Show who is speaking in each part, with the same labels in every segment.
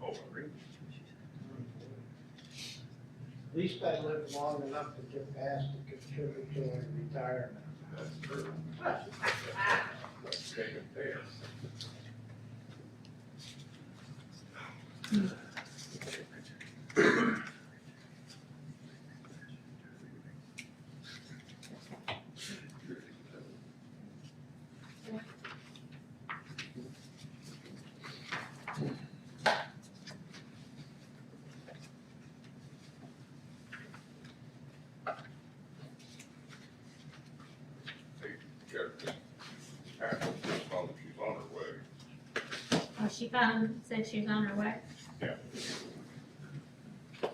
Speaker 1: Oh, really?
Speaker 2: At least I lived long enough to get past the contributory retirement.
Speaker 1: That's true. Let's take it there. She's on her way.
Speaker 3: Oh, she said she was on her way.
Speaker 1: Yeah. I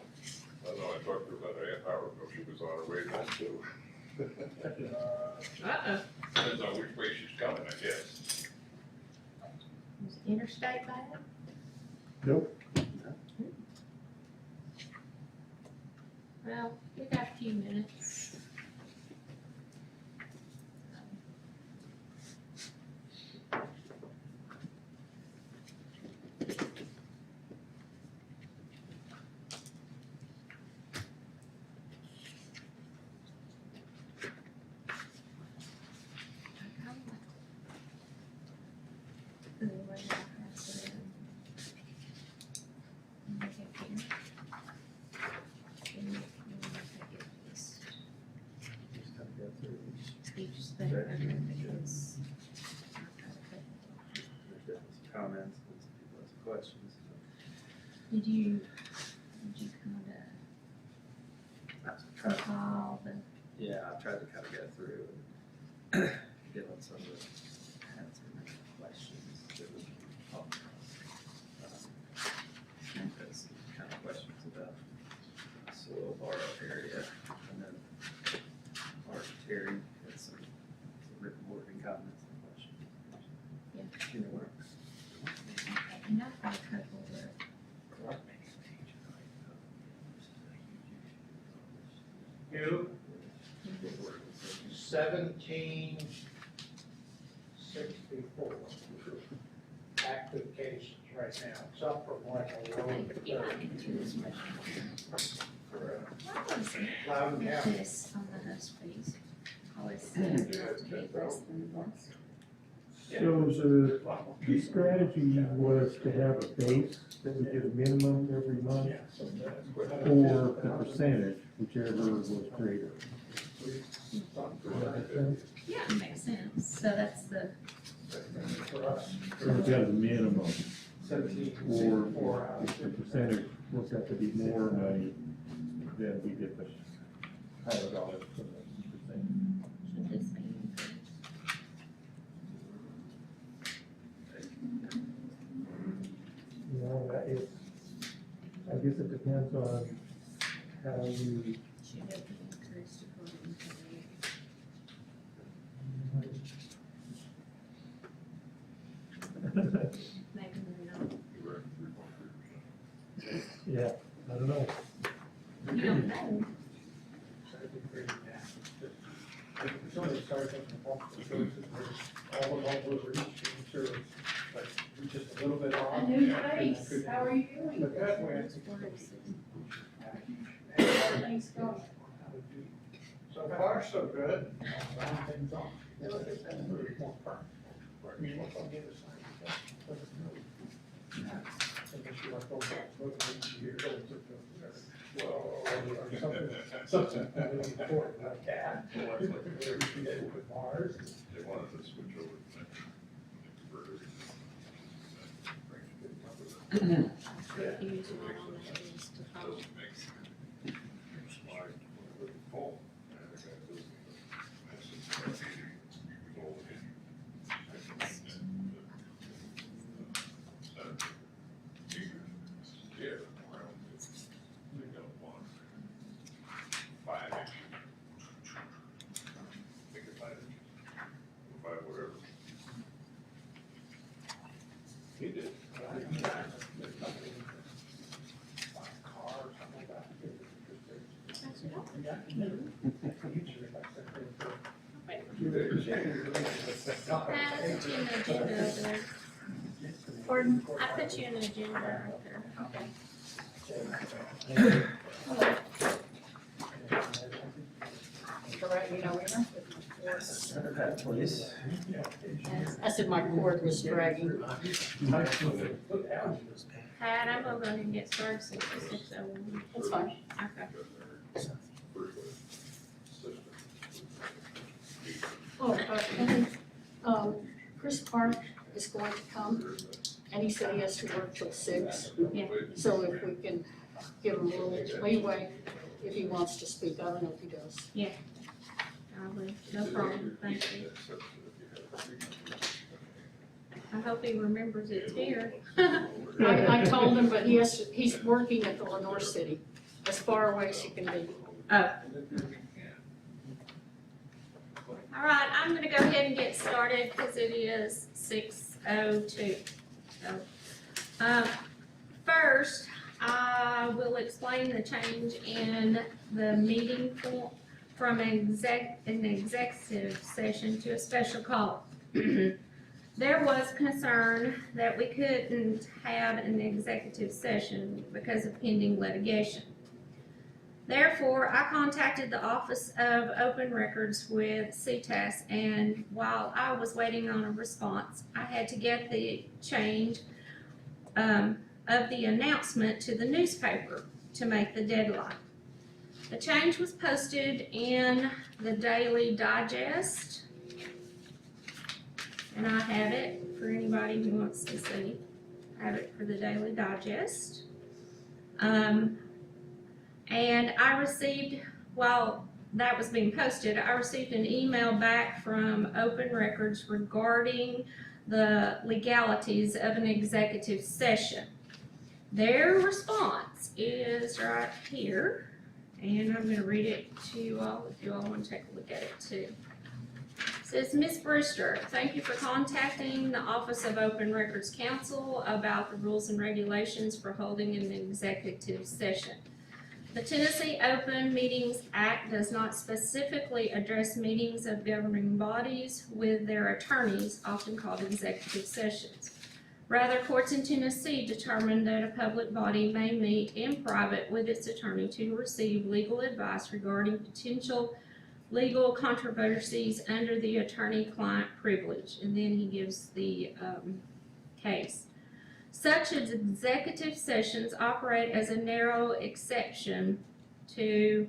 Speaker 1: know, I talked to her about a half hour ago, she was on her way then too.
Speaker 3: Uh-oh.
Speaker 1: Depends on which way she's coming, I guess.
Speaker 3: Was it interstate bad?
Speaker 4: Nope.
Speaker 3: Well, we got a few minutes.
Speaker 4: Comments, and some people have some questions.
Speaker 3: Did you kind
Speaker 4: I've
Speaker 3: of
Speaker 4: tried,
Speaker 3: compile the,
Speaker 4: yeah, I've tried to kind of go through and get on some of the answers, questions that we can talk about. There's some kind of questions about soil borrow area, and then Art Terry had some written working comments and questions.
Speaker 3: Yeah.
Speaker 4: In the works.
Speaker 3: and I've got a couple that,
Speaker 2: You, 1764 active cases right now, it's up from like a low
Speaker 3: yeah, I
Speaker 2: 30
Speaker 3: can do this question.
Speaker 2: for
Speaker 3: What was it?
Speaker 2: Loudon County.
Speaker 3: This on the house, please. Always say you have to take less than once.
Speaker 5: So the strategy was to have a base that we did a minimum every month, or the percentage, whichever was greater. Does that make sense?
Speaker 3: Yeah, it makes sense. So that's the,
Speaker 2: For us,
Speaker 5: So we got a minimum, or
Speaker 2: 1764
Speaker 5: if the percentage worked out to be more money, then we get the higher dollars from the percentage.
Speaker 3: should this be?
Speaker 5: You know, I guess it depends on how you,
Speaker 3: Should it be increased according to the, maybe they're not.
Speaker 1: You were at 3.3%.
Speaker 5: yeah, I don't know.
Speaker 3: You don't know.
Speaker 2: It's only starting from multiple choices, all of them were each insurance, but just a little bit off.
Speaker 6: A new face, how are you doing?
Speaker 2: But that way,
Speaker 6: Things going.
Speaker 2: so far, so good. Round things off. More firm. I mean, what's on the other side? Unless you want to go back, look at each year, or something really important like that. Or with Mars.
Speaker 1: They wanted to switch over to that.
Speaker 3: Use one on that list to follow.
Speaker 1: Doesn't make sense. Slide, full. Yeah, around they got one. 5 inches. Make it 5 inches. 5 whatever. He did.
Speaker 2: Car or something like that.
Speaker 3: That's it. Gordon, I put put you in the agenda right there.
Speaker 7: Correct, you know,
Speaker 4: Please.
Speaker 7: I said my cord was dragging.
Speaker 3: Pat, I'm gonna go ahead and get started since it's 6:01.
Speaker 7: That's fine.
Speaker 3: Okay.
Speaker 7: Oh, Chris Park is going to come, and he said he has to work till 6.
Speaker 3: Yeah.
Speaker 7: So if we can give him a little leeway, if he wants to speak, I don't know if he does.
Speaker 3: I will, no problem, thank you. I hope he remembers it's here.
Speaker 7: I told him, but he's working at the Lenore City, as far away as he can be.
Speaker 3: All right, I'm gonna go ahead and get started because it is 6:02. So, first, I will explain the change in the meeting from an executive session to a special call. There was concern that we couldn't have an executive session because of pending litigation. Therefore, I contacted the Office of Open Records with CTAS, and while I was waiting on a response, I had to get the change of the announcement to the newspaper to make the deadline. The change was posted in the Daily Digest, and I have it for anybody who wants to see. I have it for the Daily Digest. And I received, while that was being posted, I received an email back from Open Records regarding the legalities of an executive session. Their response is right here, and I'm going to read it to you all if you all want to take a look at it too. It says, Ms. Brewster, thank you for contacting the Office of Open Records Counsel about the rules and regulations for holding an executive session. The Tennessee Open Meetings Act does not specifically address meetings of governing bodies with their attorneys, often called executive sessions. Rather, courts in Tennessee determined that a public body may meet in private with its attorney to receive legal advice regarding potential legal controversies under the attorney-client privilege. And then he gives the case. Such as executive sessions operate as a narrow exception to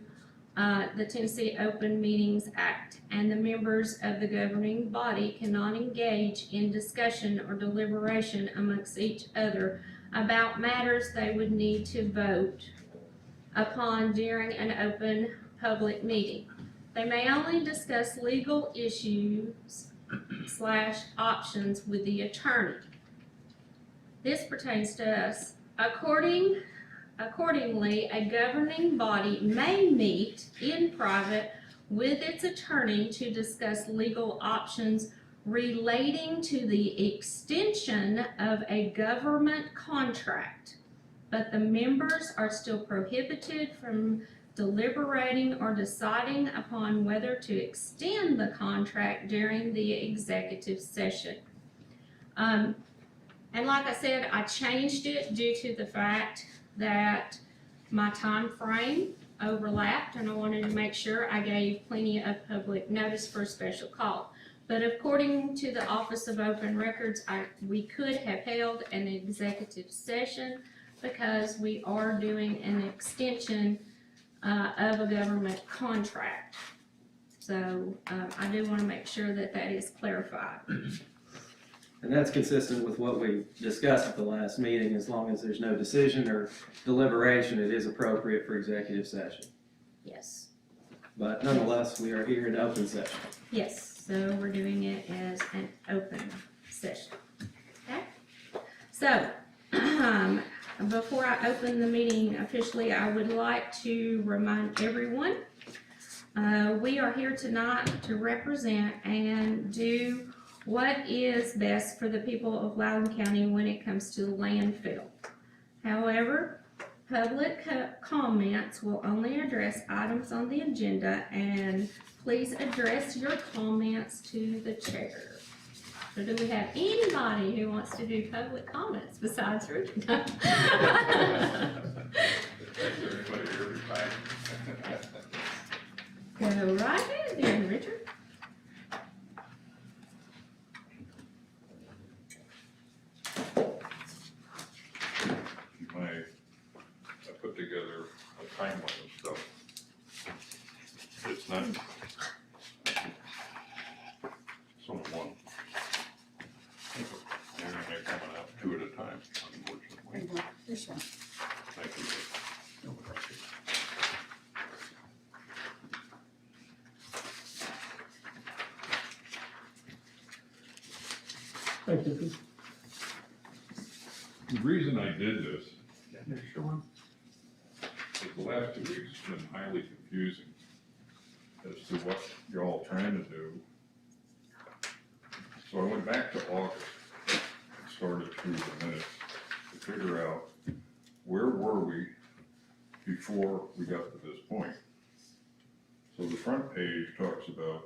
Speaker 3: the Tennessee Open Meetings Act, and the members of the governing body cannot engage in discussion or deliberation amongst each other about matters they would need to vote upon during an open public meeting. They may only discuss legal issues / options with the attorney. This pertains to us. Accordingly, a governing body may meet in private with its attorney to discuss legal options relating to the extension of a government contract, but the members are still prohibited from deliberating or deciding upon whether to extend the contract during the executive session. And like I said, I changed it due to the fact that my time frame overlapped, and I wanted to make sure I gave plenty of public notice for a special call. But according to the Office of Open Records, we could have held an executive session because we are doing an extension of a government contract. So I do want to make sure that that is clarified.
Speaker 4: And that's consistent with what we discussed at the last meeting. As long as there's no decision or deliberation, it is appropriate for executive session.
Speaker 3: Yes.
Speaker 4: But nonetheless, we are here in open session.
Speaker 3: Yes, so we're doing it as an open session. Okay? So, before I open the meeting officially, I would like to remind everyone, we are here tonight to represent and do what is best for the people of Loudon County when it comes to the landfill. However, public comments will only address items on the agenda, and please address your comments to the chair. So do we have anybody who wants to do public comments besides Richard?
Speaker 1: Is there anybody here tonight?
Speaker 3: Go right ahead then, Richard.
Speaker 1: I put together a timeline of stuff. It's not. It's only one. They're coming out two at a time, unfortunately.
Speaker 7: This one.
Speaker 1: Thank you.
Speaker 5: Thank you.
Speaker 1: The reason I did this is the last 2 weeks has been highly confusing as to what you're all trying to do. So I went back to August and started through the minutes to figure out where were we before we got to this point. So the front page talks about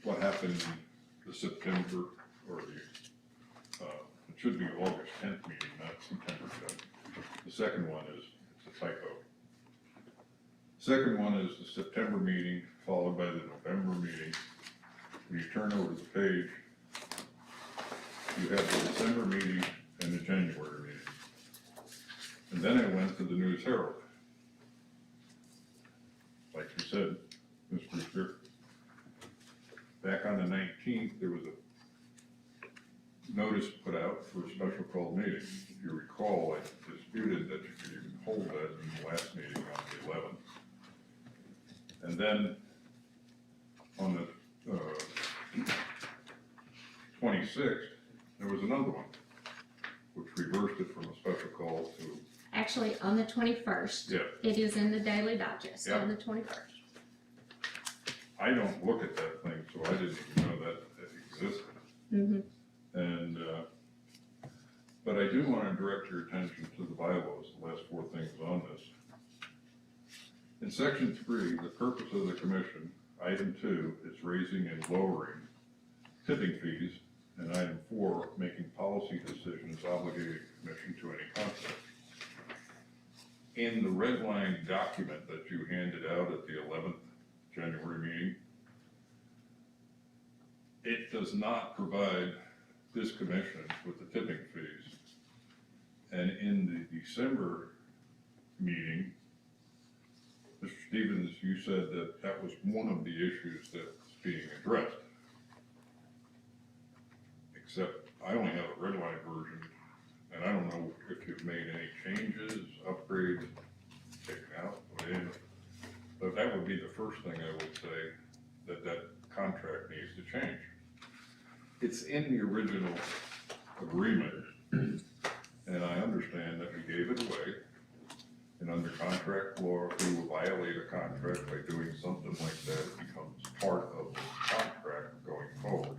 Speaker 1: what happened in the September, or it should be August 10th meeting, not September 10th. The second one is, it's a typo. Second one is the September meeting, followed by the November meeting. When you turn over the page, you have the December meeting and the January meeting. And then I went to the News Herald. Like you said, Ms. Brewster, back on the 19th, there was a notice put out for a special called meeting. If you recall, I disputed that you could even hold that in the last meeting on the 11th. And then on the 26th, there was another one, which reversed it from a special call to.
Speaker 3: Actually, on the 21st.
Speaker 1: Yeah.
Speaker 3: It is in the Daily Digest
Speaker 1: Yeah.
Speaker 3: on the 21st.
Speaker 1: I don't look at that thing, so I didn't even know that it existed.
Speaker 3: Mm-hmm.
Speaker 1: And, but I do want to direct your attention to the bylaws, the last 4 things on this. In section 3, the purpose of the commission, item 2 is raising and lowering tipping fees, and item 4, making policy decisions obligating the commission to any conflict. In the red line document that you handed out at the 11th January meeting, it does not provide this commission with the tipping fees. And in the December meeting, Mr. Stevens, you said that that was one of the issues that's being addressed. Except I only have a red line version, and I don't know if you've made any changes, upgrades, taken out, put in. But that would be the first thing I would say, that contract needs to change. It's in the original agreement, and I understand that we gave it away. And under contract law, if you violate a contract by doing something like that, it becomes part of the contract going forward.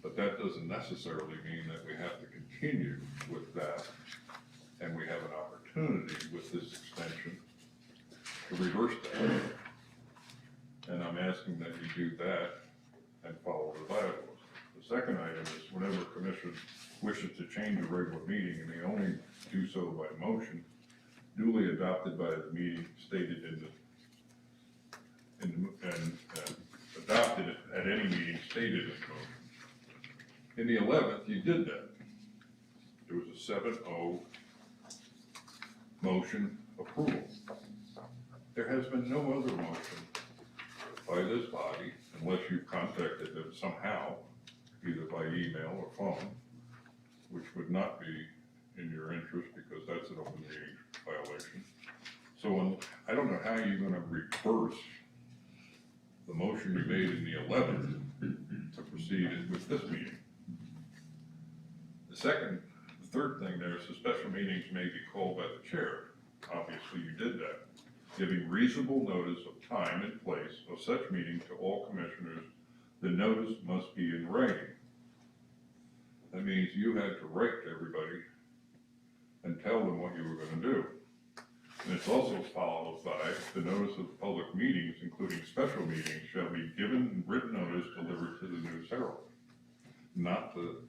Speaker 1: But that doesn't necessarily mean that we have to continue with that, and we have an opportunity with this extension to reverse that. And I'm asking that you do that and follow the bylaws. The second item is whenever a commission wishes to change a regular meeting, and they only do so by motion, duly adopted by the meeting stated and adopted at any meeting stated in the motion. In the 11th, you did that. There was a 7-0 motion approval. There has been no other motion by this body, unless you've contacted them somehow, either by email or phone, which would not be in your interest because that's an open meeting violation. So I don't know how you're gonna reverse the motion you made in the 11th to proceed with this meeting. The third thing there is the special meetings may be called by the chair. Obviously you did that. Giving reasonable notice of time and place of such meeting to all commissioners, the notice must be in writing. That means you had to write to everybody and tell them what you were gonna do. And it's also followed by the notice of public meetings, including special meetings, shall be given written notice delivered to the News Herald. not the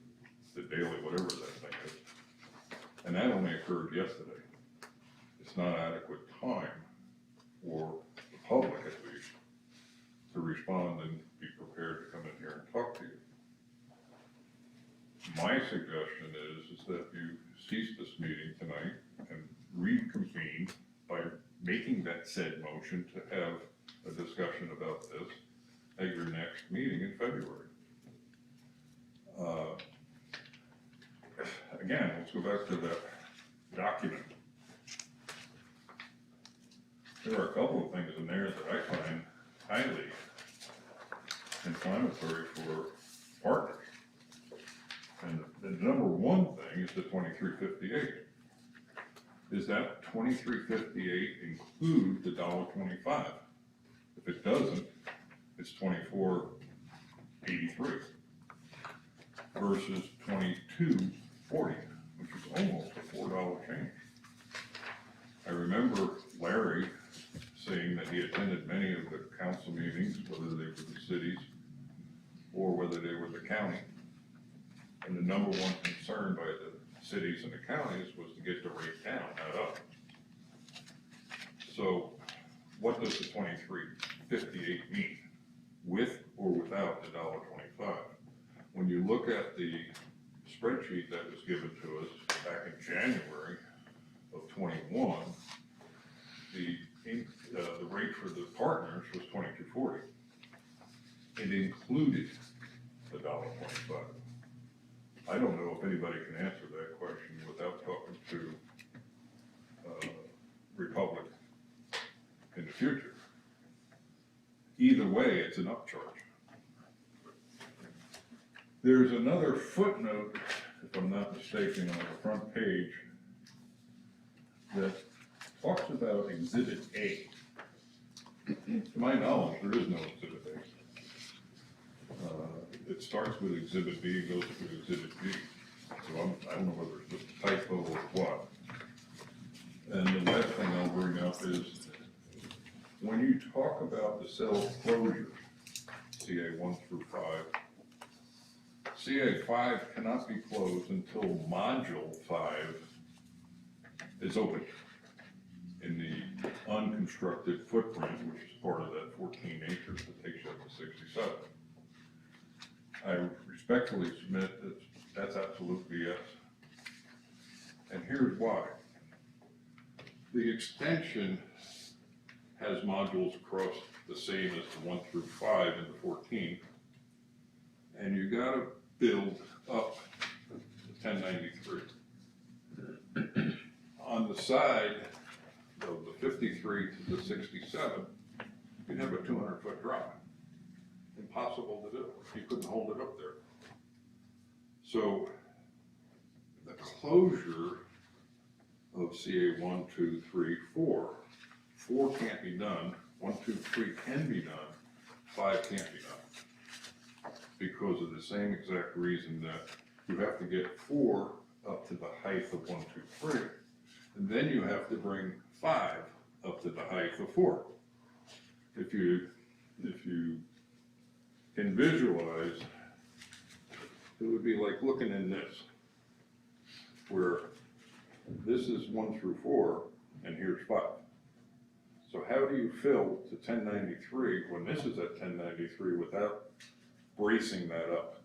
Speaker 1: daily, whatever that thing is. And that only occurred yesterday. It's not adequate time for the public at least to respond and be prepared to come in here and talk to you. My suggestion is that you cease this meeting tonight and reconvene by making that said motion to have a discussion about this at your next meeting in February. Again, let's go back to that document. There are a couple of things in there that I find highly inflammatory for partners. And the number one thing is the 2358. Does that 2358 include the $1.25? If it doesn't, it's 24.83 versus 22.40, which is almost a $4 change. I remember Larry saying that he attended many of the council meetings, whether they were the cities or whether they were the county. And the number one concern by the cities and the counties was to get the rate down, not up. So what does the 2358 mean, with or without the $1.25? When you look at the spreadsheet that was given to us back in January of 21, the rate for the partners was 22.40. It included the $1.25. I don't know if anybody can answer that question without talking to Republic in the future. Either way, it's an upcharge. There's another footnote, if I'm not mistaken, on the front page that talks about Exhibit A. To my knowledge, there is no Exhibit A. It starts with Exhibit B, goes to Exhibit B. So I don't know whether it's just a typo or what. And the last thing I'll bring up is when you talk about the cell closure, CA 1 through 5, CA 5 cannot be closed until Module 5 is open in the unconstructed footprint, which is part of that 14 acres that takes you up to 67. I respectfully submit that that's absolute BS. And here's why. The extension has modules across the same as the 1 through 5 in the 14. And you gotta build up to 1093. On the side of the 53 to the 67, you'd have a 200-foot drop. Impossible to do. You couldn't hold it up there. So the closure of CA 1, 2, 3, 4. 4 can't be done. 1, 2, 3 can be done. 5 can't be done. Because of the same exact reason that you have to get 4 up to the height of 1, 2, 3. And then you have to bring 5 up to the height of 4. If you can visualize, it would be like looking in this, where this is 1 through 4, and here's 5. So how do you fill to 1093 when this is at 1093 without bracing that up?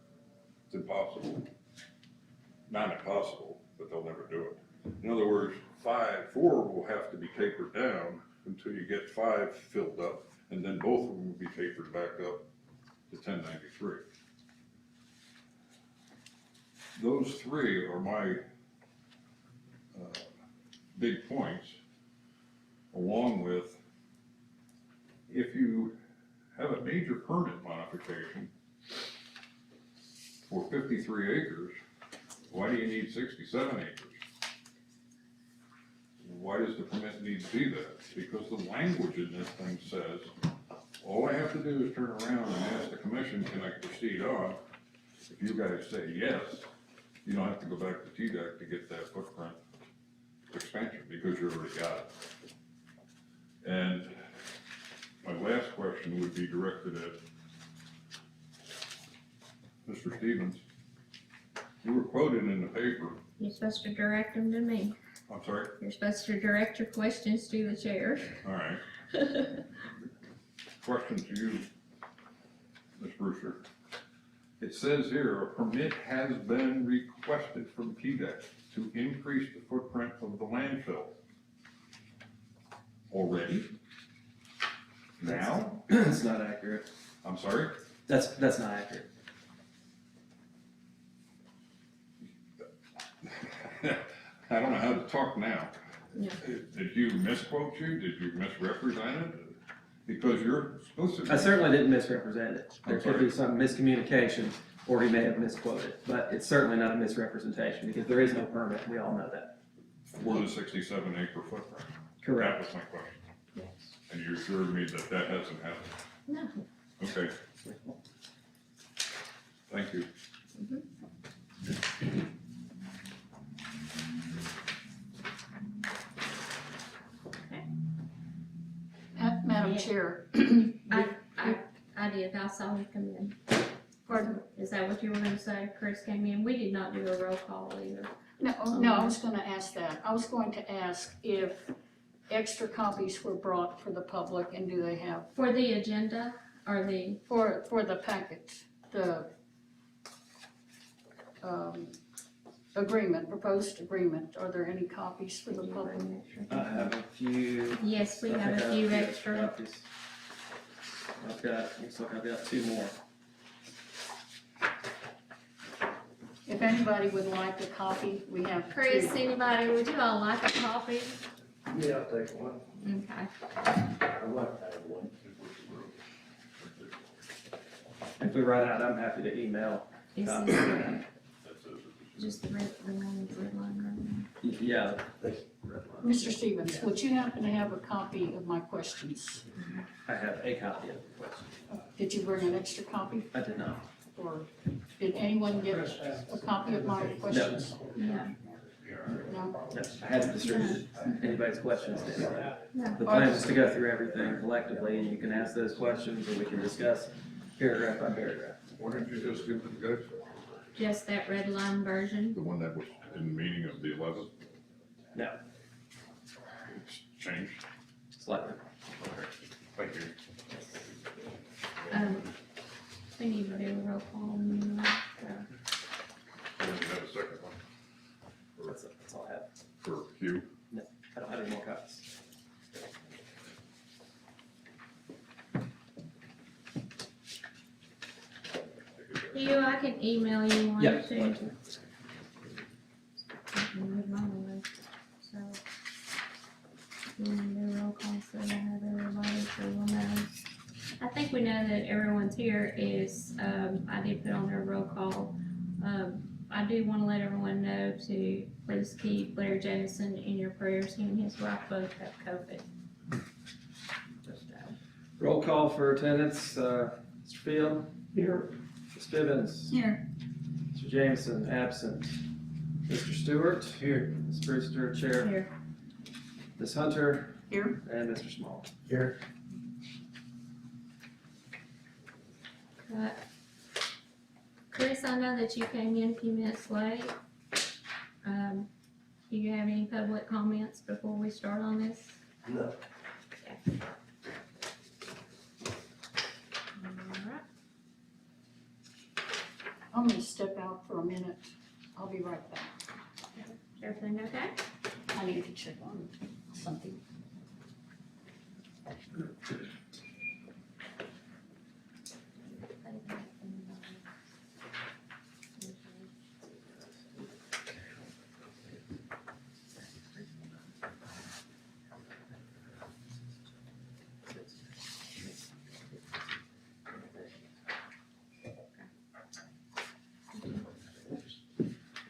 Speaker 1: It's impossible. Not impossible, but they'll never do it. In other words, 4 will have to be tapered down until you get 5 filled up, and then both of them will be tapered back up to 1093. Those 3 are my big points, along with if you have a major permit modification for 53 acres, why do you need 67 acres? Why does the permit need to be that? Because the language in this thing says, all I have to do is turn around and ask the commission, can I proceed on? If you guys say yes, you don't have to go back to TDEC to get that footprint expansion because you already got it. And my last question would be directed at Mr. Stevens. You were quoted in the paper,
Speaker 3: You're supposed to direct them to me.
Speaker 1: I'm sorry,
Speaker 3: You're supposed to direct your questions to the chair.
Speaker 1: all right. Question to you, Ms. Brewster. It says here, a permit has been requested from PDEC to increase the footprint of the landfill. Already? Now?
Speaker 4: That's not accurate.
Speaker 1: I'm sorry?
Speaker 4: That's not accurate.
Speaker 1: I don't know how to talk now.
Speaker 3: Yeah.
Speaker 1: Did you misquote you? Did you misrepresent it? Because you're supposed to.
Speaker 4: I certainly didn't misrepresent it. There
Speaker 1: I'm
Speaker 4: could
Speaker 1: sorry.
Speaker 4: be some miscommunication, or he may have misquoted, but it's certainly not a misrepresentation, because there is no permit, we all know that.
Speaker 1: For the 67 acre footprint. That
Speaker 4: Correct.
Speaker 1: was my question.
Speaker 3: Yes.
Speaker 1: And you assured me that that hasn't happened.
Speaker 3: No.
Speaker 1: Okay. Thank you.
Speaker 7: Madam
Speaker 3: Yeah.
Speaker 7: Chair,
Speaker 3: I did, I saw him come in.
Speaker 7: pardon?
Speaker 3: Is that what you were gonna say? Chris came in, we did not do a roll call either.
Speaker 7: No, I was gonna ask that. I was going to ask if extra copies were brought for the public, and do they have,
Speaker 3: For the agenda, or the,
Speaker 7: for the packet, the agreement, proposed agreement, are there any copies for the public?
Speaker 4: I have a few.
Speaker 3: yes, we
Speaker 4: I
Speaker 3: have
Speaker 4: think
Speaker 3: a
Speaker 4: I
Speaker 3: few
Speaker 4: have
Speaker 3: extra.
Speaker 4: copies. Looks like I've got 2 more.
Speaker 7: If anybody would like a copy, we have
Speaker 3: Chris,
Speaker 7: 2.
Speaker 3: anybody, would you all like a copy?
Speaker 5: Yeah, I'll take one.
Speaker 3: Okay.
Speaker 5: I'd like to have one.
Speaker 4: If we run out, I'm happy to email.
Speaker 3: Is
Speaker 4: copies.
Speaker 3: this just the one with red line
Speaker 4: Yeah.
Speaker 7: Mr. Stevens, would you happen to have a copy of my questions?
Speaker 4: I have a copy of the question.
Speaker 7: Did you bring an extra copy,
Speaker 4: I did not.
Speaker 7: or did anyone get a copy of my questions?
Speaker 3: right now?
Speaker 7: No?
Speaker 4: No, I haven't distributed anybody's questions to anybody.
Speaker 3: No.
Speaker 4: The plan is to go through everything collectively, and you can ask those questions, or we can discuss paragraph by paragraph.
Speaker 1: Why don't you just give it to guys,
Speaker 3: Just that red line version?
Speaker 1: the one that was in the meeting of the 11th?
Speaker 4: No.
Speaker 1: It's changed?
Speaker 4: Slightly.
Speaker 1: Okay, thank you.
Speaker 3: We need to do a roll call. on the,
Speaker 1: And you have a second one
Speaker 4: That's all I have.
Speaker 1: for Hugh?
Speaker 4: I don't have any more copies.
Speaker 3: You, I can email you one
Speaker 4: Yeah.
Speaker 3: too. I can read mine away, so. You want to do a roll call so I have everybody, so we'll know. I think we know that everyone's here is, I did put on their roll call. I do want to let everyone know to please keep Larry Jamison in your prayers. He and his wife both have COVID. Just,
Speaker 4: Roll call for attendance, Mr. Field,
Speaker 5: Here.
Speaker 4: Ms. Bivens,
Speaker 3: Here.
Speaker 4: Mr. Jameson, absent. Mr. Stewart. Here. Ms. Brewster, chair.
Speaker 3: Here.
Speaker 4: Ms. Hunter.
Speaker 7: Here.
Speaker 4: And Mr. Small.
Speaker 5: Here.
Speaker 3: Chris, I know that you came in a few minutes late. Do you have any public comments before we start on this?
Speaker 5: No.
Speaker 3: Alright.
Speaker 7: I'm gonna step out for a minute. I'll be right back.
Speaker 3: Everything okay?
Speaker 7: I need to check on something.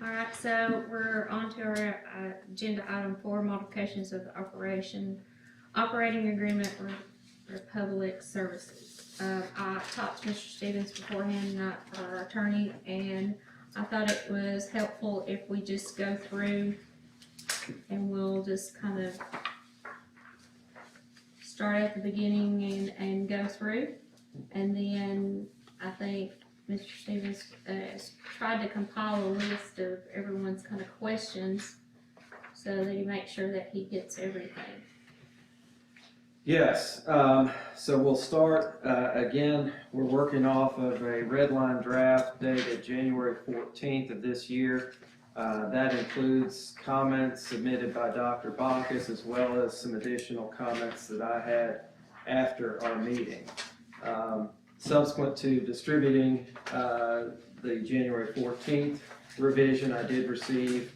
Speaker 3: Alright, so we're on to our agenda item 4, modifications of the operating agreement for public services. I talked to Mr. Stevens beforehand, not our attorney, and I thought it was helpful if we just go through and we'll just kind of start at the beginning and go through. And then I think Mr. Stevens, has tried to compile a list of everyone's kind of questions so that he makes sure that he gets everything.
Speaker 4: Yes, so we'll start, again, we're working off of a red line draft dated January 14th of this year. That includes comments submitted by Dr. Bacchus as well as some additional comments that I had after our meeting. Subsequent to distributing the January 14th revision, I did receive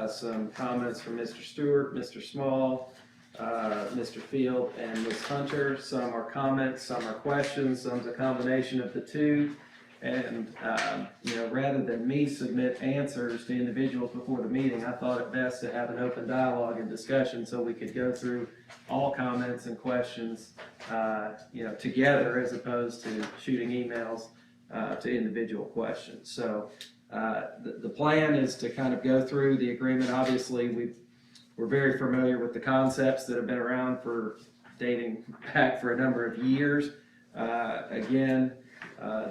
Speaker 4: some comments from Mr. Stewart, Mr. Small, Mr. Field, and Ms. Hunter. Some are comments, some are questions, some's a combination of the two. And, rather than me submit answers to individuals before the meeting, I thought it best to have an open dialogue and discussion so we could go through all comments and questions, together as opposed to shooting emails to individual questions. So the plan is to kind of go through the agreement. Obviously, we're very familiar with the concepts that have been around for dating back for a number of years.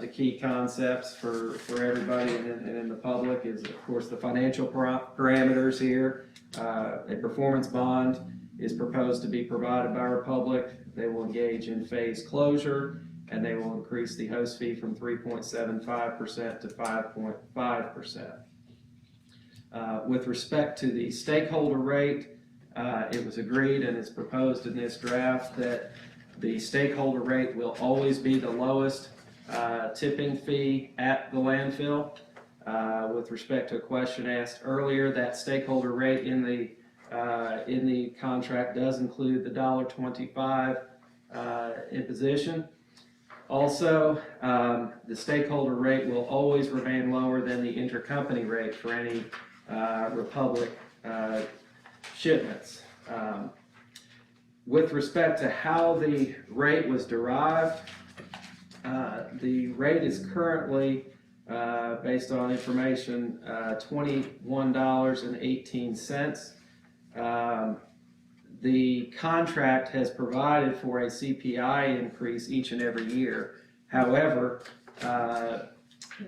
Speaker 4: The key concepts for everybody and in the public is, of course, the financial parameters here. A performance bond is proposed to be provided by Republic. They will engage in phase closure, and they will increase the host fee from 3.75% to 5.5%. With respect to the stakeholder rate, it was agreed and is proposed in this draft that the stakeholder rate will always be the lowest tipping fee at the landfill. With respect to a question asked earlier, that stakeholder rate in the contract does include the $1.25 imposition. Also, the stakeholder rate will always remain lower than the intercompany rate for any Republic shipments. With respect to how the rate was derived, the rate is currently, based on information, $21.18. The contract has provided for a CPI increase each and every year. However,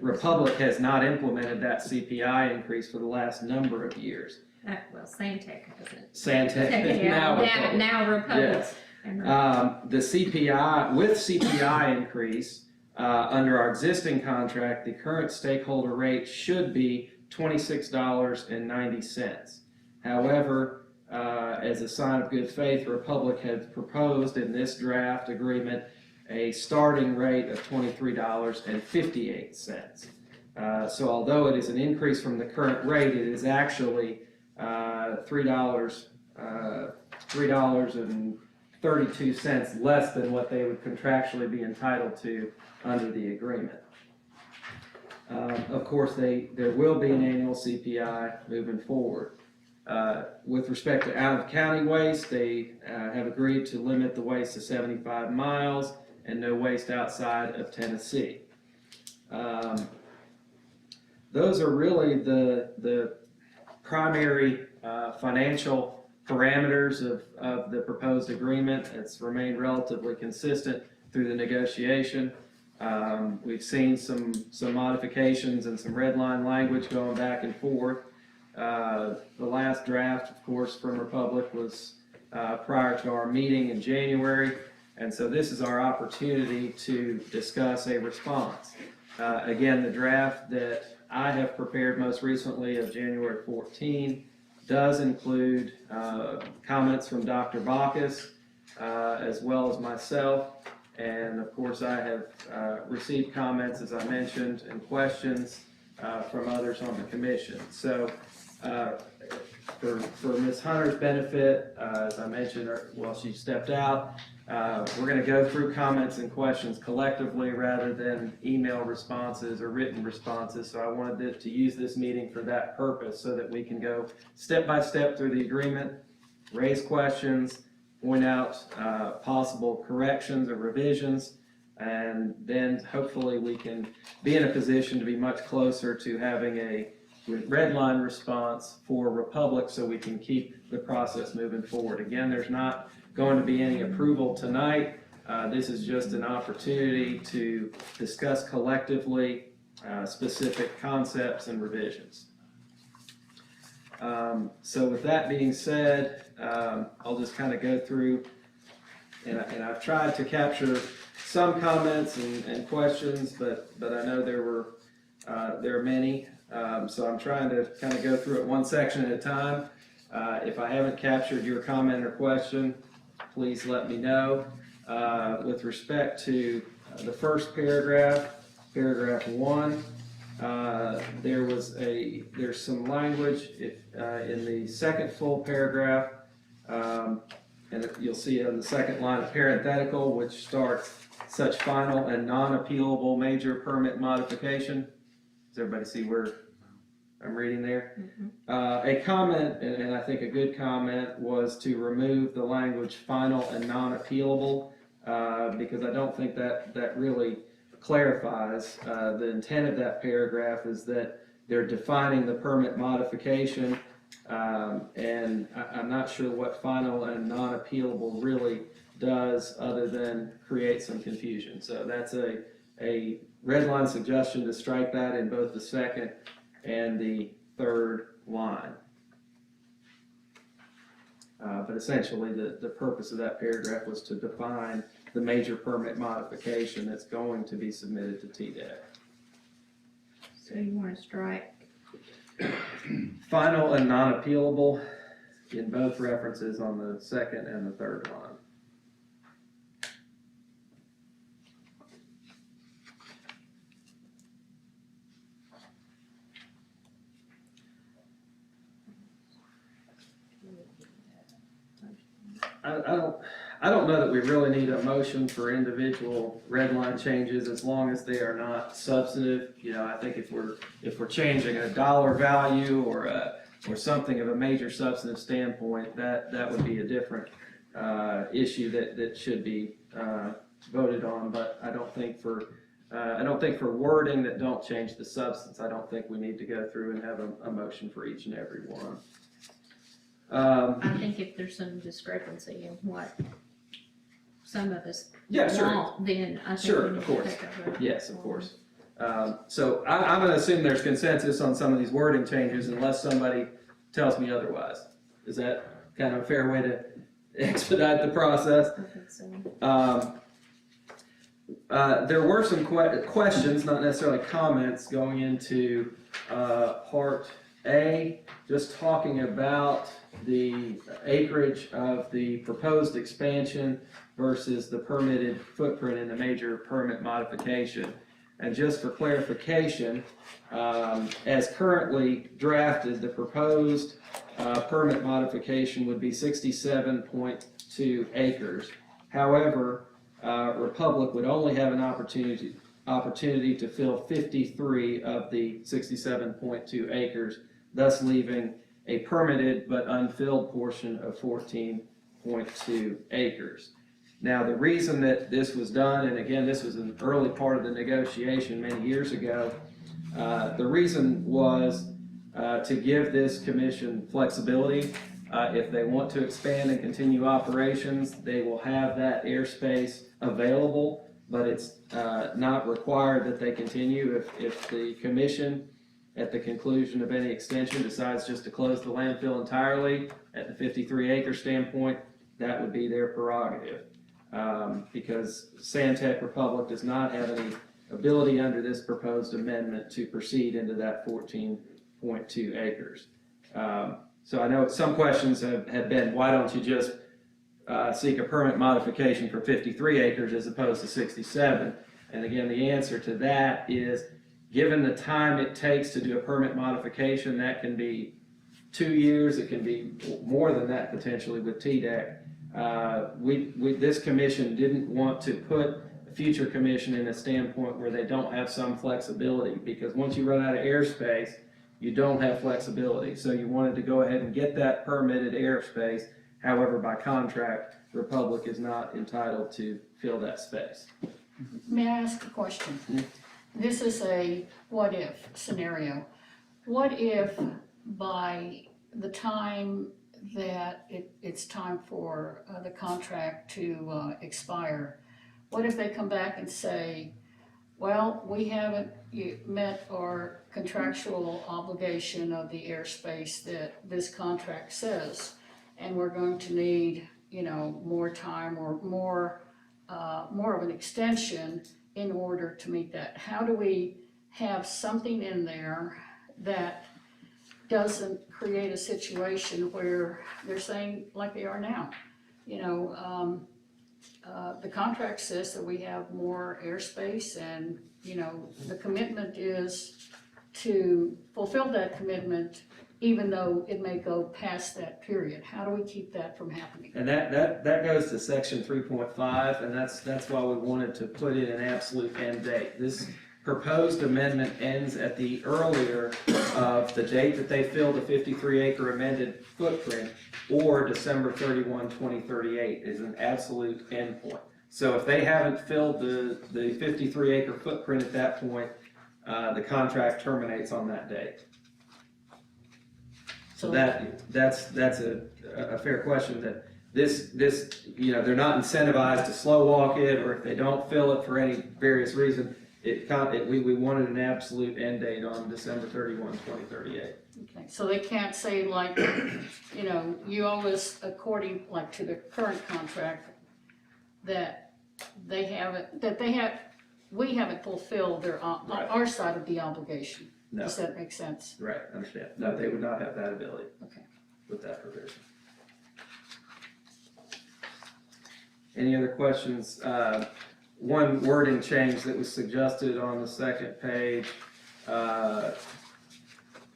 Speaker 4: Republic has not implemented that CPI increase for the last number of years.
Speaker 3: Well, Santec hasn't.
Speaker 4: Santec, now Republic.
Speaker 3: Now Republic.
Speaker 4: Yes. The CPI, with CPI increase, under our existing contract, the current stakeholder rate should be $26.90. However, as a sign of good faith, Republic has proposed in this draft agreement a starting rate of $23.58. So although it is an increase from the current rate, it is actually $3.32 less than what they would contractually be entitled to under the agreement. Of course, there will be an annual CPI moving forward. With respect to out-of-county waste, they have agreed to limit the waste to 75 miles and no waste outside of Tennessee. Those are really the primary financial parameters of the proposed agreement. It's remained relatively consistent through the negotiation. We've seen some modifications and some red line language going back and forth. The last draft, of course, from Republic was prior to our meeting in January, and so this is our opportunity to discuss a response. Again, the draft that I have prepared most recently of January 14 does include comments from Dr. Bacchus as well as myself, and of course I have received comments, as I mentioned, and questions from others on the commission. So for Ms. Hunter's benefit, as I mentioned while she stepped out, we're going to go through comments and questions collectively rather than email responses or written responses. So I wanted to use this meeting for that purpose so that we can go step by step through the agreement, raise questions, point out possible corrections or revisions, and then hopefully we can be in a position to be much closer to having a red line response for Republic so we can keep the process moving forward. Again, there's not going to be any approval tonight. This is just an opportunity to discuss collectively specific concepts and revisions. So with that being said, I'll just kind of go through, and I've tried to capture some comments and questions, but I know there are many. So I'm trying to kind of go through it one section at a time. If I haven't captured your comment or question, please let me know. With respect to the first paragraph, paragraph 1, there's some language in the second full paragraph, and you'll see it on the second line of parenthetical, which starts such final and non-appealable major permit modification. Does everybody see where I'm reading there? A comment, and I think a good comment, was to remove the language final and non-appealable, because I don't think that really clarifies. The intent of that paragraph is that they're defining the permit modification, and I'm not sure what final and non-appealable really does other than create some confusion. So that's a red line suggestion to strike that in both the second and the third line. But essentially the purpose of that paragraph was to define the major permit modification that's going to be submitted to TDEC.
Speaker 3: So you want to strike?
Speaker 4: Final and non-appealable in both references on the second and the third line. I don't know that we really need a motion for individual red line changes as long as they are not substantive. You know, I think if we're changing a dollar value or something of a major substantive standpoint, that would be a different issue that should be voted on. But I don't think for wording that don't change the substance, I don't think we need to go through and have a motion for each and every one.
Speaker 3: I think if there's some discrepancy in what some of us want, then I think
Speaker 4: Sure,
Speaker 3: we need
Speaker 4: of
Speaker 3: to
Speaker 4: course.
Speaker 3: take a vote.
Speaker 4: Yes, of course. So I'm going to assume there's consensus on some of these wording changes unless somebody tells me otherwise. Is that kind of a fair way to expedite the process?
Speaker 3: I think so.
Speaker 4: There were some questions, not necessarily comments, going into Part A, just talking about the acreage of the proposed expansion versus the permitted footprint in the major permit modification. And just for clarification, as currently drafted, the proposed permit modification would be 67.2 acres. However, Republic would only have an opportunity to fill 53 of the 67.2 acres, thus leaving a permitted but unfilled portion of 14.2 acres. Now, the reason that this was done, and again, this was an early part of the negotiation many years ago, the reason was to give this commission flexibility. If they want to expand and continue operations, they will have that airspace available, but it's not required that they continue. If the commission, at the conclusion of any extension, decides just to close the landfill entirely at the 53 acre standpoint, that would be their prerogative. Because Santec Republic does not have any ability under this proposed amendment to proceed into that 14.2 acres. So I know some questions have been, why don't you just seek a permit modification for 53 acres as opposed to 67? And again, the answer to that is, given the time it takes to do a permit modification, that can be 2 years, it can be more than that potentially with TDEC. This commission didn't want to put a future commission in a standpoint where they don't have some flexibility, because once you run out of airspace, you don't have flexibility. So you wanted to go ahead and get that permitted airspace. However, by contract, Republic is not entitled to fill that space.
Speaker 7: May I ask a question? This is a what-if scenario. What if by the time that it's time for the contract to expire, what if they come back and say, well, we haven't met our contractual obligation of the airspace that this contract says, and we're going to need, more time or more of an extension in order to meet that? How do we have something in there that doesn't create a situation where they're saying like they are now? The contract says that we have more airspace, and, the commitment is to fulfill that commitment even though it may go past that period. How do we keep that from happening?
Speaker 4: And that goes to section 3.5, and that's why we wanted to put in an absolute end date. This proposed amendment ends at the earlier of the date that they fill the 53-acre amended footprint, or December 31, 2038 is an absolute endpoint. So if they haven't filled the 53-acre footprint at that point, the contract terminates on that date. So that's a fair question. That this they're not incentivized to slow walk it, or if they don't fill it for any various reason, we wanted an absolute end date on December 31, 2038.
Speaker 7: Okay, so they can't say like, you owe us according, like, to the current contract, that we haven't fulfilled
Speaker 4: Right.
Speaker 7: our side of the obligation.
Speaker 4: No.
Speaker 7: Does that make sense?
Speaker 4: Right, understand. No, they would not have that ability.
Speaker 7: Okay.
Speaker 4: With that provision. Any other questions? One wording change that was suggested on the second page, and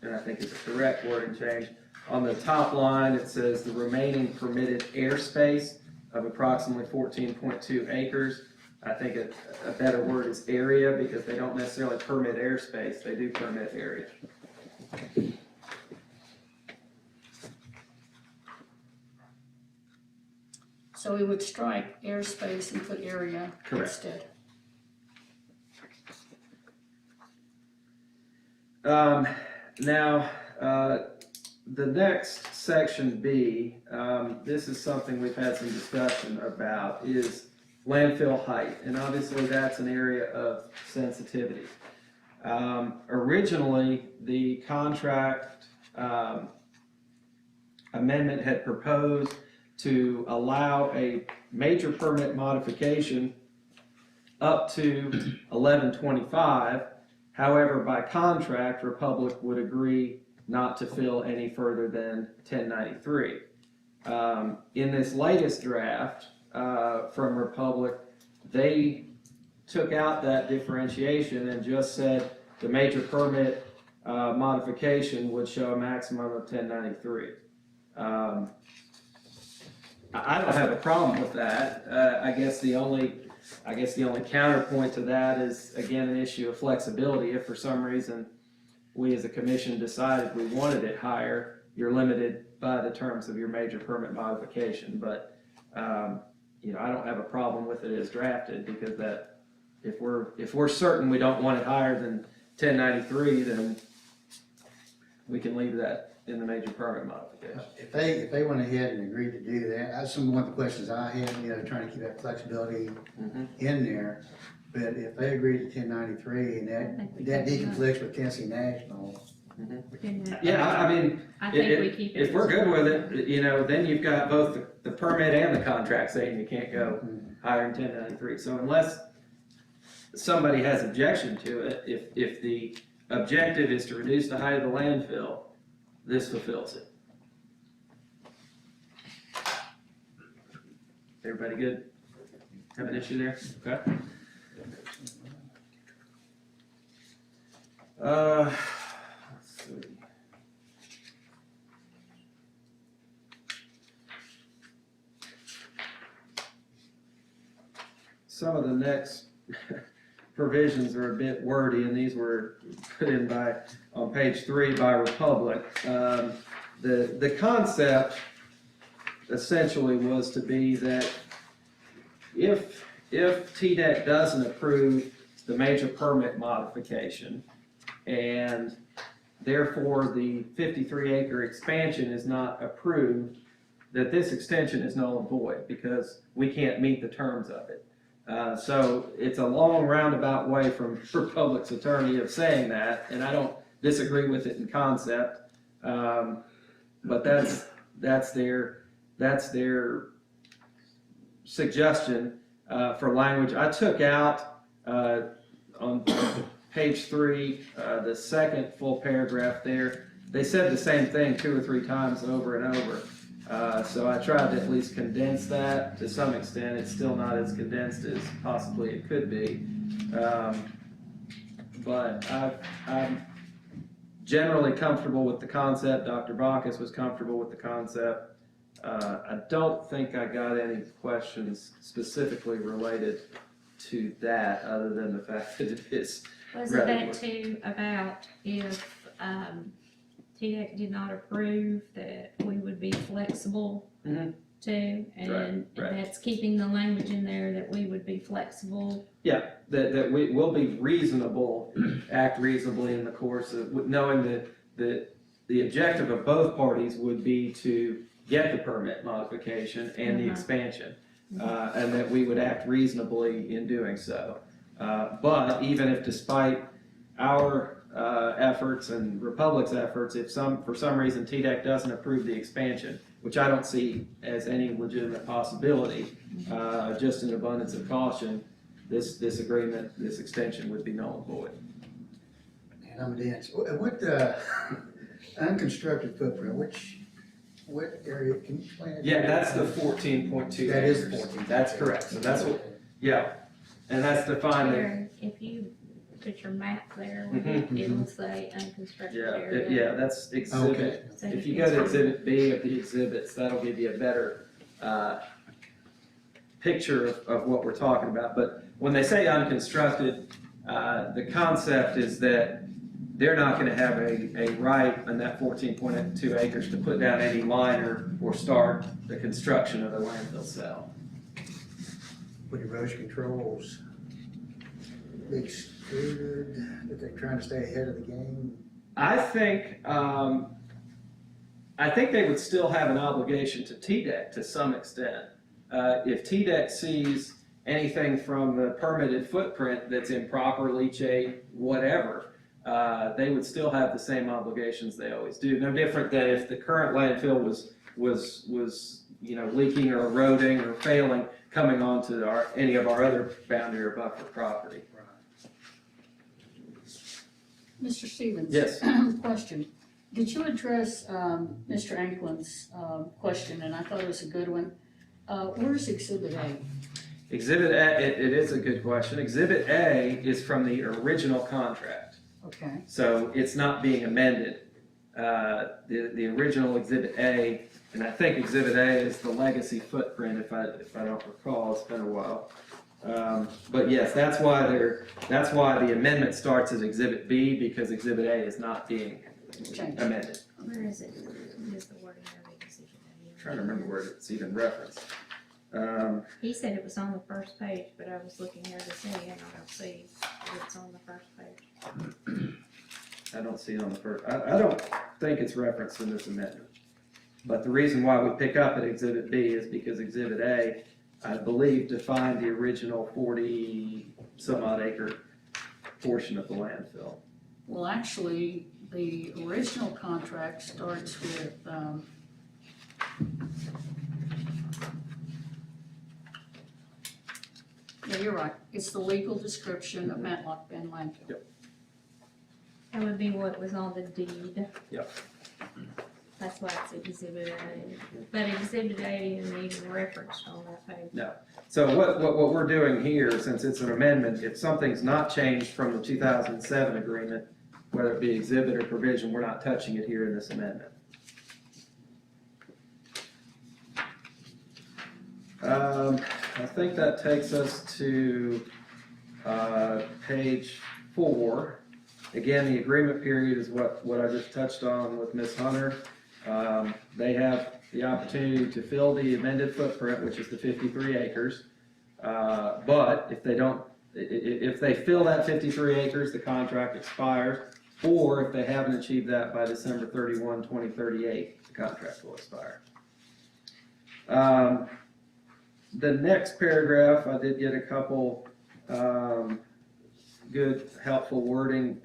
Speaker 4: I think it's a correct wording change. On the top line, it says the remaining permitted airspace of approximately 14.2 acres. I think a better word is area, because they don't necessarily permit airspace, they do permit area.
Speaker 7: So we would strike airspace and put area
Speaker 4: Correct.
Speaker 7: instead.
Speaker 4: Now, the next section B, this is something we've had some discussion about, is landfill height, and obviously that's an area of sensitivity. Originally, the contract amendment had proposed to allow a major permit modification up to 1125. However, by contract, Republic would agree not to fill any further than 1093. In this latest draft from Republic, they took out that differentiation and just said the major permit modification would show a maximum of 1093. I don't have a problem with that. I guess the only counterpoint to that is, again, an issue of flexibility. If for some reason we as a commission decided we wanted it higher, you're limited by the terms of your major permit modification. But I don't have a problem with it as drafted, because that if we're certain we don't want it higher than 1093, then we can leave that in the major permit modification.
Speaker 8: If they went ahead and agreed to do that, that's one of the questions I had, trying to keep that flexibility in there. But if they agreed to 1093 and that deconflicts with Tennessee National.
Speaker 4: Yeah, I mean,
Speaker 3: I think we keep it.
Speaker 4: if we're good with it, then you've got both the permit and the contract saying you can't go higher than 1093. So unless somebody has objection to it, if the objective is to reduce the height of the landfill, this fulfills it. Everybody good? Have an issue there? Okay. Let's see. Some of the next provisions are a bit wordy, and these were put in on page 3 by Republic. The concept essentially was to be that if TDEC doesn't approve the major permit modification, and therefore the 53-acre expansion is not approved, that this extension is null and void because we can't meet the terms of it. So it's a long roundabout way from Republic's attorney of saying that, and I don't disagree with it in concept. But that's their suggestion for language. I took out on page 3, the second full paragraph there. They said the same thing 2 or 3 times over and over. So I tried to at least condense that to some extent. It's still not as condensed as possibly it could be. But I'm generally comfortable with the concept. Dr. Bacchus was comfortable with the concept. I don't think I got any questions specifically related to that, other than the fact that it is.
Speaker 3: Wasn't that too about if, TDEC did not approve, that we would be flexible
Speaker 4: Mhm.
Speaker 3: too? And
Speaker 4: Right.
Speaker 3: that's keeping the language in there that we would be flexible.
Speaker 4: That we will be reasonable, act reasonably in the course of, knowing that the objective of both parties would be to get the permit modification and the expansion, and that we would act reasonably in doing so. But even if, despite our efforts and Republic's efforts, if for some reason TDEC doesn't approve the expansion, which I don't see as any legitimate possibility, just in abundance of caution, this agreement, this extension would be null and void.
Speaker 8: And I'm gonna answer, what, unconstructed footprint, what area, can you explain it?
Speaker 4: Yeah, that's the 14.2
Speaker 8: That is
Speaker 4: acres.
Speaker 8: 14.
Speaker 4: That's correct. So that's what, and that's defined there.
Speaker 3: Here, if you put your map there,
Speaker 4: Mhm.
Speaker 3: it'll say unconstructed
Speaker 4: Yeah,
Speaker 3: area.
Speaker 4: that's exhibit.
Speaker 8: Okay.
Speaker 3: So
Speaker 4: If you
Speaker 3: can
Speaker 4: go to
Speaker 3: see-
Speaker 4: exhibit B of the exhibits, that'll give you a better picture of what we're talking about. But when they say unconstructed, the concept is that they're not gonna have a right on that 14.2 acres to put down any liner or start the construction of the landfill cell.
Speaker 8: With erosion controls, they excluded, that they're trying to stay ahead of the game.
Speaker 4: I think they would still have an obligation to TDEC to some extent. If TDEC sees anything from the permitted footprint that's improper, leachate, whatever, they would still have the same obligations they always do. No different than if the current landfill was leaking or eroding or failing, coming onto any of our other boundary or buffer property.
Speaker 7: Mr. Stevens?
Speaker 4: Yes.
Speaker 7: Question. Did you address Mr. Anklin's question, and I thought it was a good one? Where's Exhibit A?
Speaker 4: Exhibit A, it is a good question. Exhibit A is from the original contract.
Speaker 7: Okay,
Speaker 4: So it's not being amended. The original Exhibit A, and I think Exhibit A is the legacy footprint, if I don't recall, it's been a while. But yes, that's why the amendment starts as Exhibit B, because Exhibit A is not being
Speaker 7: change.
Speaker 4: amended.
Speaker 3: Where is it? What is the wording of Exhibit A?
Speaker 4: I'm trying to remember where it's even referenced.
Speaker 3: He said it was on the first page, but I was looking here to see, and I don't see if it's on the first page.
Speaker 4: I don't see it on the first, I don't think it's referenced in this amendment. But the reason why we pick up at Exhibit B is because Exhibit A, I believe, defined the original 40-some-odd acre portion of the landfill.
Speaker 7: Well, actually, the original contract starts with, yeah, you're right. It's the legal description of Matlock Bend landfill.
Speaker 3: That would be what was on the deed.
Speaker 4: Yep.
Speaker 3: That's why it's Exhibit A. But Exhibit A isn't even referenced on that page.
Speaker 4: So what we're doing here, since it's an amendment, if something's not changed from the 2007 agreement, whether it be exhibit or provision, we're not touching it here in this amendment. I think that takes us to page 4. Again, the agreement period is what I just touched on with Ms. Hunter. They have the opportunity to fill the amended footprint, which is the 53 acres. But if they fill that 53 acres, the contract expires. Or if they haven't achieved that by December 31, 2038, the contract will expire. the next paragraph, I did get a couple, good, helpful wording,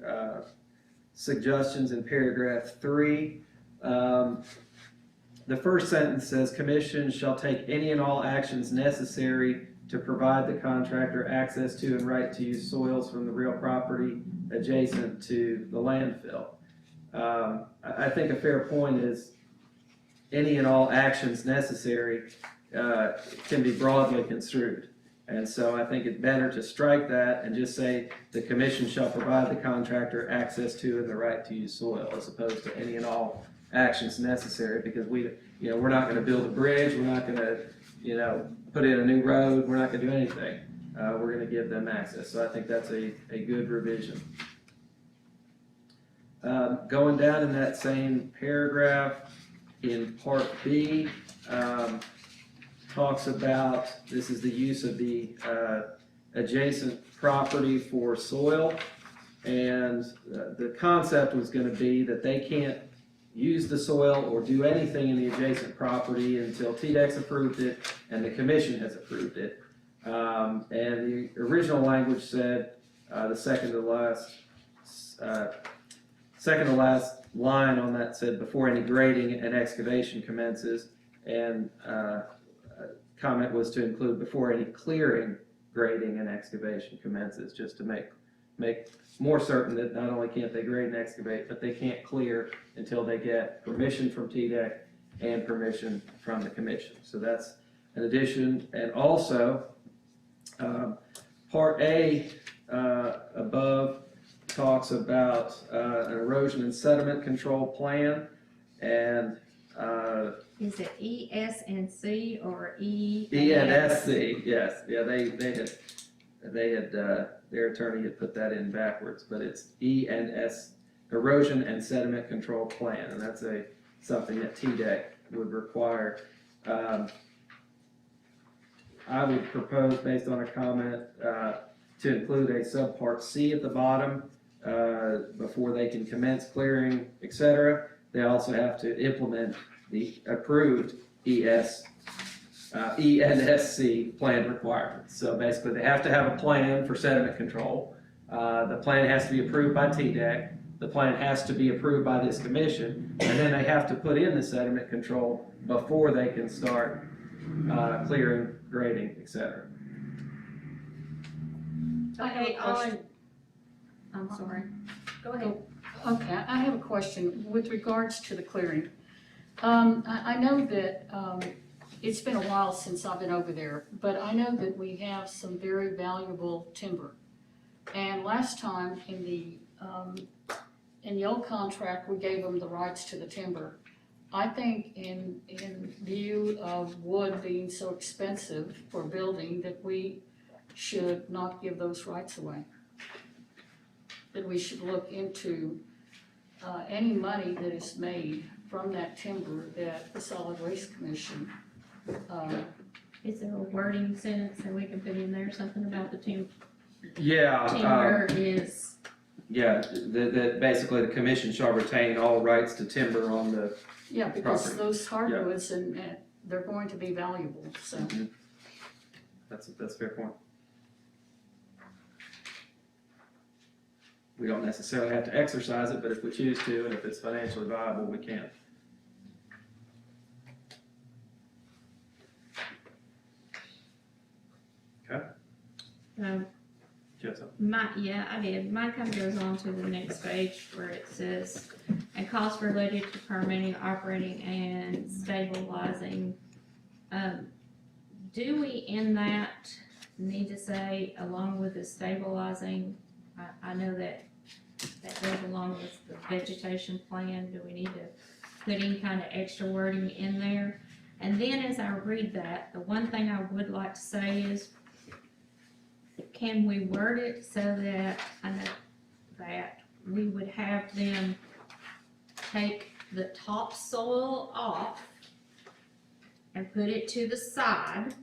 Speaker 4: suggestions in paragraph 3. The first sentence says, "Commission shall take any and all actions necessary to provide the contractor access to and right to use soils from the real property adjacent to the landfill." I think a fair point is any and all actions necessary can be broadly construed. And so I think it's better to strike that and just say the commission shall provide the contractor access to and the right to use soil, as opposed to any and all actions necessary, because we're not gonna build a bridge, we're not gonna, put in a new road, we're not gonna do anything. We're gonna give them access. So I think that's a good revision. Going down in that same paragraph, in part B, talks about, this is the use of the adjacent property for soil, and the concept was going to be that they can't use the soil or do anything in the adjacent property until TDEC's approved it and the commission has approved it. And the original language said, the second to last line on that said, "before any grading and excavation commences," and comment was to include "before any clearing, grading, and excavation commences," just to make more certain that not only can't they grade and excavate, but they can't clear until they get permission from TDEC and permission from the commission. So that's an addition. And also, Part A above talks about an erosion and sediment control plan, and
Speaker 3: Is it ES&C or E?
Speaker 4: E&SC, yes, yeah, they had their attorney had put that in backwards, but it's E&S, erosion and sediment control plan, and that's something that TDEC would require. I would propose, based on a comment, to include a subpart C at the bottom, before they can commence clearing, etc. They also have to implement the approved E&SC plan requirements. So basically, they have to have a plan for sediment control. The plan has to be approved by TDEC. The plan has to be approved by this commission, and then they have to put in the sediment control before they can start clearing, grading, etc.
Speaker 3: Okay, I'm sorry. Go ahead.
Speaker 7: Okay, I have a question with regards to the clearing. I know that it's been a while since I've been over there, but I know that we have some very valuable timber. And last time in the old contract, we gave them the rights to the timber. I think in view of wood being so expensive for building, that we should not give those rights away. That we should look into any money that is made from that timber that the Solid Waste Commission.
Speaker 3: Is there a wording sentence that we can put in there, something about the timber
Speaker 4: Yeah.
Speaker 3: is?
Speaker 4: Yeah, that basically the commission shall retain all rights to timber on the.
Speaker 7: Yeah, because
Speaker 4: Property.
Speaker 7: those hardwoods and they're going to be valuable, so.
Speaker 4: That's a fair point. We don't necessarily have to exercise it, but if we choose to, and if it's financially viable, we can. Okay. Yes,
Speaker 3: Yeah, I did. Mine kind of goes on to the next page where it says, and costs related to permitting, operating, and stabilizing. Do we in that need to say along with the stabilizing? I know that goes along with the vegetation plan. Do we need to put any kind of extra wording in there? And then as I read that, the one thing I would like to say is, can we word it so that I know that we would have them take the topsoil off and put it to the side,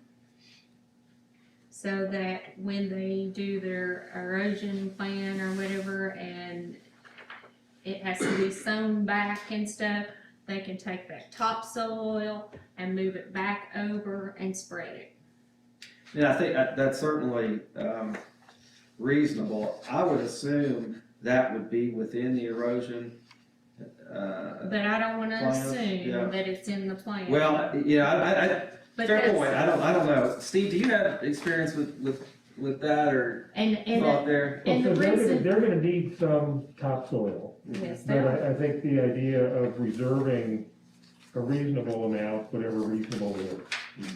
Speaker 3: so that when they do their erosion plan or whatever and it has to be sown back and stuff, they can take that topsoil and move it back over and spread it.
Speaker 4: Yeah, I think that's certainly, reasonable. I would assume that would be within the erosion,
Speaker 3: But I don't wanna
Speaker 4: Plans, yeah.
Speaker 3: assume that it's in the plan.
Speaker 4: well, yeah,
Speaker 3: But
Speaker 4: fair
Speaker 3: that's-
Speaker 4: point, I don't know. Steve, do you have experience with that, or
Speaker 3: And,
Speaker 4: thought there?
Speaker 3: and the
Speaker 5: So they're gonna,
Speaker 3: reason,
Speaker 5: they're gonna need some topsoil.
Speaker 3: yes,
Speaker 5: But
Speaker 3: that,
Speaker 5: I think the idea of reserving a reasonable amount, whatever reasonable is,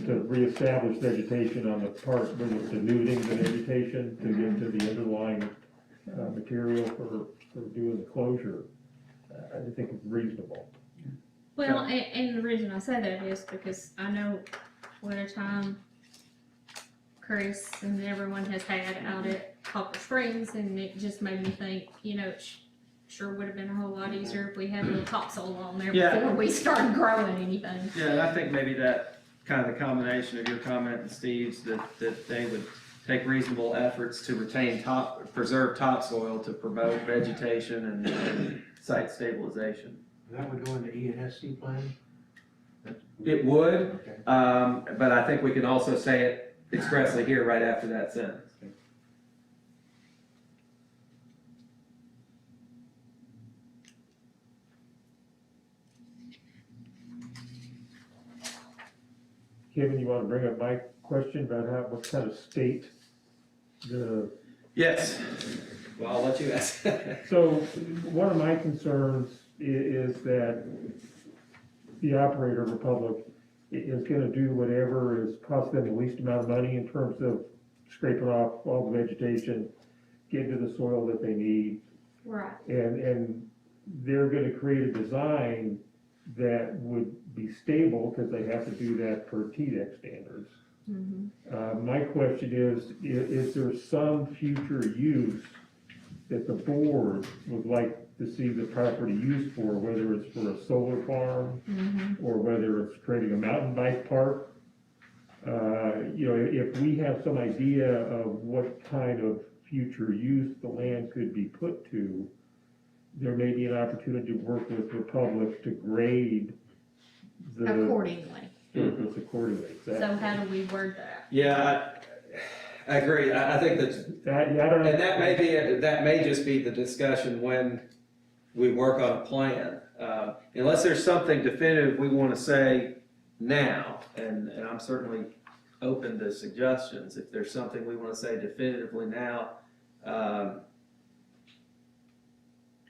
Speaker 5: to reestablish vegetation on the part where it's denuding the vegetation to get to the underlying, material for doing the closure, I think it's reasonable.
Speaker 3: well, and the reason I say that is because I know what a time Chris and everyone has had out at Copper Springs, and it just made me think, it sure would have been a whole lot easier if we had a little topsoil on there
Speaker 4: Yeah.
Speaker 3: before we started growing anything.
Speaker 4: Yeah, and I think maybe that kind of the combination of your comment and Steve's, that they would take reasonable efforts to preserve topsoil to promote vegetation and site stabilization.
Speaker 9: That would go into E&SC plan?
Speaker 4: It would,
Speaker 9: Okay.
Speaker 4: but I think we can also say it expressly here right after that sentence.
Speaker 5: Kevin, you wanna bring up my question about what kind of state the,
Speaker 4: Yes. Well, I'll let you ask.
Speaker 5: so one of my concerns is that the operator, Republic, is gonna do whatever is cost them the least amount of money in terms of scraping off all the vegetation, getting to the soil that they need,
Speaker 3: Right.
Speaker 5: and they're gonna create a design that would be stable, because they have to do that per TDEC standards. My question is there some future use that the board would like to see the property used for, whether it's for a solar farm, or whether it's creating a mountain bike park? If we have some idea of what kind of future use the land could be put to, there may be an opportunity to work with Republic to grade the
Speaker 3: Accordingly.
Speaker 5: surface accordingly.
Speaker 3: So how do we word that?
Speaker 4: Yeah, I agree. I think that,
Speaker 5: That, I don't know.
Speaker 4: and that may just be the discussion when we work on a plan. Unless there's something definitive we want to say now, and I'm certainly open to suggestions. If there's something we want to say definitively now,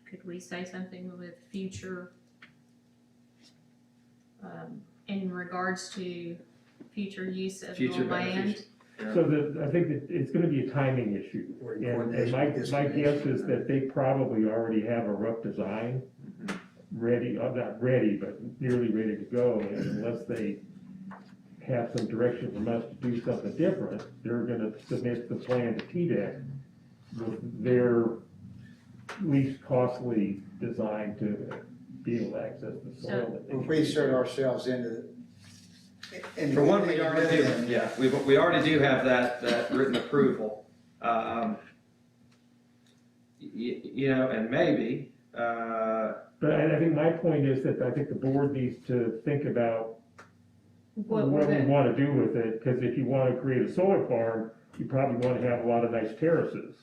Speaker 3: Could we say something with future, in regards to future use of the
Speaker 4: Future
Speaker 3: land?
Speaker 5: So I think that it's gonna be a timing issue.
Speaker 8: Or in
Speaker 5: And
Speaker 8: coordination
Speaker 5: my
Speaker 8: with this
Speaker 5: guess
Speaker 8: commission.
Speaker 5: is that they probably already have a rough design ready, not ready, but nearly ready to go. And unless they have some direction from us to do something different, they're gonna submit the plan to TDEC with their least costly design to be able to access the soil that they
Speaker 8: If we insert ourselves into.
Speaker 4: for one, we already do, yeah, we already do have that written approval. And maybe,
Speaker 5: But I think my point is that I think the board needs to think about
Speaker 3: What
Speaker 5: what we
Speaker 3: we're
Speaker 5: wanna do with it, because if you wanna create a solar farm, you probably wanna have a lot of nice terraces.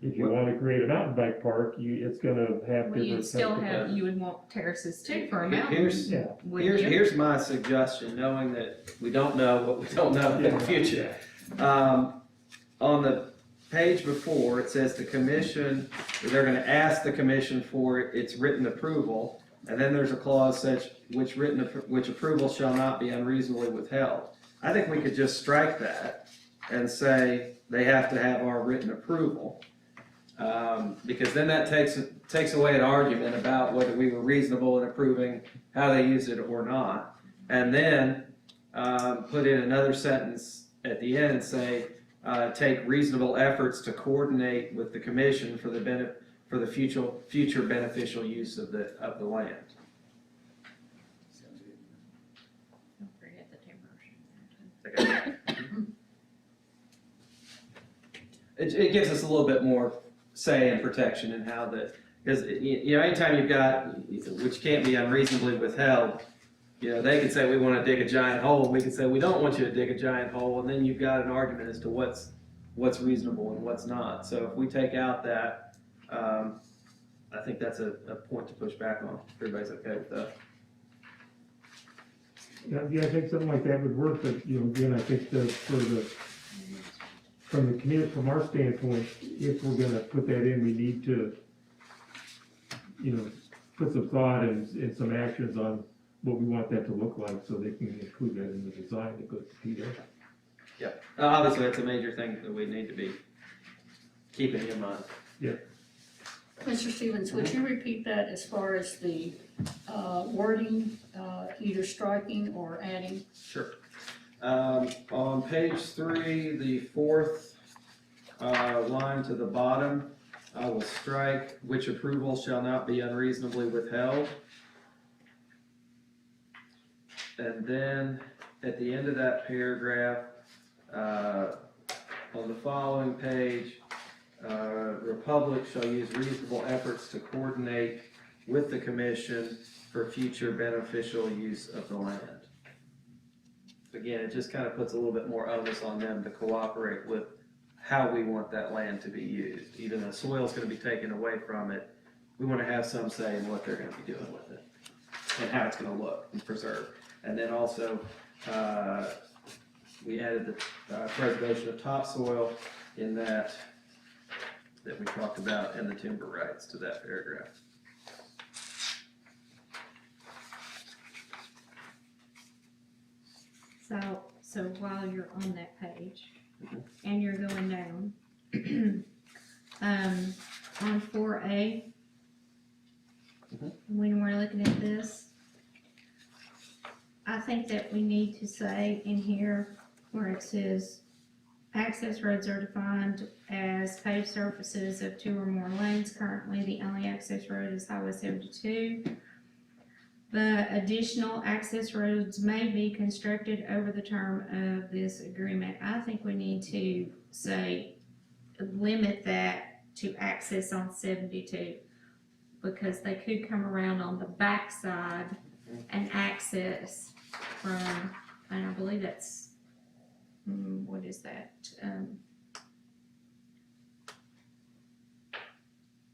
Speaker 5: If you wanna create a mountain bike park, it's gonna have
Speaker 3: well, you'd
Speaker 5: different.
Speaker 3: still
Speaker 5: types of-
Speaker 3: have, you would want terraces too for a mountain,
Speaker 4: here's,
Speaker 5: Yeah,
Speaker 3: wouldn't you?
Speaker 4: here's my suggestion, knowing that we don't know what we don't know in the future. On the page before, it says the commission, they're gonna ask the commission for its written approval, and then there's a clause such, which approval shall not be unreasonably withheld. I think we could just strike that and say they have to have our written approval. Because then that takes away an argument about whether we were reasonable in approving how they used it or not. And then, put in another sentence at the end and say, take reasonable efforts to coordinate with the commission for the future beneficial use of the land.
Speaker 3: Don't forget the timber.
Speaker 4: It gives us a little bit more say and protection in how because anytime you've got, which can't be unreasonably withheld, You know, they could say we wanna dig a giant hole, and we could say we don't want you to dig a giant hole, and then you've got an argument as to what's reasonable and what's not. So if we take out that, I think that's a point to push back on. Everybody's okay with that?
Speaker 5: Yeah, I think something like that would work, but, you know, again, I think from the community, from our standpoint, if we're gonna put that in, we need to, you know, put some thought and some actions on what we want that to look like, so they can include that in the design that goes to Peter.
Speaker 4: Yeah. Obviously, that's a major thing that we need to be keeping in mind.
Speaker 7: Mr. Stevens, would you repeat that as far as the wording, either striking or adding?
Speaker 4: Sure. On page 3, the fourth line to the bottom, I will strike, which approval shall not be unreasonably withheld. And then at the end of that paragraph, on the following page, Republic shall use reasonable efforts to coordinate with the commission for future beneficial use of the land. Again, it just kind of puts a little bit more onus on them to cooperate with how we want that land to be used. Even though soil's gonna be taken away from it, we wanna have some say in what they're gonna be doing with it and how it's gonna look and preserve. And then also, we added the preservation of topsoil in that we talked about, and the timber rights to that paragraph.
Speaker 3: So while you're on that page, and you're going down, on 4A, when we're looking at this, I think that we need to say in here where it says, access roads are defined as paved surfaces of 2 or more lanes. Currently, the only access road is Highway 72. But additional access roads may be constructed over the term of this agreement. I think we need to say, limit that to access on 72, because they could come around on the backside and access from, and I believe that's, what is that?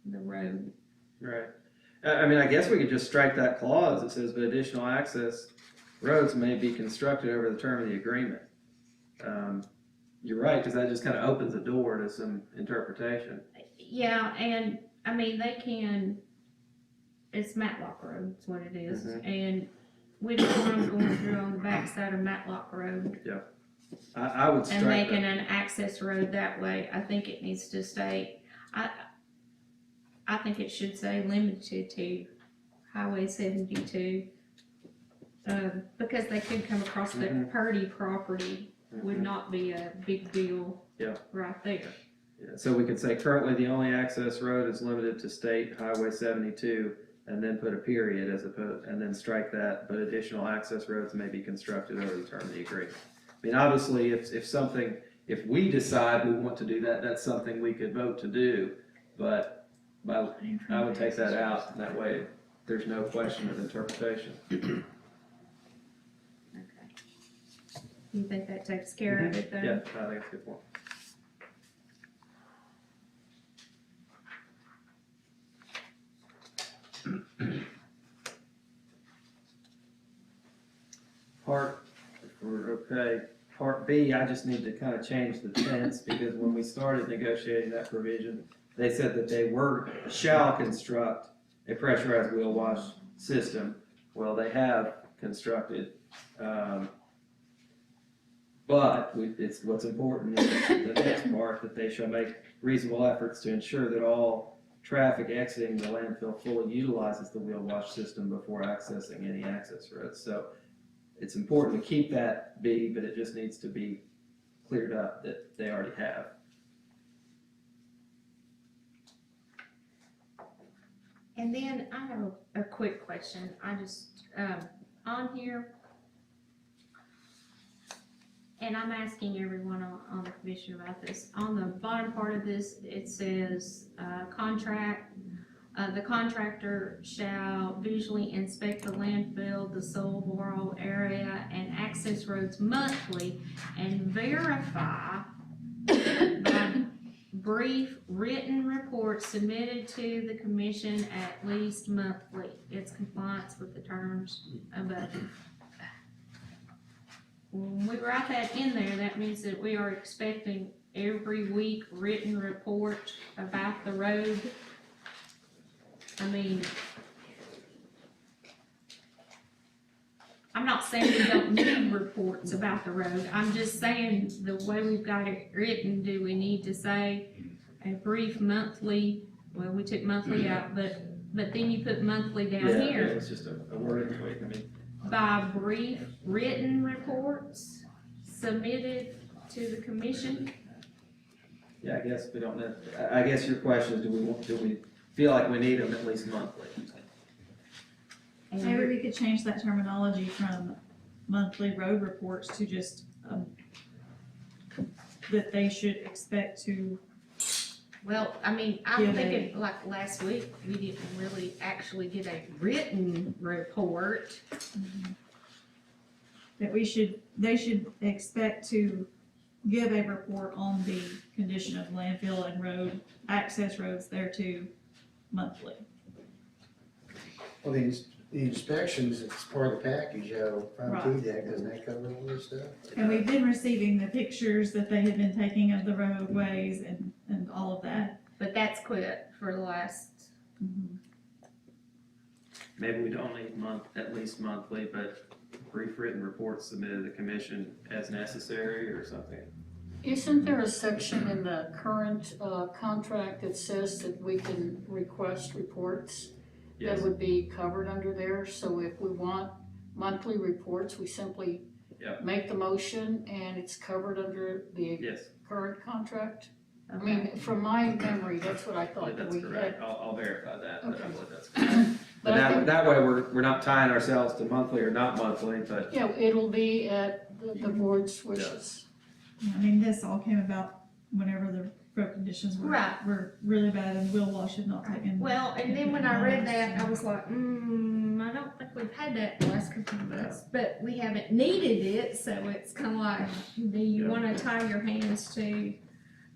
Speaker 3: The road.
Speaker 4: Right. I mean, I guess we could just strike that clause that says, but additional access roads may be constructed over the term of the agreement. You're right, because that just kind of opens the door to some interpretation.
Speaker 3: Yeah, and, I mean, they can, it's Matlock Road, is what it is, and we don't want them going through on the backside of Matlock Road
Speaker 4: I would strike
Speaker 3: and making
Speaker 4: that.
Speaker 3: an access road that way. I think it needs to stay, I think it should say limited to Highway 72, because they could come across the Purdy property, would not be a big deal right there.
Speaker 4: Yeah, so we could say currently the only access road is limited to State Highway 72, and then put a period as opposed, and then strike that, but additional access roads may be constructed over the term of the agreement. I mean, obviously, if we decide we want to do that, that's something we could vote to do, but I would take that out, and that way there's no question of interpretation.
Speaker 3: Okay. You think that takes care of it then?
Speaker 4: Yeah, I think that's a good point. Part B, I just need to kind of change the tense, because when we started negotiating that provision, they said that they shall construct a pressurized wheel wash system. Well, they have constructed, but it's what's important is the next part, that they shall make reasonable efforts to ensure that all traffic exiting the landfill fully utilizes the wheel wash system before accessing any access roads. So it's important to keep that B, but it just needs to be cleared up that they already have.
Speaker 3: And then I have a quick question. I just, on here, and I'm asking everyone on the commission about this. On the bottom part of this, it says, contract The contractor shall visually inspect the landfill, the soil borrow area, and access roads monthly and verify by brief written reports submitted to the commission at least monthly. It's compliance with the terms of it. When we write that in there, that means that we are expecting every week written report about the road. I mean, I'm not saying we don't need reports about the road, I'm just saying the way we've got it written, do we need to say a brief monthly, well, we took monthly out, but then you put monthly down
Speaker 4: Yeah,
Speaker 3: here.
Speaker 4: it's just a wording tweak, I mean.
Speaker 3: By brief written reports submitted to the commission.
Speaker 4: Yeah, I guess we don't know, I guess your question is, do we feel like we need them at least monthly?
Speaker 6: Maybe we could change that terminology from monthly road reports to just, that they should expect to.
Speaker 3: Well, I mean, I'm
Speaker 6: Yeah,
Speaker 3: thinking like last week, we didn't really actually get a written report.
Speaker 6: That they should expect to give a report on the condition of landfill and road, access roads thereto monthly.
Speaker 8: Well, the inspections, it's part of the package, from
Speaker 6: Right.
Speaker 8: TDEC, doesn't that cover all this stuff?
Speaker 6: And we've been receiving the pictures that they have been taking of the roadways and all of that.
Speaker 3: But that's quit for the last,
Speaker 4: Maybe we don't need at least monthly, but brief written reports submitted to the commission as necessary or something.
Speaker 7: Isn't there a section in the current, contract that says that we can request reports?
Speaker 4: Yes,
Speaker 7: That would be covered under there, so if we want monthly reports, we simply
Speaker 4: Yep.
Speaker 7: make the motion and it's covered under the
Speaker 4: yes,
Speaker 7: current contract? I
Speaker 3: okay,
Speaker 7: mean, from my memory, that's what I
Speaker 4: I believe
Speaker 7: thought that
Speaker 4: that's
Speaker 7: we
Speaker 4: correct,
Speaker 7: had.
Speaker 4: I'll verify that, but I
Speaker 7: Okay.
Speaker 4: believe that's correct. But
Speaker 7: But I think,
Speaker 4: that way, we're not tying ourselves to monthly or not monthly, but
Speaker 7: yeah, it'll be at the board's wishes.
Speaker 6: I mean, this all came about whenever the road conditions
Speaker 3: Right.
Speaker 6: were really bad and Will Wash had not taken.
Speaker 3: well, and then when I read that, I was like, I don't think we've had that the last couple of months, but we haven't needed it, so it's kinda like, do you wanna tie your hands to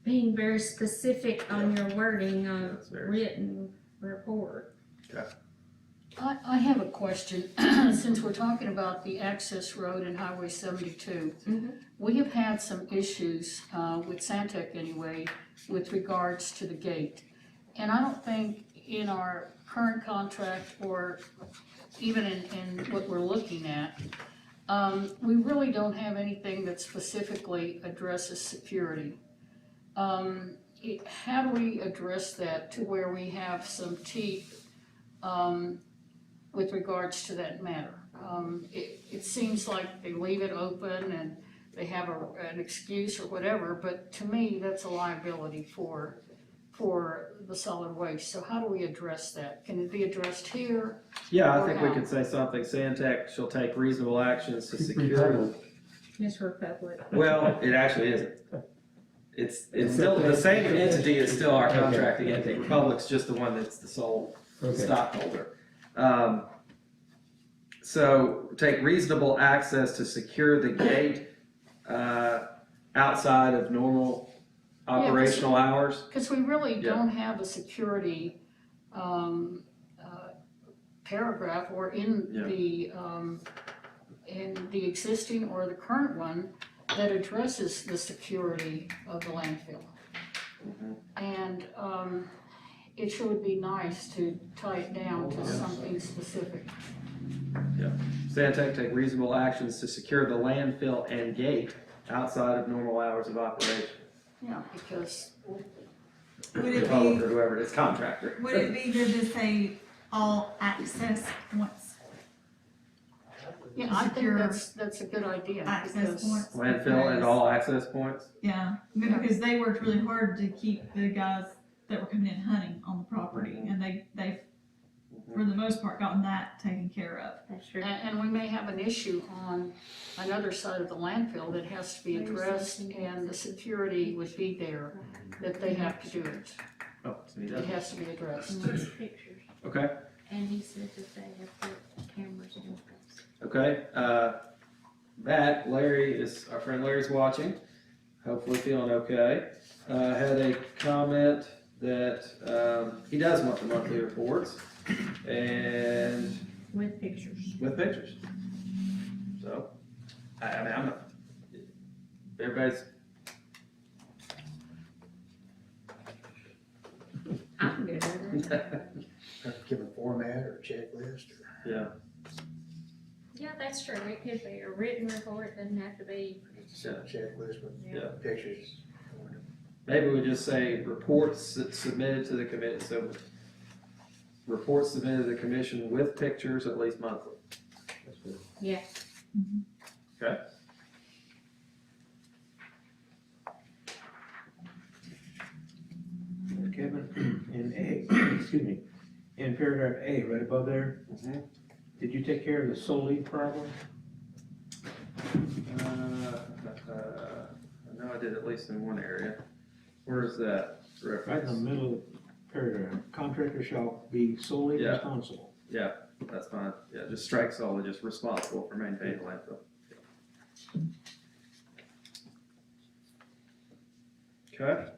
Speaker 3: being very specific on your wording of
Speaker 4: That's very-
Speaker 3: written report?
Speaker 7: I have a question, since we're talking about the access road and Highway 72.
Speaker 3: Mhm.
Speaker 7: We have had some issues, with Santec anyway, with regards to the gate. And I don't think in our current contract or even in what we're looking at, we really don't have anything that specifically addresses security. How do we address that to where we have some teeth, with regards to that matter? It seems like they leave it open and they have an excuse or whatever, but to me, that's a liability for the solid waste. So how do we address that? Can it be addressed here?
Speaker 4: yeah, I
Speaker 7: Or
Speaker 4: think we
Speaker 7: how?
Speaker 4: could say something, Santec shall take reasonable actions to
Speaker 5: Keep
Speaker 4: secure.
Speaker 5: Republic.
Speaker 3: It's Republic.
Speaker 4: Well, it actually isn't. It's still, the same entity is still our contracting entity, Republic's just the one that's the sole
Speaker 5: Okay,
Speaker 4: stockholder. So take reasonable access to secure the gate, outside of normal operational hours.
Speaker 7: Because we really
Speaker 4: Yeah.
Speaker 7: don't have a security, paragraph or in the existing or the current one that addresses the security of the landfill. And, it sure would be nice to tie it down to something specific.
Speaker 4: Santec take reasonable actions to secure the landfill and gate outside of normal hours of operation.
Speaker 7: Yeah, because,
Speaker 6: Would it
Speaker 4: Republic
Speaker 6: be,
Speaker 4: or whoever it is, contractor.
Speaker 6: would it be good to say all access points?
Speaker 7: yeah, I think
Speaker 6: Secure
Speaker 7: that's a good idea.
Speaker 6: access
Speaker 7: because-
Speaker 6: points.
Speaker 4: Landfill and all access points.
Speaker 6: Yeah, because they worked really hard to keep the guys that were coming in hunting on the property, and they've, for the most part, gotten that taken care of.
Speaker 3: That's true.
Speaker 7: And we may have an issue on another side of the landfill that has to be addressed, and the security would be there, that they have to do it.
Speaker 4: Oh, so he
Speaker 7: It
Speaker 4: doesn't.
Speaker 7: has to be addressed.
Speaker 3: Nice picture.
Speaker 4: Okay,
Speaker 3: And he said that they have put cameras in place.
Speaker 4: okay, Matt, our friend Larry's watching, hopefully feeling okay. Had a comment that, he does want the monthly reports, and
Speaker 3: With pictures.
Speaker 4: with pictures. So, I mean, I'm not, everybody's,
Speaker 3: I'm good with it.
Speaker 8: Give a format or a checklist or.
Speaker 4: yeah,
Speaker 3: Yeah, that's true. It could be a written report, it doesn't have to be.
Speaker 8: Set a checklist with
Speaker 4: Yeah.
Speaker 8: pictures.
Speaker 4: maybe we just say reports submitted to the committee, so reports submitted to the commission with pictures at least monthly.
Speaker 5: That's good.
Speaker 3: Yeah.
Speaker 4: Okay.
Speaker 9: Kevin, in A, excuse me, in paragraph A, right above there,
Speaker 4: Mhm.
Speaker 9: did you take care of the solely problem?
Speaker 4: I know I did at least in one area. Where is that
Speaker 9: Right in the
Speaker 4: reference?
Speaker 9: middle of the paragraph, contractor shall be solely
Speaker 4: Yeah.
Speaker 9: responsible.
Speaker 4: Yeah, that's fine. Yeah, just strike solely, just responsible for maintaining landfill. Okay.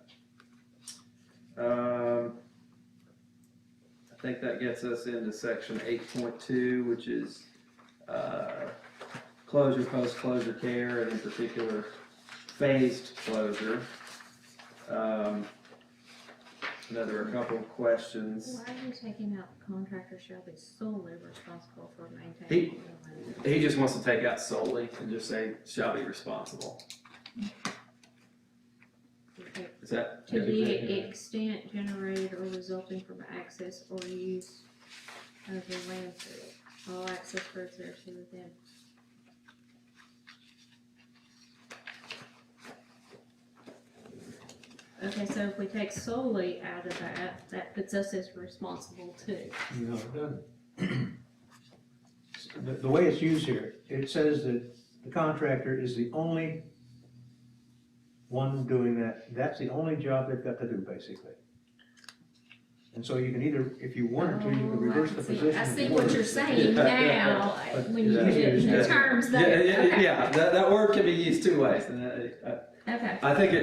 Speaker 4: I think that gets us into section 8.2, which is, closure, post-closure care, and in particular, phased closure. Now, there are a couple of questions.
Speaker 3: Why are you taking out contractor shall be solely responsible for maintaining?
Speaker 4: He just wants to take out solely and just say, shall be responsible. Is that?
Speaker 3: To the extent generated or resulting from access or use of the landfill, all access roads there to within. Okay, so if we take solely out of that, that puts us as responsible too.
Speaker 9: No, it doesn't. The way it's used here, it says that the contractor is the only one doing that, that's the only job they've got to do, basically. And so you can either, if you wanted to, you could reverse the position.
Speaker 3: I
Speaker 9: if
Speaker 3: see
Speaker 9: you
Speaker 3: what
Speaker 9: wanted
Speaker 3: you're
Speaker 9: to.
Speaker 3: saying now,
Speaker 9: But
Speaker 3: when you
Speaker 4: yeah,
Speaker 3: put it in
Speaker 9: yeah,
Speaker 3: the terms
Speaker 4: Yeah,
Speaker 3: that,
Speaker 4: yeah,
Speaker 3: okay,
Speaker 4: yeah, that word can be used two ways, and
Speaker 3: okay.
Speaker 4: I think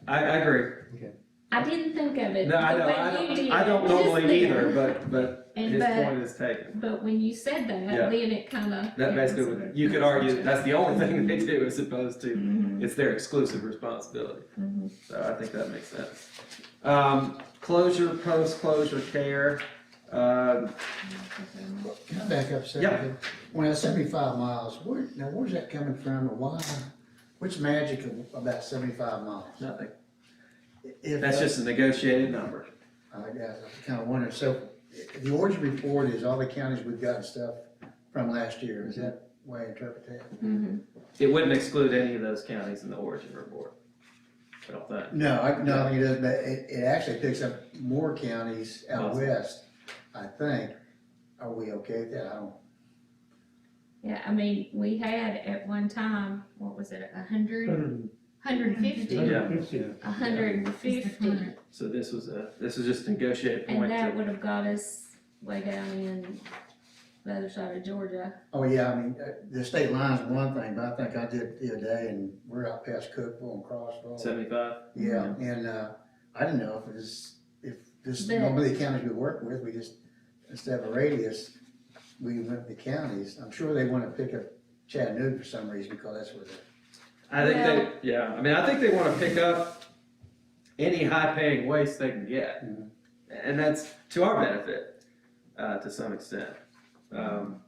Speaker 4: I agree.
Speaker 3: I didn't think of it
Speaker 4: No, I
Speaker 3: the
Speaker 4: know,
Speaker 3: way you did.
Speaker 4: I don't
Speaker 3: just
Speaker 4: normally
Speaker 3: then.
Speaker 4: either, but
Speaker 3: And
Speaker 4: his
Speaker 3: but-
Speaker 4: point is taken.
Speaker 3: But when you said that,
Speaker 4: Yeah.
Speaker 3: then it kinda.
Speaker 4: That basically, you could argue that's the only thing they do as opposed to,
Speaker 3: Mhm,
Speaker 4: it's their exclusive responsibility.
Speaker 3: mhm.
Speaker 4: So I think that makes sense. Closure, post-closure care,
Speaker 8: Can I back up a second?
Speaker 4: Yeah.
Speaker 8: When I 75 miles, where's that coming from, or why? What's magic about 75 miles?
Speaker 4: nothing.
Speaker 8: If,
Speaker 4: That's just a negotiated number.
Speaker 8: I guess, I'm kinda wondering, so, the origin report is all the counties we've gotten stuff from last year, is that the way I interpret that?
Speaker 3: Mhm.
Speaker 4: It wouldn't exclude any of those counties in the origin report. I don't think.
Speaker 8: No, I think it does, but it actually picks up more counties out
Speaker 4: Awesome.
Speaker 8: west, I think. Are we okay with that? I don't.
Speaker 3: Yeah, I mean, we had at one time, what was it, 150?
Speaker 4: Yeah.
Speaker 3: 150,
Speaker 4: So this was just a negotiated
Speaker 3: and
Speaker 4: point.
Speaker 3: that
Speaker 4: to-
Speaker 3: would have got us way down in the other side of Georgia.
Speaker 8: Oh, yeah, I mean, the state line's one thing, but I think I did the other day, and we're out past Cookville and Crossville.
Speaker 4: 75?
Speaker 8: Yeah, and, I didn't know if this,
Speaker 3: But-
Speaker 8: normally the counties we work with, we just, instead of a radius, we went to the counties. I'm sure they wanna pick up Chattanooga for some reason, because that's where the.
Speaker 4: I think I think they want to pick up any high-paying waste they can get.
Speaker 8: Mhm.
Speaker 4: And that's to our benefit, to some extent.
Speaker 8: I mean,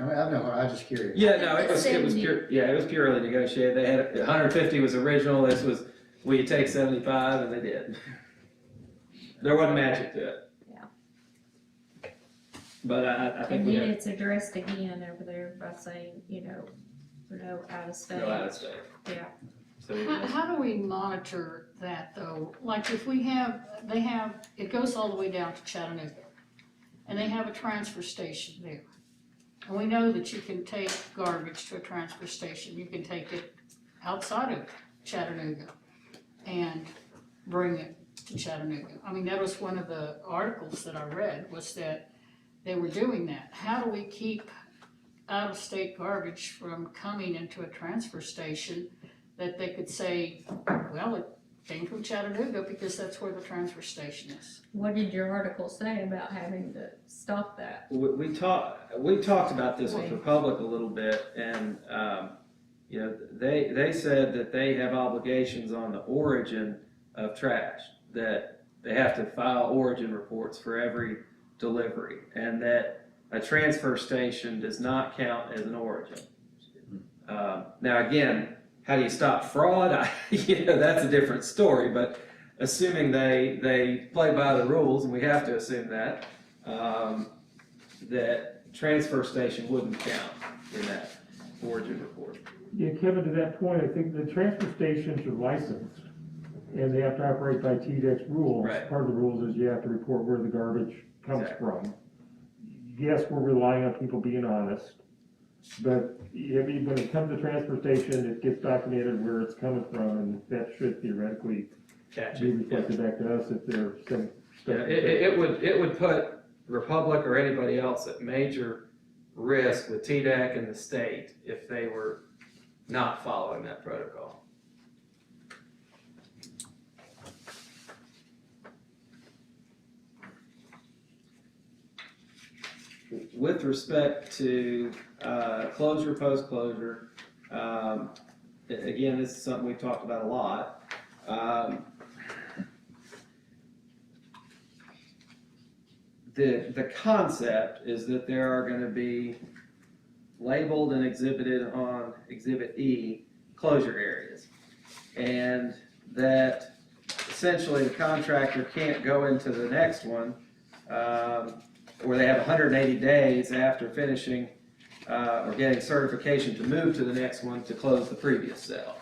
Speaker 8: I'm just curious.
Speaker 4: Yeah, no, it was
Speaker 3: 70.
Speaker 4: pure, yeah, it was purely negotiated. They had, 150 was original, this was, will you take 75, and they did. There wasn't magic to it.
Speaker 3: Yeah.
Speaker 4: But I think
Speaker 3: And
Speaker 4: we
Speaker 3: then
Speaker 4: have
Speaker 3: it's addressed again over there by saying, no out of state.
Speaker 4: no out of state.
Speaker 3: Yeah.
Speaker 4: So we
Speaker 7: How do we monitor that though? Like if we have, it goes all the way down to Chattanooga. And they have a transfer station there. And we know that you can take garbage to a transfer station. You can take it outside of Chattanooga and bring it to Chattanooga. I mean, that was one of the articles that I read, was that they were doing that. How do we keep out-of-state garbage from coming into a transfer station that they could say, well, it came from Chattanooga because that's where the transfer station is?
Speaker 3: What did your article say about having to stop that?
Speaker 4: We talked about this with Republic a little bit, and, you know, they said that they have obligations on the origin of trash, that they have to file origin reports for every delivery, and that a transfer station does not count as an origin. Now again, how do you stop fraud? You know, that's a different story, but assuming they play by the rules, and we have to assume that, that transfer station wouldn't count in that origin report.
Speaker 5: Yeah, Kevin, to that point, I think the transfer stations are licensed, and they have to operate by TDEC's rules.
Speaker 4: Right.
Speaker 5: Part of the rules is you have to report where the garbage comes
Speaker 4: Exactly.
Speaker 5: from. Yes, we're relying on people being honest, but I mean, when it comes to transfer station, it gets documented where it's coming from, and that should theoretically
Speaker 4: Catch
Speaker 5: be
Speaker 4: it.
Speaker 5: reflected back to us if there's some
Speaker 4: Yeah,
Speaker 5: stuff.
Speaker 4: it would put Republic or anybody else at major risk with TDEC and the state if they were not following that protocol. With respect to closure, post-closure, again, this is something we've talked about a lot. The concept is that there are going to be labeled and exhibited on Exhibit E closure areas, and that essentially the contractor can't go into the next one where they have 180 days after finishing or getting certification to move to the next one to close the previous sale.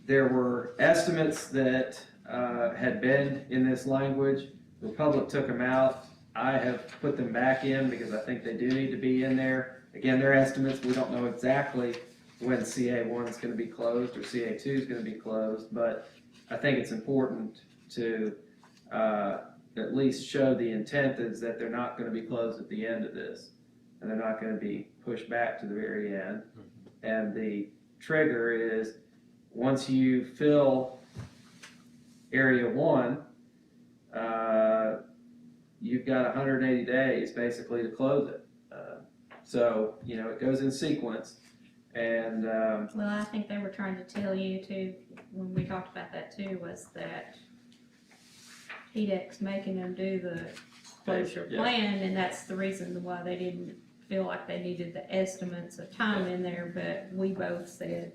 Speaker 4: There were estimates that had been in this language. Republic took them out. I have put them back in because I think they do need to be in there. Again, they're estimates. We don't know exactly when CA1 is going to be closed or CA2 is going to be closed, but I think it's important to at least show the intent is that they're not going to be closed at the end of this, and they're not going to be pushed back to the very end. And the trigger is once you fill Area 1, you've got 180 days basically to close it. So, you know, it goes in sequence. And
Speaker 3: Well, I think they were trying to tell you too, when we talked about that too, was that TDEC's making them do the closure
Speaker 4: Yeah.
Speaker 3: plan, and that's the reason why they didn't feel like they needed the estimates of time in there, but we both said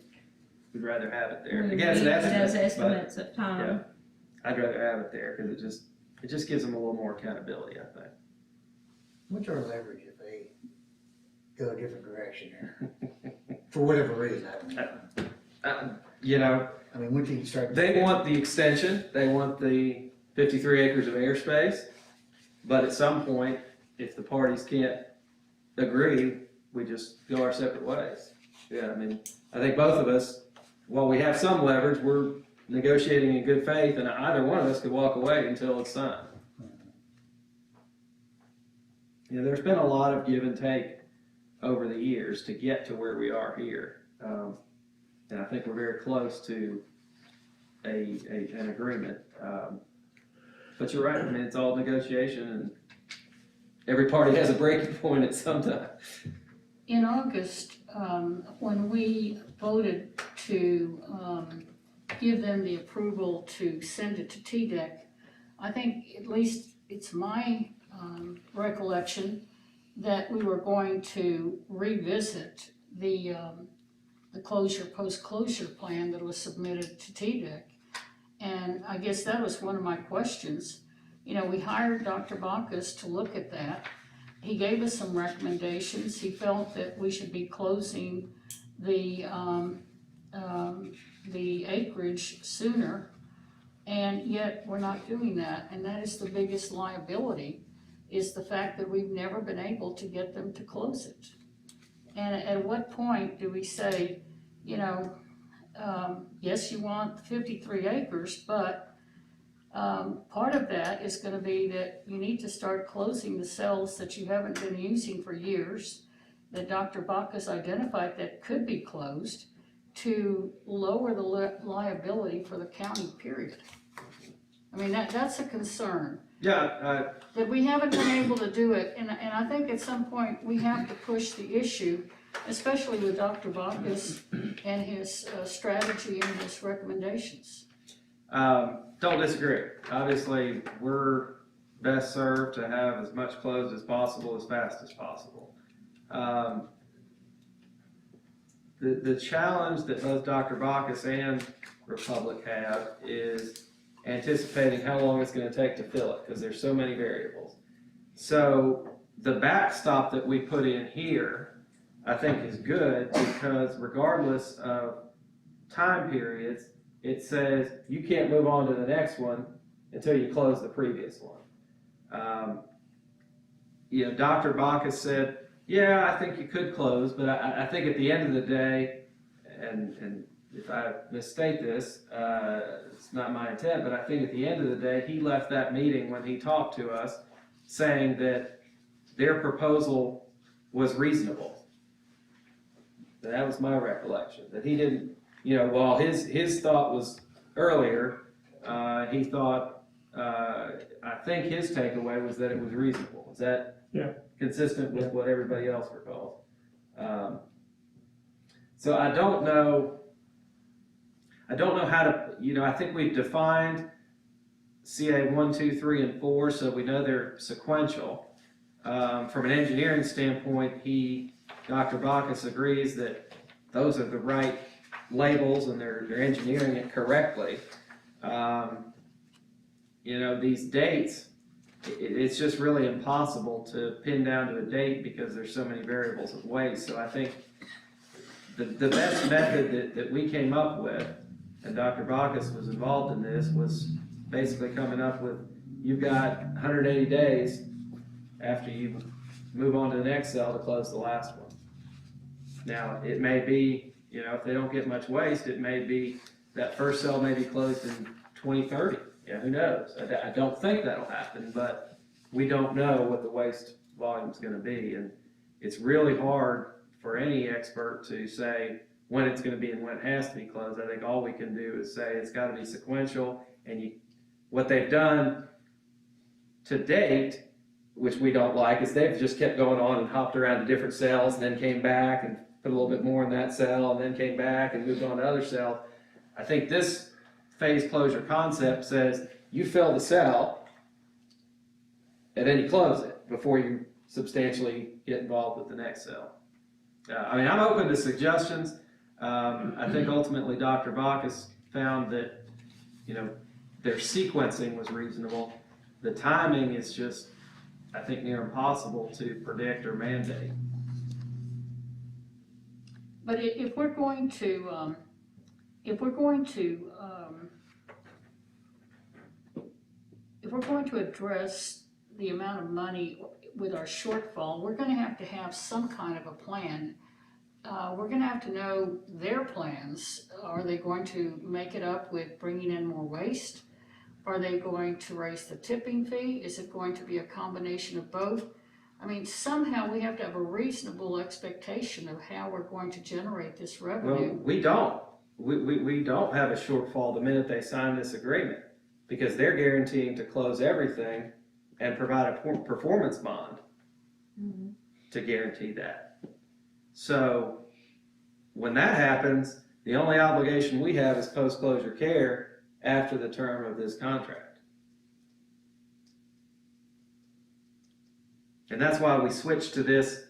Speaker 4: we'd rather have it there.
Speaker 3: we
Speaker 4: Again, it's an
Speaker 3: need those
Speaker 4: estimate, but
Speaker 3: estimates of time.
Speaker 4: I'd rather have it there because it just gives them a little more accountability, I think.
Speaker 8: What's our leverage if they go a different direction there? For whatever reason,
Speaker 4: You know,
Speaker 8: I mean, once you start.
Speaker 4: they want the extension, they want the 53 acres of airspace, but at some point, if the parties can't agree, we just go our separate ways. Yeah, I mean, I think both of us, while we have some leverage, we're negotiating in good faith, and either one of us could walk away until it's signed. You know, there's been a lot of give and take over the years to get to where we are here. And I think we're very close to an agreement. But you're right, I mean, it's all negotiation, and every party has a breaking point at some time.
Speaker 7: In August, when we voted to give them the approval to send it to TDEC, I think, at least it's my recollection, that we were going to revisit the closure, post-closure plan that was submitted to TDEC. And I guess that was one of my questions. You know, we hired Dr. Bacchus to look at that. He gave us some recommendations. He felt that we should be closing the acreage sooner, and yet we're not doing that. And that is the biggest liability, is the fact that we've never been able to get them to close it. And at what point do we say, you know, yes, you want 53 acres, but Part of that is gonna be that you need to start closing the cells that you haven't been using for years, that Dr. Bacchus identified that could be closed, to lower the liability for the county, period. I mean, that's a concern,
Speaker 4: Yeah,
Speaker 7: that we haven't been able to do it, and I think at some point we have to push the issue, especially with Dr. Bacchus and his strategy and his recommendations.
Speaker 4: don't disagree. Obviously, we're best served to have as much closed as possible, as fast as possible. The challenge that both Dr. Bacchus and Republic have is anticipating how long it's gonna take to fill it, because there's so many variables. So the backstop that we put in here, I think is good, because regardless of time periods, it says you can't move on to the next one until you close the previous one. Dr. Bacchus said, yeah, I think you could close, but I think at the end of the day, and if I misstate this, it's not my intent, but I think at the end of the day, he left that meeting when he talked to us saying that their proposal was reasonable. That was my recollection, that he didn't, while his thought was earlier, he thought, I think his takeaway was that it was reasonable. Is that consistent with what everybody else recalls? So I don't know how to, I think we've defined CA 1, 2, 3, and 4, so we know they're sequential. From an engineering standpoint, Dr. Bacchus agrees that those are the right labels and they're engineering it correctly. These dates, it's just really impossible to pin down to a date because there's so many variables of waste. So I think the best method that we came up with, and Dr. Bacchus was involved in this, was basically coming up with, you've got 180 days after you move on to the next cell to close the last one. Now, it may be, if they don't get much waste, it may be that first cell may be closed in 2030. Yeah, who knows? I don't think that'll happen, but we don't know what the waste volume is going to be. And it's really hard for any expert to say when it's going to be and when it has to be closed. I think all we can do is say it's got to be sequential. And what they've done to date, which we don't like, is they've just kept going on and hopped around to different cells and then came back and put a little bit more in that cell and then came back and moved on to other cells. I think this phase closure concept says you fill the cell and then you close it before you substantially get involved with the next cell. I'm open to suggestions. I think ultimately Dr. Bacchus found that, their sequencing was reasonable. The timing is just, I think, near impossible to predict or mandate.
Speaker 7: But if we're going to address the amount of money with our shortfall, we're going to have some kind of a plan. We're going to have to know their plans. Are they going to make it up with bringing in more waste? Are they going to raise the tipping fee? Is it going to be a combination of both? Somehow we have to have a reasonable expectation of how we're going to generate this revenue.
Speaker 4: Well, we don't. We don't have a shortfall the minute they sign this agreement, because they're guaranteeing to close everything and provide a performance bond to guarantee that. So when that happens, the only obligation we have is post-closure care after the term of this contract. And that's why we switched to this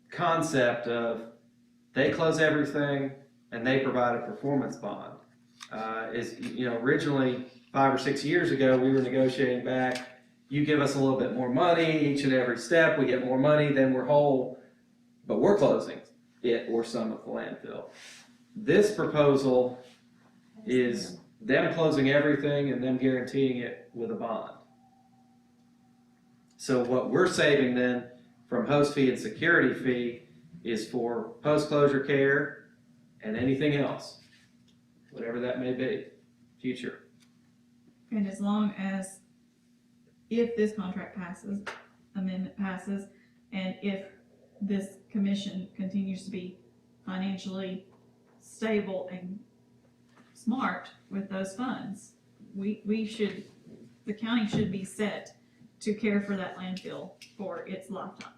Speaker 4: concept of they close everything and they provide a performance bond. Originally 5 or 6 years ago, we were negotiating back, you give us a little bit more money each and every step, we get more money, then we're whole, but we're closing it or some of the landfill. This proposal is them closing everything and them guaranteeing it with a bond. So what we're saving then from host fee and security fee is for post-closure care and anything else, whatever that may be, future.
Speaker 6: And as long as, if this contract passes, amendment passes, and if this commission continues to be financially stable and smart with those funds, we should, the county should be set to care for that landfill for its lifetime.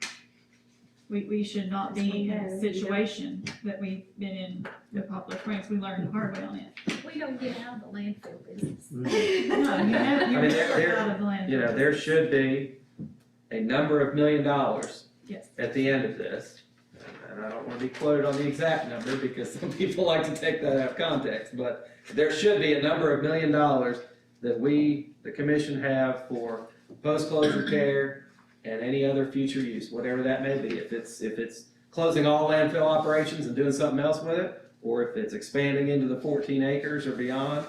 Speaker 6: We should not be in a situation that we've been in with Poplar Springs. We learned the hard way on it.
Speaker 3: We don't get out of the landfill business.
Speaker 6: No, you never,
Speaker 4: I mean,
Speaker 6: you're
Speaker 4: there-
Speaker 6: never out of the landfill.
Speaker 4: You know, there should be a number of $1 million
Speaker 6: Yes.
Speaker 4: at the end of this. And I don't wanna be quoted on the exact number because some people like to take that out of context, but there should be a number of $1 million that we, the commission, have for post-closure care and any other future use, whatever that may be. If it's closing all landfill operations and doing something else with it, or if it's expanding into the 14 acres or beyond,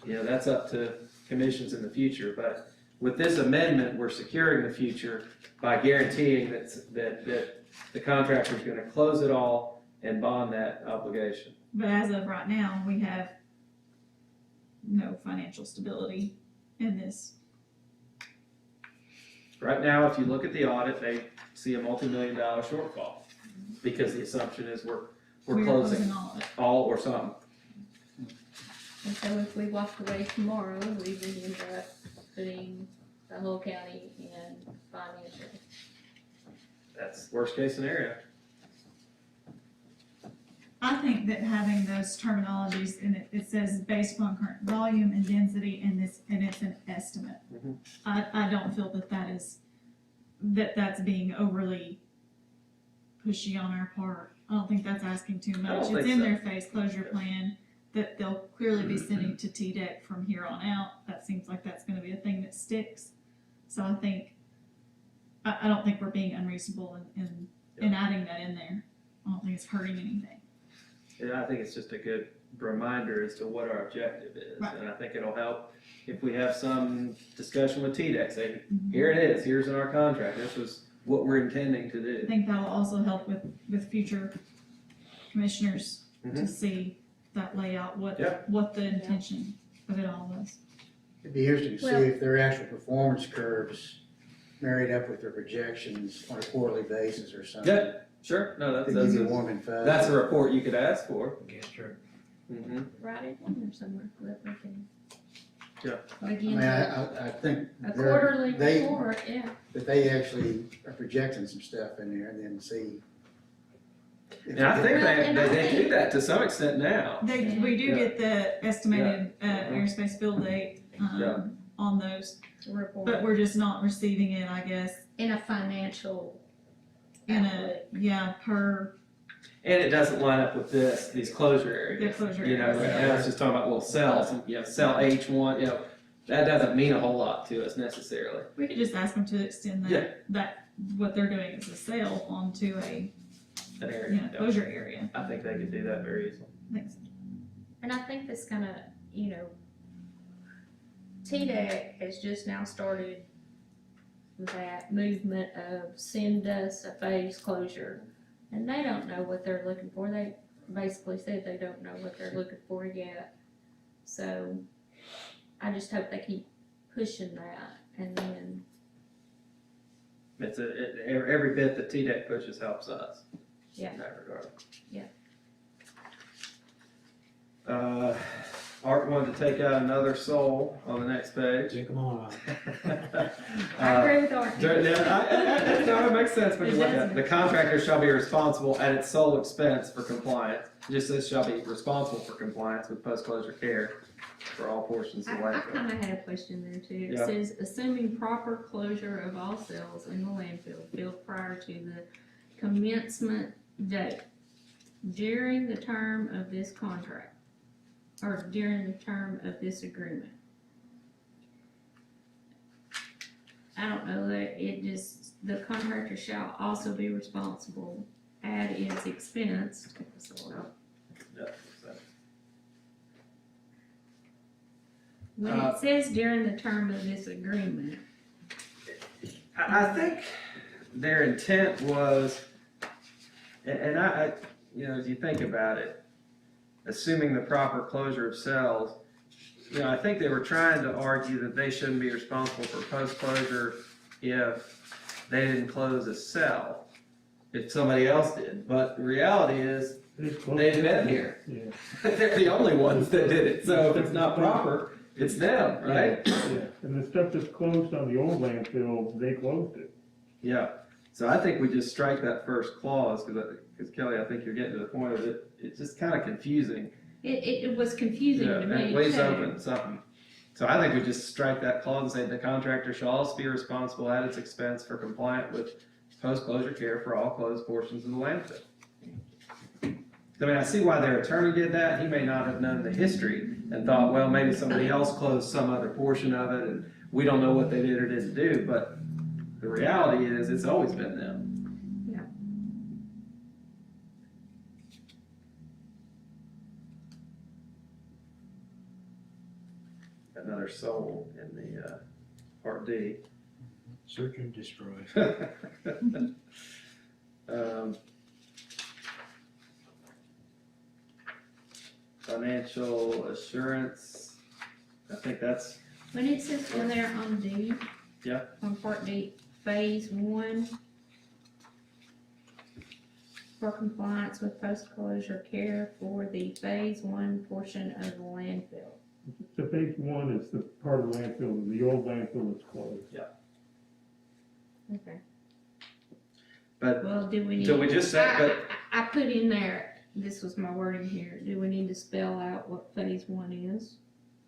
Speaker 4: you know, that's up to commissions in the future. But with this amendment, we're securing the future by guaranteeing that the contractor's gonna close it all and bond that obligation.
Speaker 6: But as of right now, we have no financial stability in this.
Speaker 4: Right now, if you look at the audit, they see a multi-million-dollar shortfall because the assumption is we're closing
Speaker 6: all of it.
Speaker 4: all or some.
Speaker 3: And so if we walked away tomorrow, we would end up putting the whole county in financial.
Speaker 4: That's worst case scenario.
Speaker 6: I think that having those terminologies in it, it says based upon current volume and density and it's an estimate.
Speaker 4: Mhm.
Speaker 6: I don't feel that's being overly pushy on our part. I don't think that's asking too
Speaker 4: I
Speaker 6: much.
Speaker 4: don't
Speaker 6: It's
Speaker 4: think
Speaker 6: in
Speaker 4: so.
Speaker 6: their phase closure plan that they'll clearly be sending to TDEC from here on out. That seems like that's gonna be a thing that sticks. So I think, I don't think we're being unreasonable in adding that in there. I don't think it's hurting anything.
Speaker 4: Yeah, I think it's just a good reminder as to what our objective is.
Speaker 6: Right.
Speaker 4: And I think it'll help if we have some discussion with TDEC, say,
Speaker 6: Mhm.
Speaker 4: here it is, here's in our contract, this was what we're intending to
Speaker 6: I
Speaker 4: do.
Speaker 6: think that'll also help with future commissioners to
Speaker 4: Mhm.
Speaker 6: see that layout,
Speaker 4: Yeah.
Speaker 6: what the intention of it all was.
Speaker 8: It'd be interesting to see
Speaker 3: Well-
Speaker 8: if their actual performance curves married up with their projections on a quarterly basis or something.
Speaker 4: Yeah, sure, no,
Speaker 8: To
Speaker 4: that's,
Speaker 8: give you a
Speaker 4: that's,
Speaker 8: warm and fuzzy.
Speaker 4: that's a report you could ask for.
Speaker 9: Sure.
Speaker 4: Mm-hmm.
Speaker 3: Write it in there somewhere, that we can.
Speaker 4: Yeah.
Speaker 3: But
Speaker 8: I
Speaker 3: again,
Speaker 8: mean, I think
Speaker 3: a
Speaker 8: they're-
Speaker 3: quarterly
Speaker 8: they-
Speaker 3: report, yeah.
Speaker 8: that they actually are projecting some stuff in there and then see. if-
Speaker 4: And I think
Speaker 3: Well, and I
Speaker 4: they do
Speaker 3: think-
Speaker 4: that to some extent now.
Speaker 6: We do
Speaker 4: Yeah.
Speaker 6: get the estimated,
Speaker 4: Yeah.
Speaker 6: airspace fill date,
Speaker 4: Yeah.
Speaker 6: on those,
Speaker 3: Report
Speaker 6: but we're just not receiving it, I guess,
Speaker 3: in a financial.
Speaker 6: in per
Speaker 4: And it doesn't line up with these closure
Speaker 6: the
Speaker 4: areas.
Speaker 6: closure.
Speaker 4: You know,
Speaker 6: areas.
Speaker 4: right now it's just talking about little cells, and, you know, cell H1, you know, that doesn't mean a whole lot to us necessarily.
Speaker 6: We could just ask them to extend
Speaker 4: Yeah.
Speaker 6: that what they're doing is a sale onto a,
Speaker 4: An area. Yeah.
Speaker 6: closure area.
Speaker 4: I think they could do that very easily.
Speaker 6: Thanks.
Speaker 3: And I think that's gonna, you know, TDEC has just now started that movement of send us a phase closure. And they don't know what they're looking for. They basically said they don't know what they're looking for yet. So I just hope they keep pushing that and then,
Speaker 4: It's every bit that TDEC pushes helps us.
Speaker 3: Yeah.
Speaker 4: In that regard.
Speaker 3: Yeah.
Speaker 4: Art wanted to take out another soul on the next page.
Speaker 9: Take them on out.
Speaker 3: I agree with Art.
Speaker 4: No, it makes sense when you
Speaker 6: It
Speaker 4: look at
Speaker 6: does.
Speaker 4: it. The contractor shall be responsible at its sole expense for compliance. It just says shall be responsible for compliance with post-closure care for all portions of the
Speaker 3: I
Speaker 4: landfill.
Speaker 3: kinda had a question there too. It
Speaker 4: Yeah.
Speaker 3: says, assuming proper closure of all cells in the landfill built prior to the commencement date during the term of this contract, or during the term of this agreement. I don't know, that it just, the contractor shall also be responsible at its expense.
Speaker 4: Yeah, so.
Speaker 3: When it says during the term of this agreement,
Speaker 4: I think their intent was, and I, you know, as you think about it, assuming the proper closure of cells, you know, I think they were trying to argue that they shouldn't be responsible for post-closure if they didn't close a cell, if somebody else did. But the reality is, they've been here.
Speaker 5: Yeah.
Speaker 4: They're the only ones that did it, so if it's not proper, it's them, right?
Speaker 5: Yeah, and the stuff that's closed on the old landfill, they closed it.
Speaker 4: Yeah, so I think we just strike that first clause, because Kelly, I think you're getting to the point of it, it's just kind of confusing.
Speaker 3: It was confusing
Speaker 4: Yeah,
Speaker 3: to
Speaker 4: and
Speaker 3: me
Speaker 4: it leaves
Speaker 3: too.
Speaker 4: open something. So I think we just strike that clause and say the contractor shall also be responsible at its expense for compliant with post-closure care for all closed portions of the landfill. I mean, I see why their attorney did that. He may not have known the history and thought, well, maybe somebody else closed some other portion of it and we don't know what they did or didn't do, but the reality is it's always been them. Another soul in the Part D.
Speaker 9: Search and destroy.
Speaker 4: Financial assurance, I think that's,
Speaker 3: When it says in there on D.
Speaker 4: Yeah.
Speaker 3: On Part D, Phase 1. For compliance with post-closure care for the Phase 1 portion of the landfill.
Speaker 5: The phase one is the part of the landfill, the old landfill is closed.
Speaker 3: Okay.
Speaker 4: but
Speaker 3: Well, do we need?
Speaker 4: so we just said, but
Speaker 3: I put in there, this was my wording here, do we need to spell out what Phase 1 is?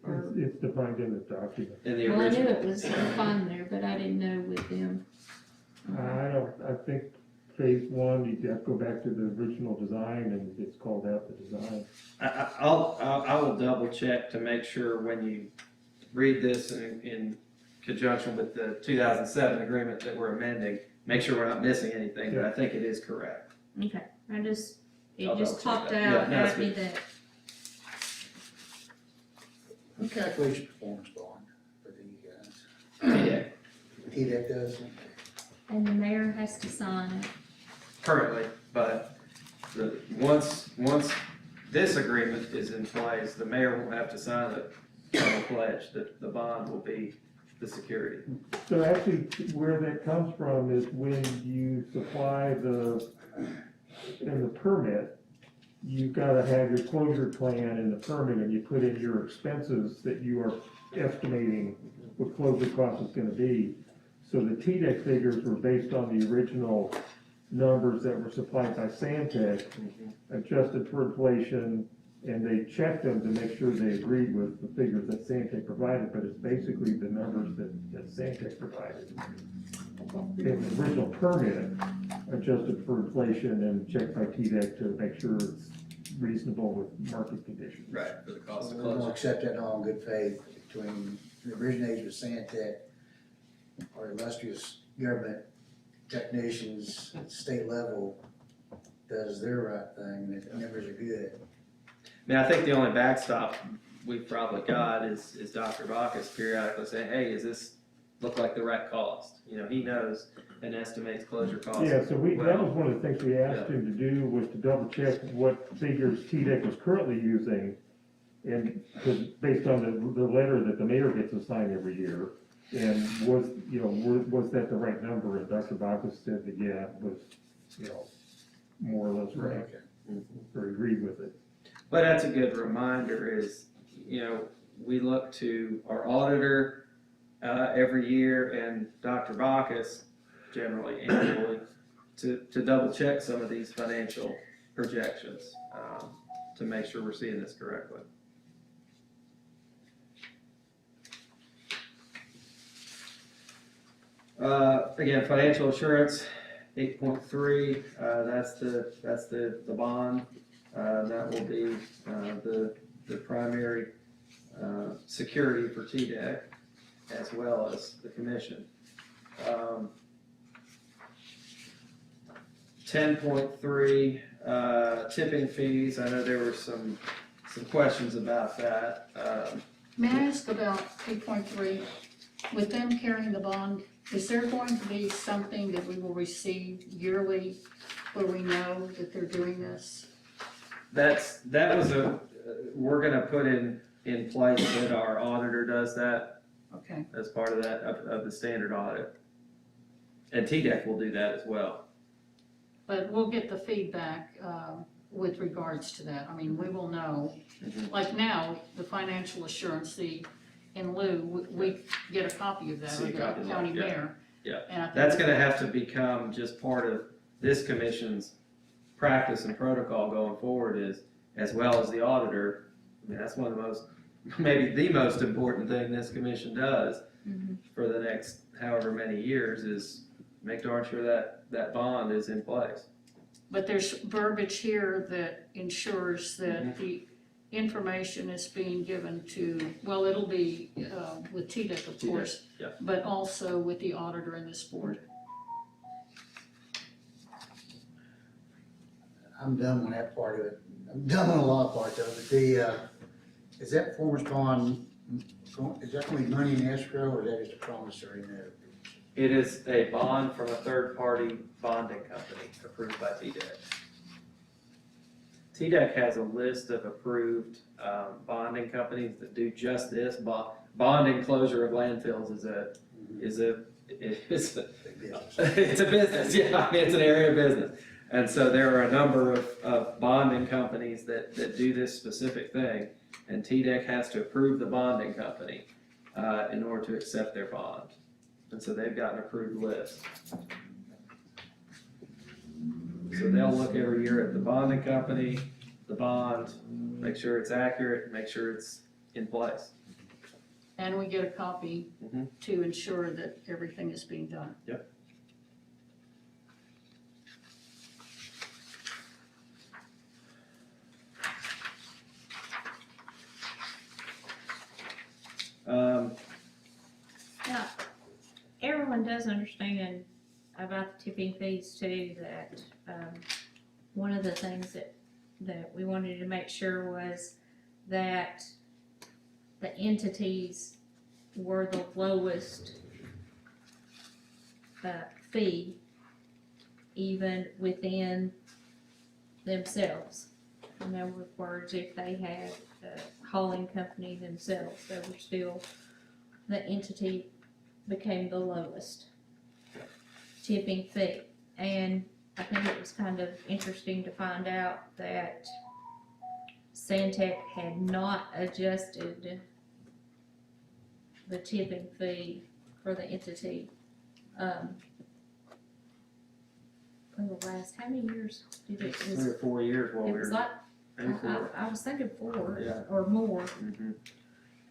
Speaker 3: Or,
Speaker 5: It's defined in the document.
Speaker 4: in the
Speaker 3: well, I knew
Speaker 4: original,
Speaker 3: it was defined there, but I didn't know with them.
Speaker 5: I think phase one, you have to go back to the original design and it's called out the design.
Speaker 4: I will double check to make sure when you read this in conjunction with the 2007 agreement that we're amending, make sure we're not missing anything, but I think it is correct.
Speaker 3: Okay, it
Speaker 4: I'll
Speaker 3: just
Speaker 4: double check
Speaker 3: popped
Speaker 4: that.
Speaker 3: out
Speaker 4: Yeah, no,
Speaker 3: at me
Speaker 4: it's
Speaker 3: that,
Speaker 8: Who calculates your performance bond for the guys?
Speaker 4: Yeah,
Speaker 8: TDEC does?
Speaker 3: and the mayor has to sign it.
Speaker 4: currently, but once this agreement is in place, the mayor will have to sign a pledge that the bond will be the security.
Speaker 5: So actually, where that comes from is when you supply in the permit, you've gotta have your closure plan in the permit and you put in your expenses that you are estimating what closure cost is gonna be. So the TDEC figures were based on the original numbers that were supplied by Santec, adjusted for inflation, and they checked them to make sure they agreed with the figures that Santec provided, but it's basically the numbers that Santec provided. In the original permit, adjusted for inflation and checked by TDEC to make sure it's reasonable with market conditions.
Speaker 4: Right, for the cost of
Speaker 8: We're gonna
Speaker 4: closure.
Speaker 8: accept that all in good faith between the originators of Santec, our illustrious government technicians at state level does their right thing, and the numbers are good.
Speaker 4: I mean, I think the only backstop we've probably got is Dr. Bacchus periodically saying, hey, does this look like the right cost? You know, he knows and estimates closure costs.
Speaker 5: Yeah, so that
Speaker 4: well.
Speaker 5: was one of the things we asked him to do, was to double check what figures TDEC was currently using. And, because based on the letter that the mayor gets assigned every year, and was that the right number? And Dr. Bacchus said that, yeah, it was, more or less right, or agreed with it.
Speaker 4: But that's a good reminder is, we look to our auditor every year and Dr. Bacchus generally annually to double check some of these financial projections to make sure we're seeing this correctly. Again, financial assurance, 8.3, that's the bond. That will be the primary security for TDEC as well as the commission. 10.3, tipping fees. I know there were some questions about that.
Speaker 7: May I ask about 8.3, with them carrying the bond, is there going to be something that we will receive yearly where we know that they're doing this?
Speaker 4: That was we're gonna put in in place that our auditor does that
Speaker 7: Okay,
Speaker 4: as part of that, of the standard audit. And TDEC will do that as well.
Speaker 7: but we'll get the feedback, with regards to that. I mean, we will know, like now, the financial assurance, in lieu, we get a copy of that,
Speaker 4: See
Speaker 7: or
Speaker 4: a
Speaker 7: the
Speaker 4: copy of that,
Speaker 7: county
Speaker 4: yeah.
Speaker 7: mayor.
Speaker 4: Yeah.
Speaker 7: And I think
Speaker 4: That's gonna have to become just part of this commission's practice and protocol going forward is, as well as the auditor. I mean, that's one of the most, maybe the most important thing this commission does for the next however many years is make darn sure that bond is in place.
Speaker 7: But there's verbiage here that ensures that the information is being given to, well, it'll be, with TDEC, of course.
Speaker 4: yeah.
Speaker 7: But also with the auditor and this board.
Speaker 8: I'm done on that part of it. I'm done on a lot of parts of it. Is that performance bond, is that gonna be money in escrow, or is that just a promissory note?
Speaker 4: It is a bond from a third-party bonding company approved by TDEC. TDEC has a list of approved bonding companies that do just this. Bonding closure of landfills is a it's a business. Yeah, I mean, it's an area of business. And so there are a number of bonding companies that do this specific thing, and TDEC has to approve the bonding company in order to accept their bond. And so they've got an approved list. So they'll look every year at the bonding company, the bond, make sure it's accurate, make sure it's in place.
Speaker 7: And we get a copy
Speaker 4: Mhm.
Speaker 7: to ensure that everything is being done.
Speaker 4: Yep.
Speaker 3: Now, everyone does understand about the tipping fees too, that, one of the things that we wanted to make sure was that the entities were the lowest, fee, even within themselves. In other words, if they had a hauling company themselves, they were still, the entity became the lowest tipping fee. And I think it was kind of interesting to find out that Santec had not adjusted the tipping fee for the entity, for the last, how many years did it?
Speaker 4: 3 or 4 years while
Speaker 3: It
Speaker 4: we
Speaker 3: was
Speaker 4: were.
Speaker 3: like,
Speaker 4: Maybe 4.
Speaker 3: I was thinking 4
Speaker 4: Yeah.
Speaker 3: or more.
Speaker 4: Mhm.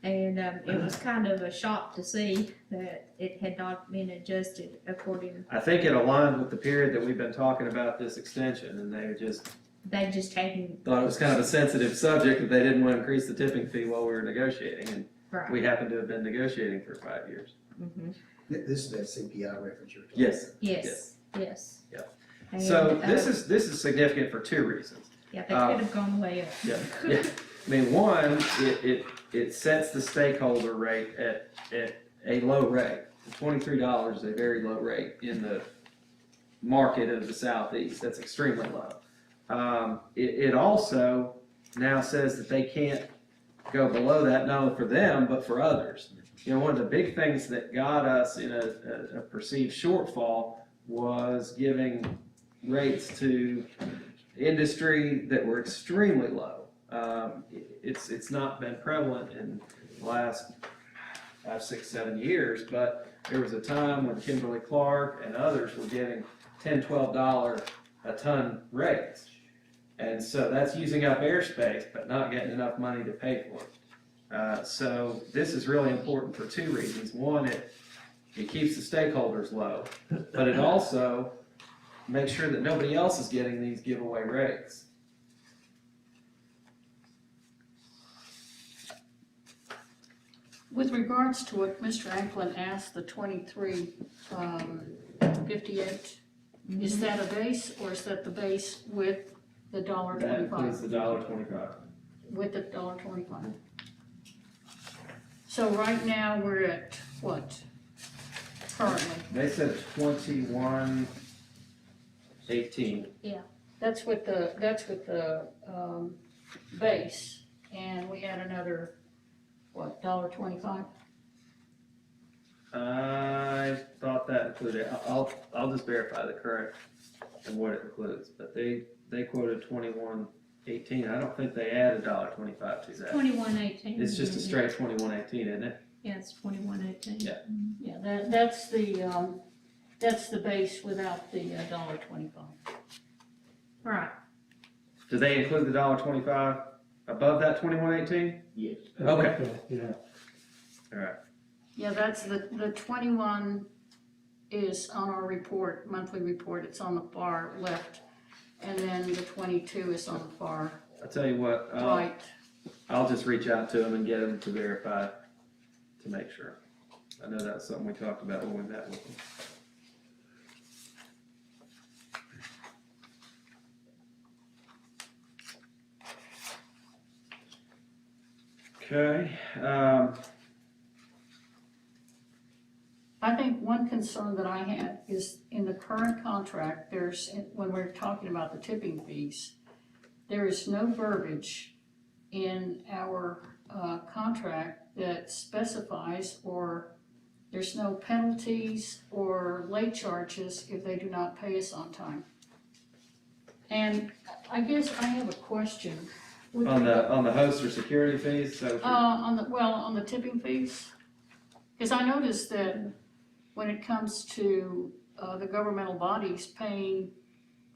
Speaker 3: And it was kind of a shock to see that it had not been adjusted according,
Speaker 4: I think it aligned with the period that we've been talking about this extension, and they just
Speaker 3: they just hadn't,
Speaker 4: thought it was kind of a sensitive subject that they didn't want to increase the tipping fee while we were negotiating, and
Speaker 3: right.
Speaker 4: we happened to have been negotiating for 5 years.
Speaker 3: Mhm.
Speaker 8: This is that CPI reference you were talking
Speaker 4: Yes.
Speaker 3: Yes, yes.
Speaker 4: Yeah.
Speaker 3: And,
Speaker 4: So this is significant for 2 reasons.
Speaker 3: yeah, they could have gone way up.
Speaker 4: Yeah, yeah. I mean, one, it sets the stakeholder rate at a low rate. $23 is a very low rate in the market of the Southeast. That's extremely low. It also now says that they can't go below that, not only for them, but for others. You know, one of the big things that got us in a perceived shortfall was giving rates to industry that were extremely low. It's not been prevalent in the last 5, 6, 7 years, but there was a time when Kimberly Clark and others were getting $10, $12 a ton rates. And so that's using up airspace, but not getting enough money to pay for it. So this is really important for 2 reasons. One, it keeps the stakeholders low, but it also makes sure that nobody else is getting these giveaway rates.
Speaker 7: With regards to what Mr. Anklin asked, the 23.58, is that a base, or is that the base with the
Speaker 4: That
Speaker 7: $1.25?
Speaker 4: is the $1.25.
Speaker 7: With the $1.25. So right now, we're at what, currently?
Speaker 4: They said 21.18.
Speaker 7: That's with the base, and we had another what, $1.25?
Speaker 4: I thought that included, I'll just verify the current and what it includes, but they quoted 21.18. I don't think they added $1.25 to that.
Speaker 3: 21.18.
Speaker 4: It's just a straight 21.18, isn't it?
Speaker 3: Yeah, it's 21.18.
Speaker 4: Yeah.
Speaker 7: Yeah, that's the base without the $1.25.
Speaker 3: Right.
Speaker 4: Do they include the $1.25 above that 21.18?
Speaker 5: Yes.
Speaker 4: Okay.
Speaker 5: Yeah.
Speaker 4: All right.
Speaker 7: Yeah, that's the 21 is on our report, monthly report, it's on the far left. And then the 22 is on the far
Speaker 4: I'll tell you what,
Speaker 7: right.
Speaker 4: I'll just reach out to them and get them to verify to make sure. I know that's something we talked about when we met with them. Okay,
Speaker 7: I think one concern that I had is in the current contract, when we're talking about the tipping fees, there is no verbiage in our contract that specifies, or there's no penalties or late charges if they do not pay us on time. And I guess I have a question.
Speaker 4: on the host or security fees, so.
Speaker 7: On the tipping fees, because I noticed that when it comes to the governmental bodies paying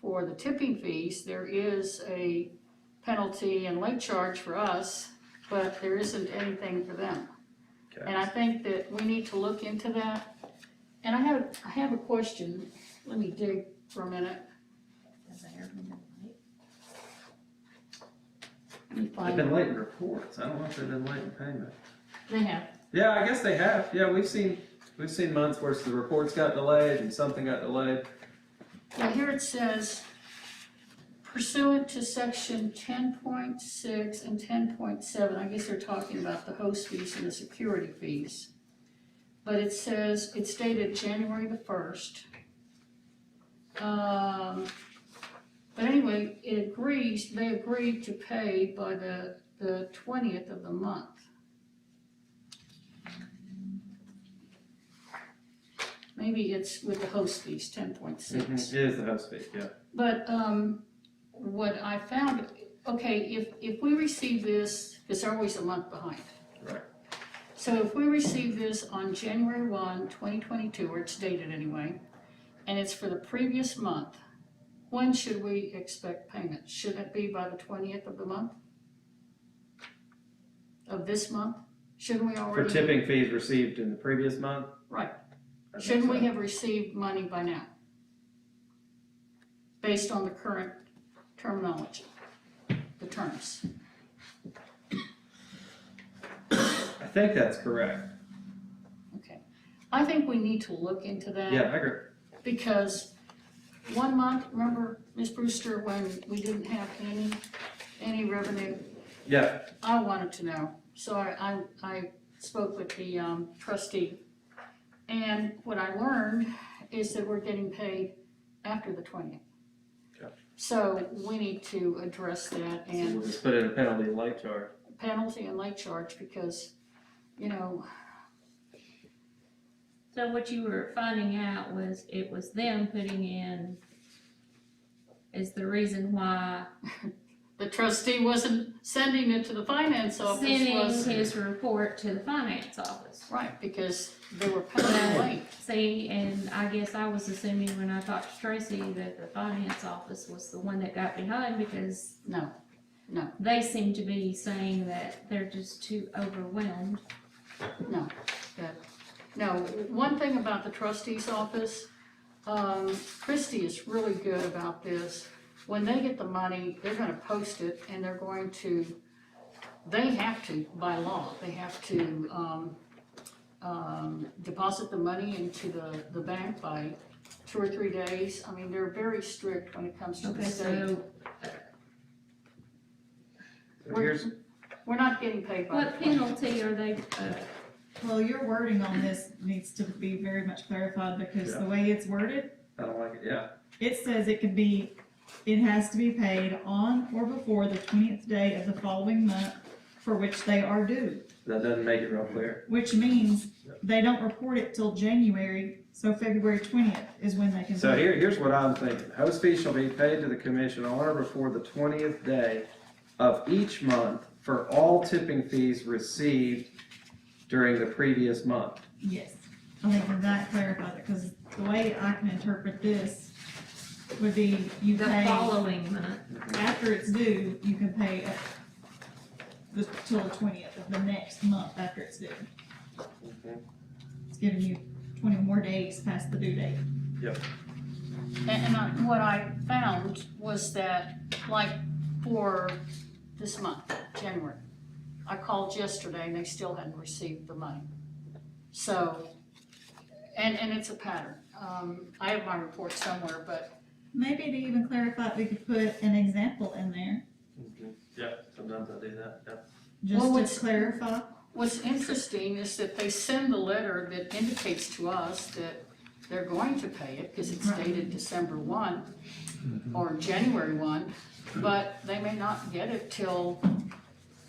Speaker 7: for the tipping fees, there is a penalty and late charge for us, but there isn't anything for them.
Speaker 4: Okay.
Speaker 7: And I think that we need to look into that. And I have a question. Let me dig for a minute. Let me
Speaker 4: They've
Speaker 7: find
Speaker 4: been
Speaker 7: it.
Speaker 4: late in reports, I don't know if they've been late in payment.
Speaker 7: They have.
Speaker 4: Yeah, I guess they have, yeah, we've seen months where the reports got delayed and something got delayed.
Speaker 7: Yeah, here it says pursuant to section 10.6 and 10.7, I guess they're talking about the host fees and the security fees. But it says, it's dated January the 1st. But anyway, they agreed to pay by the 20th of the month. Maybe it's with the host fees, 10.6.
Speaker 4: It is the host fee, yeah.
Speaker 7: But, what I found, okay, if we receive this, because they're always a month behind.
Speaker 4: Right.
Speaker 7: So if we receive this on January 1, 2022, or it's dated anyway, and it's for the previous month, when should we expect payment? Should it be by the 20th of the month? Of this month? Shouldn't we
Speaker 4: For
Speaker 7: already?
Speaker 4: tipping fees received in the previous month?
Speaker 7: Right.
Speaker 4: I think
Speaker 7: Shouldn't we
Speaker 4: so.
Speaker 7: have received money by now? Based on the current terminology, the terms.
Speaker 4: I think that's correct.
Speaker 7: Okay. I think we need to look into that.
Speaker 4: Yeah, I agree.
Speaker 7: Because 1 month, remember, Ms. Brewster, when we didn't have any revenue?
Speaker 4: Yeah,
Speaker 7: I wanted to know. So I spoke with the trustee. And what I learned is that we're getting paid after the 20th.
Speaker 4: Okay.
Speaker 7: So we need to address that
Speaker 4: so we'll
Speaker 7: and
Speaker 4: just put in a penalty and late charge.
Speaker 7: penalty and late charge because, you know,
Speaker 3: So what you were finding out was it was them putting in is the reason why
Speaker 7: the trustee wasn't sending it to the finance office was.
Speaker 3: sending his report to the finance office.
Speaker 7: Right, because they were paying late.
Speaker 3: See, and I guess I was assuming when I talked to Tracy that the finance office was the one that got behind because
Speaker 7: No,
Speaker 3: they seem to be saying that they're just too overwhelmed.
Speaker 7: no. One thing about the trustee's office, Christie is really good about this. When they get the money, they're gonna post it and they have to, by law, they have to, deposit the money into the bank by 2 or 3 days. I mean, they're very strict when it comes to the
Speaker 3: Okay,
Speaker 7: state.
Speaker 3: so
Speaker 4: So here's,
Speaker 7: We're not getting paid by the
Speaker 3: what
Speaker 7: 20th.
Speaker 3: penalty are they,
Speaker 6: Well, your wording on this needs to be very much clarified because the way it's worded,
Speaker 4: I don't like it, yeah.
Speaker 6: it says it has to be paid on or before the 20th day of the following month for which they are due,
Speaker 4: That doesn't make it real clear.
Speaker 6: which means they don't report it till January, so February 20th is when they can.
Speaker 4: So
Speaker 6: pay.
Speaker 4: here's what I'm thinking. Host fees shall be paid to the commission on or before the 20th day of each month for all tipping fees received during the previous month.
Speaker 6: Yes, I think that clarifies it, because the way I can interpret this would be you
Speaker 3: The
Speaker 6: pay,
Speaker 3: following month.
Speaker 6: after it's due, you can pay till the 20th of the next month after it's due. It's giving you 20 more days past the due date.
Speaker 7: What I found was that, like, for this month, January, I called yesterday and they still hadn't received the money. So, and it's a pattern. I have my report somewhere, but
Speaker 6: Maybe to even clarify, we could put an example in there,
Speaker 4: Yeah, sometimes I do that, yeah.
Speaker 7: Well,
Speaker 6: just to clarify.
Speaker 7: what's interesting is that they send the letter that indicates to us that they're going to pay it, because it's dated December 1 or January 1, but they may not get it till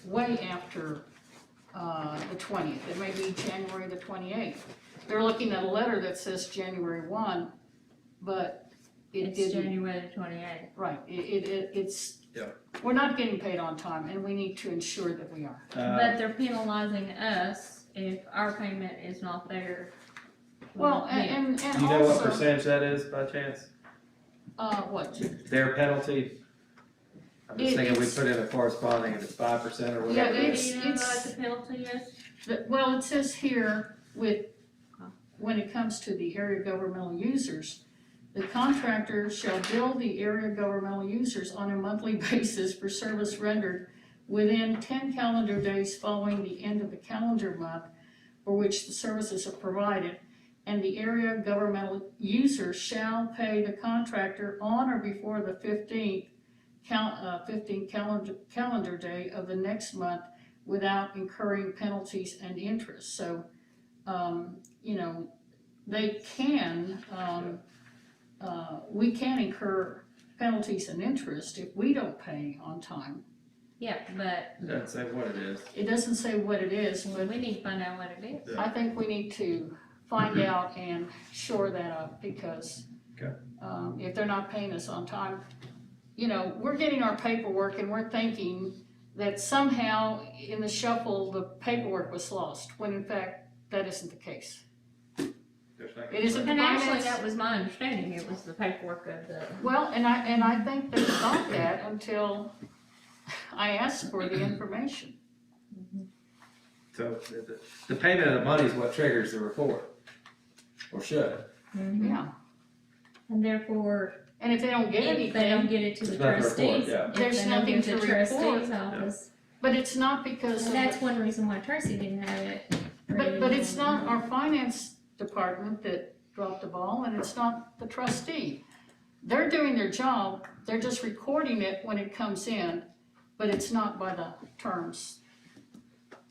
Speaker 7: way after the 20th. It may be January the 28th. They're looking at a letter that says January 1, but it
Speaker 3: It's
Speaker 7: didn't.
Speaker 3: January 28th.
Speaker 7: Right, it's,
Speaker 4: Yeah.
Speaker 7: we're not getting paid on time, and we need to ensure that we are.
Speaker 3: But they're penalizing us if our payment is not there.
Speaker 7: Well,
Speaker 3: Yeah.
Speaker 7: and
Speaker 4: Do you know what
Speaker 7: also,
Speaker 4: percentage that is by chance?
Speaker 7: what?
Speaker 4: Their penalty? I'm just thinking we
Speaker 7: It's-
Speaker 4: put in a corresponding, if it's 5% or
Speaker 7: Yeah,
Speaker 4: whatever.
Speaker 7: it's-
Speaker 3: Do you know what the penalty is?
Speaker 7: Well, it says here when it comes to the area governmental users, the contractor shall bill the area governmental users on a monthly basis for service rendered within 10 calendar days following the end of the calendar month for which the services are provided, and the area governmental user shall pay the contractor on or before the 15th calendar day of the next month without incurring penalties and interest. So, they can, we can incur penalties and interest if we don't pay on time.
Speaker 3: Yeah, but
Speaker 4: It doesn't say what it is.
Speaker 7: It doesn't say what it is, but
Speaker 3: we need to find out what it is.
Speaker 7: I think we need to find out and shore that up, because
Speaker 4: Okay.
Speaker 7: if they're not paying us on time, we're getting our paperwork and we're thinking that somehow in the shuffle, the paperwork was lost, when in fact, that isn't the case. It isn't the
Speaker 3: And actually,
Speaker 7: finance.
Speaker 3: that was my understanding, it was the paperwork of the,
Speaker 7: Well, and I think they thought that until I asked for the information.
Speaker 4: So the payment of the money is what triggers the report, or should.
Speaker 7: Yeah,
Speaker 3: and therefore,
Speaker 7: and if they don't get
Speaker 3: if they don't
Speaker 7: anything,
Speaker 3: get it to the
Speaker 4: It's not the report,
Speaker 3: trustees,
Speaker 4: yeah.
Speaker 3: if
Speaker 7: There's
Speaker 3: they don't
Speaker 7: nothing
Speaker 3: get it to
Speaker 7: to
Speaker 3: the
Speaker 7: report.
Speaker 3: trustees office,
Speaker 7: but it's not because
Speaker 3: and
Speaker 7: of,
Speaker 3: that's one reason why Tracy didn't have it.
Speaker 7: but it's not our finance department that dropped the ball, and it's not the trustee. They're doing their job, they're just recording it when it comes in, but it's not by the terms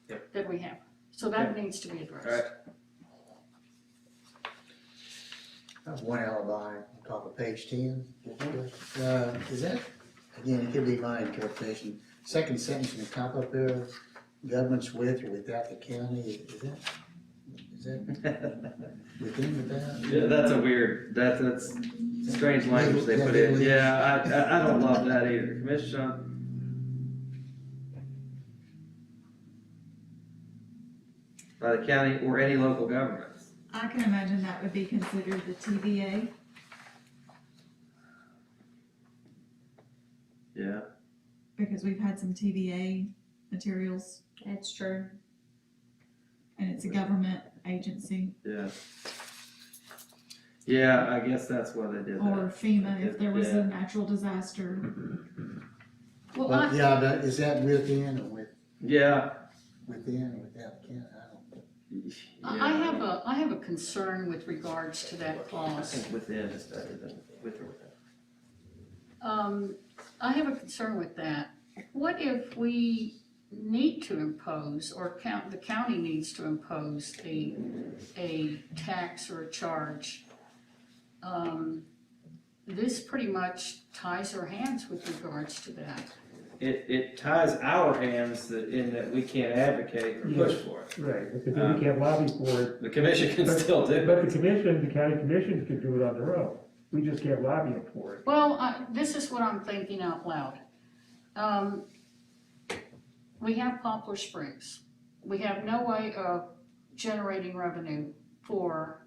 Speaker 4: Yep.
Speaker 7: that we have. So that needs to be addressed.
Speaker 4: Alright.
Speaker 8: I have one alibi on top of page 10. Is that, again, it could be my interpretation, second sentence in the top up there, governments with or without the county, is that within, without?
Speaker 4: Yeah, that's a weird, that's strange language they put in. Yeah, I don't love that either. Commission. By the county or any local governments.
Speaker 6: I can imagine that would be considered the TVA,
Speaker 4: Yeah.
Speaker 6: because we've had some TVA materials,
Speaker 3: That's true.
Speaker 6: and it's a government agency,
Speaker 4: Yeah. Yeah, I guess that's why they did
Speaker 6: or
Speaker 4: that.
Speaker 6: FEMA if there was
Speaker 4: Yeah.
Speaker 6: a natural disaster.
Speaker 7: Well,
Speaker 8: But, yeah, but is that within or
Speaker 4: Yeah.
Speaker 8: within or without the county?
Speaker 7: I have a concern with regards to that
Speaker 4: I
Speaker 7: clause.
Speaker 4: think within is better than with or without.
Speaker 7: I have a concern with that. What if we need to impose, or the county needs to impose a tax or a charge? This pretty much ties our hands with regards to that.
Speaker 4: it ties our hands in that we can't advocate or push for it.
Speaker 5: Right, because then we can't lobby for it.
Speaker 4: The commission can still do
Speaker 5: But
Speaker 4: it.
Speaker 5: the commission, the county commission can do it on their own. We just can't lobby them for it.
Speaker 7: Well, this is what I'm thinking out loud. We have Poplar Springs. We have no way of generating revenue for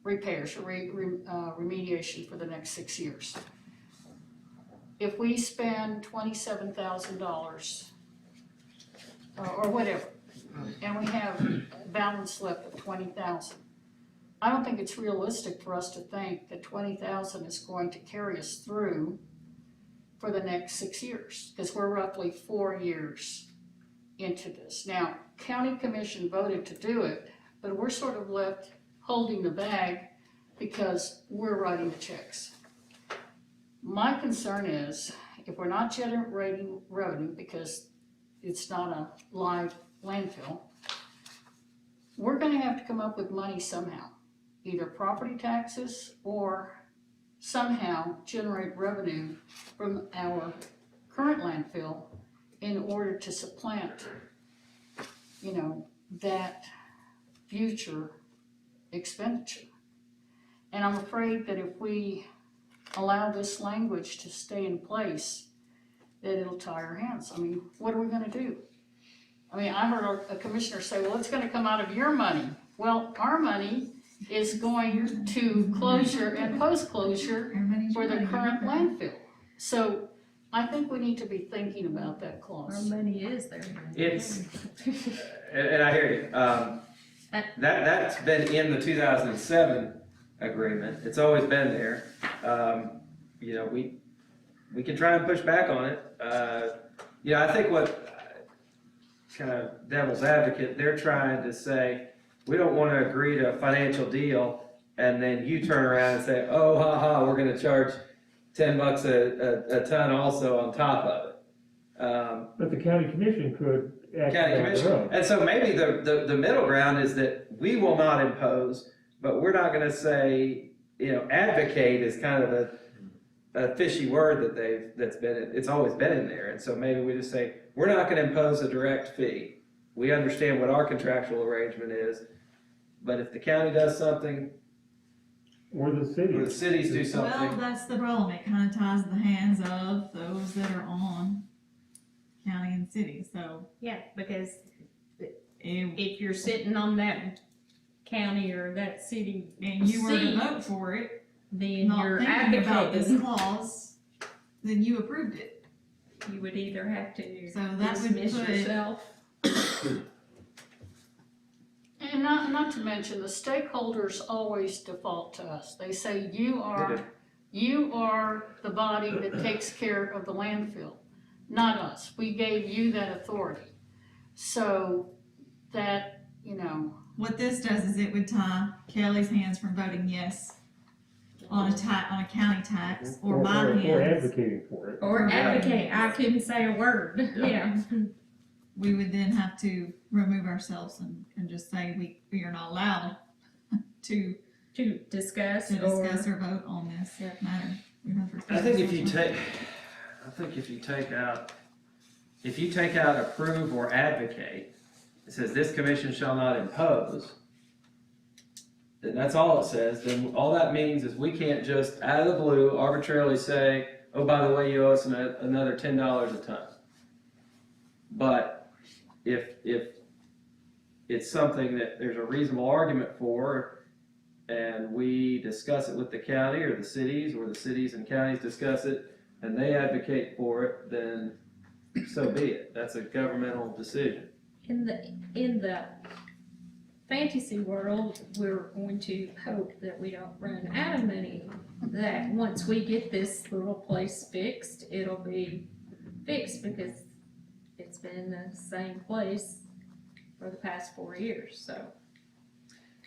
Speaker 7: repairs or remediation for the next 6 years. If we spend $27,000 or whatever, and we have balance left of 20,000, I don't think it's realistic for us to think that 20,000 is going to carry us through for the next 6 years, because we're roughly 4 years into this. Now, county commission voted to do it, but we're sort of left holding the bag because we're writing the checks. My concern is, if we're not generating revenue because it's not a live landfill, we're gonna have to come up with money somehow, either property taxes or somehow generate revenue from our current landfill in order to supplant, that future expenditure. And I'm afraid that if we allow this language to stay in place, that it'll tie our hands. I mean, what are we gonna do? I mean, I heard a commissioner say, well, it's gonna come out of your money. Well, our money is going to closure and post-closure
Speaker 6: Everybody's
Speaker 7: for the
Speaker 6: ready.
Speaker 7: current landfill. So I think we need to be thinking about that
Speaker 3: Our
Speaker 7: clause.
Speaker 3: money is there.
Speaker 4: It's, and I hear you, that's been in the 2007 agreement, it's always been there. We can try and push back on it. I think what, kind of devil's advocate, they're trying to say, we don't want to agree to a financial deal, and then you turn around and say, oh, we're gonna charge $10 a ton also on top of it.
Speaker 5: But the county commission could act
Speaker 4: County
Speaker 5: on their
Speaker 4: commission,
Speaker 5: own.
Speaker 4: and so maybe the middle ground is that we will not impose, but we're not gonna say, advocate is kind of a fishy word it's always been in there, and so maybe we just say, we're not gonna impose a direct fee. We understand what our contractual arrangement is, but if the county does something,
Speaker 5: Or the city.
Speaker 4: or the cities do
Speaker 6: Well,
Speaker 4: something,
Speaker 6: that's the problem, it kind of ties the hands of those that are on county and city, so
Speaker 3: Yeah, because
Speaker 6: and
Speaker 3: if you're sitting on that county or that city
Speaker 6: you were to
Speaker 3: seat,
Speaker 6: vote for it,
Speaker 3: then
Speaker 6: not
Speaker 3: you're
Speaker 6: thinking about this
Speaker 3: advocating.
Speaker 6: clause, then you approved it.
Speaker 3: You would either have to
Speaker 6: So that would
Speaker 3: dismiss
Speaker 6: put-
Speaker 3: yourself.
Speaker 7: And not to mention, the stakeholders always default to us. They say, you are the body that takes care of the landfill, not us. We gave you that authority. So that,
Speaker 6: What this does is it would tie Kelly's hands from voting yes on a county tax, or my
Speaker 5: Or
Speaker 6: hands.
Speaker 5: advocating for it.
Speaker 3: Or
Speaker 6: Right.
Speaker 3: advocate, I couldn't say a word, yeah.
Speaker 6: We would then have to remove ourselves and just say we are not allowed to
Speaker 3: To discuss or.
Speaker 6: discuss or vote on this matter. We have to-
Speaker 4: I think if you take out approve or advocate, it says this commission shall not impose, then that's all it says, then all that means is we can't just out of the blue arbitrarily say, oh, by the way, you owe us another $10 a ton. But if it's something that there's a reasonable argument for, and we discuss it with the county or the cities and counties discuss it, and they advocate for it, then so be it. That's a governmental decision.
Speaker 3: In the fantasy world, we're going to hope that we don't run out of money. That once we get this little place fixed, it'll be fixed because it's been the same place for the past 4 years, so.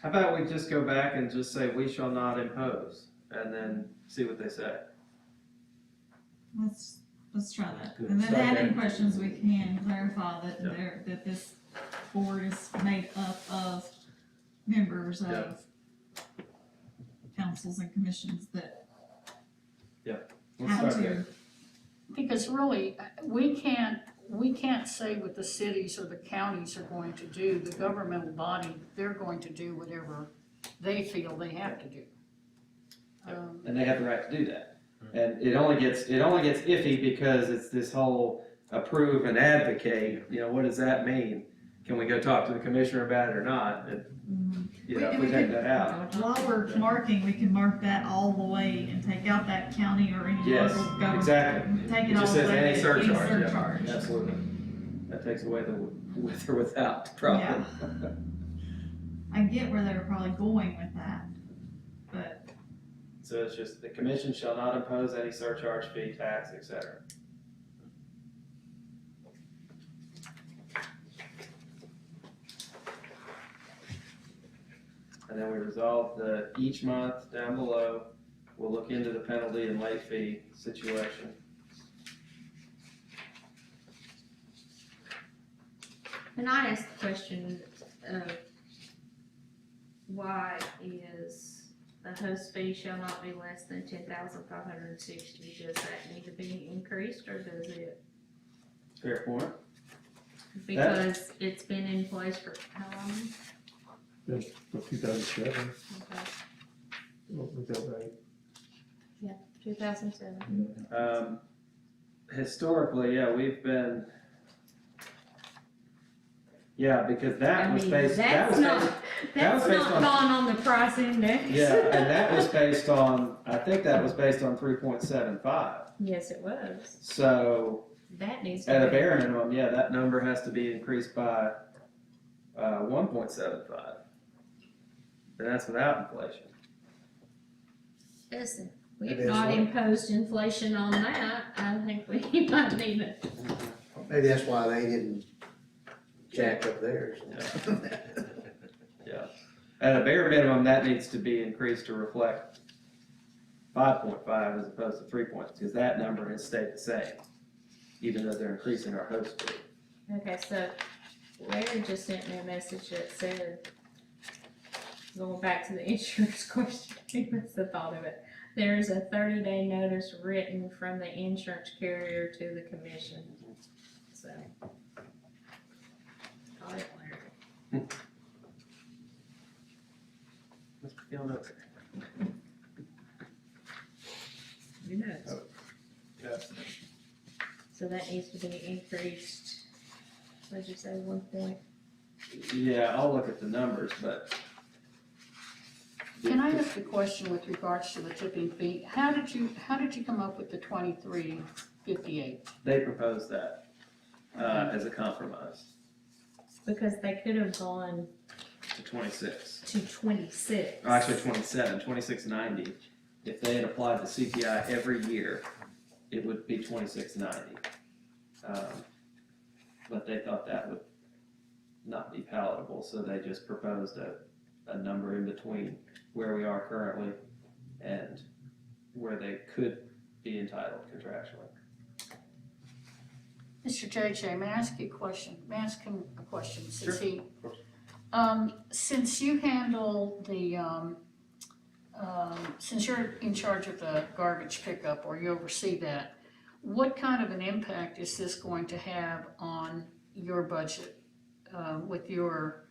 Speaker 4: How about we just go back and just say, we shall not impose, and then see what they say?
Speaker 6: Let's try that.
Speaker 9: Good.
Speaker 6: And then
Speaker 4: Start
Speaker 6: add
Speaker 4: there.
Speaker 6: in questions, we can clarify that
Speaker 4: Yeah.
Speaker 6: that this board is made up of members
Speaker 4: Yeah.
Speaker 6: of councils and commissions that
Speaker 4: Let's
Speaker 6: have
Speaker 4: start there.
Speaker 6: to
Speaker 7: Because really, we can't say what the cities or the counties are going to do. The governmental body, they're going to do whatever they feel they have to do.
Speaker 4: And they have the right to do that. And it only gets iffy because it's this whole approve and advocate, what does that mean? Can we go talk to the commissioner about it or not? And, if we take that out.
Speaker 6: While we're marking, we can mark that all the way and take out that county or any
Speaker 4: Yes,
Speaker 6: local government.
Speaker 4: exactly.
Speaker 6: Take
Speaker 4: It
Speaker 6: it all
Speaker 4: just
Speaker 6: the
Speaker 4: says
Speaker 6: way
Speaker 4: any
Speaker 6: to
Speaker 4: surcharge, yeah,
Speaker 6: surcharge.
Speaker 4: absolutely. That takes away the with or without problem.
Speaker 6: I get where they were probably going with that, but
Speaker 4: So it's just, the commission shall not impose any surcharge, fee, tax, etc. And then we resolve each month down below, we'll look into the penalty and late fee situation.
Speaker 3: And I asked the question of why is the host fee shall not be less than 10,560? Does that need to be increased or does it?
Speaker 4: Fair point.
Speaker 3: Because it's been in place for how long?
Speaker 5: That's for 2007,
Speaker 3: Okay.
Speaker 5: was that right?
Speaker 3: 2007.
Speaker 4: Historically, yeah, we've been, because that was based,
Speaker 3: That's not
Speaker 4: based on-
Speaker 3: gone on the price index.
Speaker 4: yeah, and that was based on, I think that was based on 3.75.
Speaker 3: Yes, it was.
Speaker 4: So
Speaker 3: That needs to
Speaker 4: at a
Speaker 3: be.
Speaker 4: bare minimum, that number has to be increased by 1.75. And that's without inflation.
Speaker 3: Listen,
Speaker 8: It
Speaker 3: we've
Speaker 8: is
Speaker 3: not
Speaker 8: what-
Speaker 3: imposed inflation on that. I think we might need it.
Speaker 8: Maybe that's why they didn't jack up theirs.
Speaker 4: At a bare minimum, that needs to be increased to reflect 5.5 as opposed to 3 points, because that number has stayed the same, even though they're increasing our host fee.
Speaker 3: Okay, so Larry just sent me a message that said, going back to the insurance question, he must have thought of it. There is a 30-day notice written from the insurance carrier to the commission. So. Got it, Larry.
Speaker 4: Mr. Field, okay.
Speaker 3: Who knows? So that needs to be increased, what'd you say, 1 point?
Speaker 4: Yeah, I'll look at the numbers, but
Speaker 7: Can I ask a question with regards to the tipping fee? How did you come up with the 23.58?
Speaker 4: they proposed that as a compromise
Speaker 3: Because they could have gone
Speaker 4: to 26.
Speaker 3: to 26.
Speaker 4: Or actually 27, 26.90. If they had applied the CPI every year, it would be 26.90. But they thought that would not be palatable, so they just proposed a number in between where we are currently and where they could be entitled contractually.
Speaker 7: Mr. JJ, may I ask you a question? May I ask him a question? Since
Speaker 4: Sure,
Speaker 7: he,
Speaker 4: of course.
Speaker 7: since you handle the, since you're in charge of the garbage pickup or you oversee that, what kind of an impact is this going to have on your budget with your,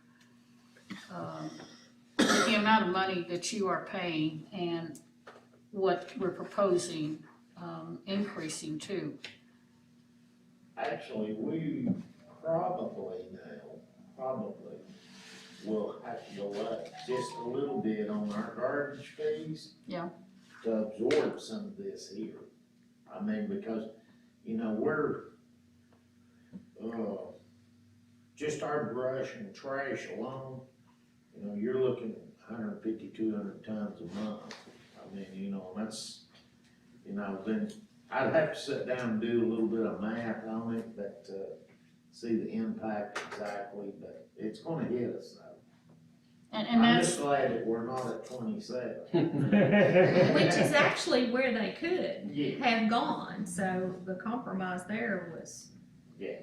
Speaker 7: with the amount of money that you are paying and what we're proposing increasing to?
Speaker 10: Actually, we probably will have to go up just a little bit on our garbage fees.
Speaker 7: Yeah.
Speaker 10: To absorb some of this here. I mean, because, we're, just our brush and trash alone, you're looking at 150, 200 tons a month. I mean, that's, then I'd have to sit down and do a little bit of math on it, but, see the impact exactly, but it's gonna hit us though.
Speaker 7: And
Speaker 10: I'm
Speaker 7: that's,
Speaker 10: just glad that we're not at 27.
Speaker 3: Which is actually where they could
Speaker 10: Yeah.
Speaker 3: have gone, so the compromise there was.
Speaker 10: Yeah.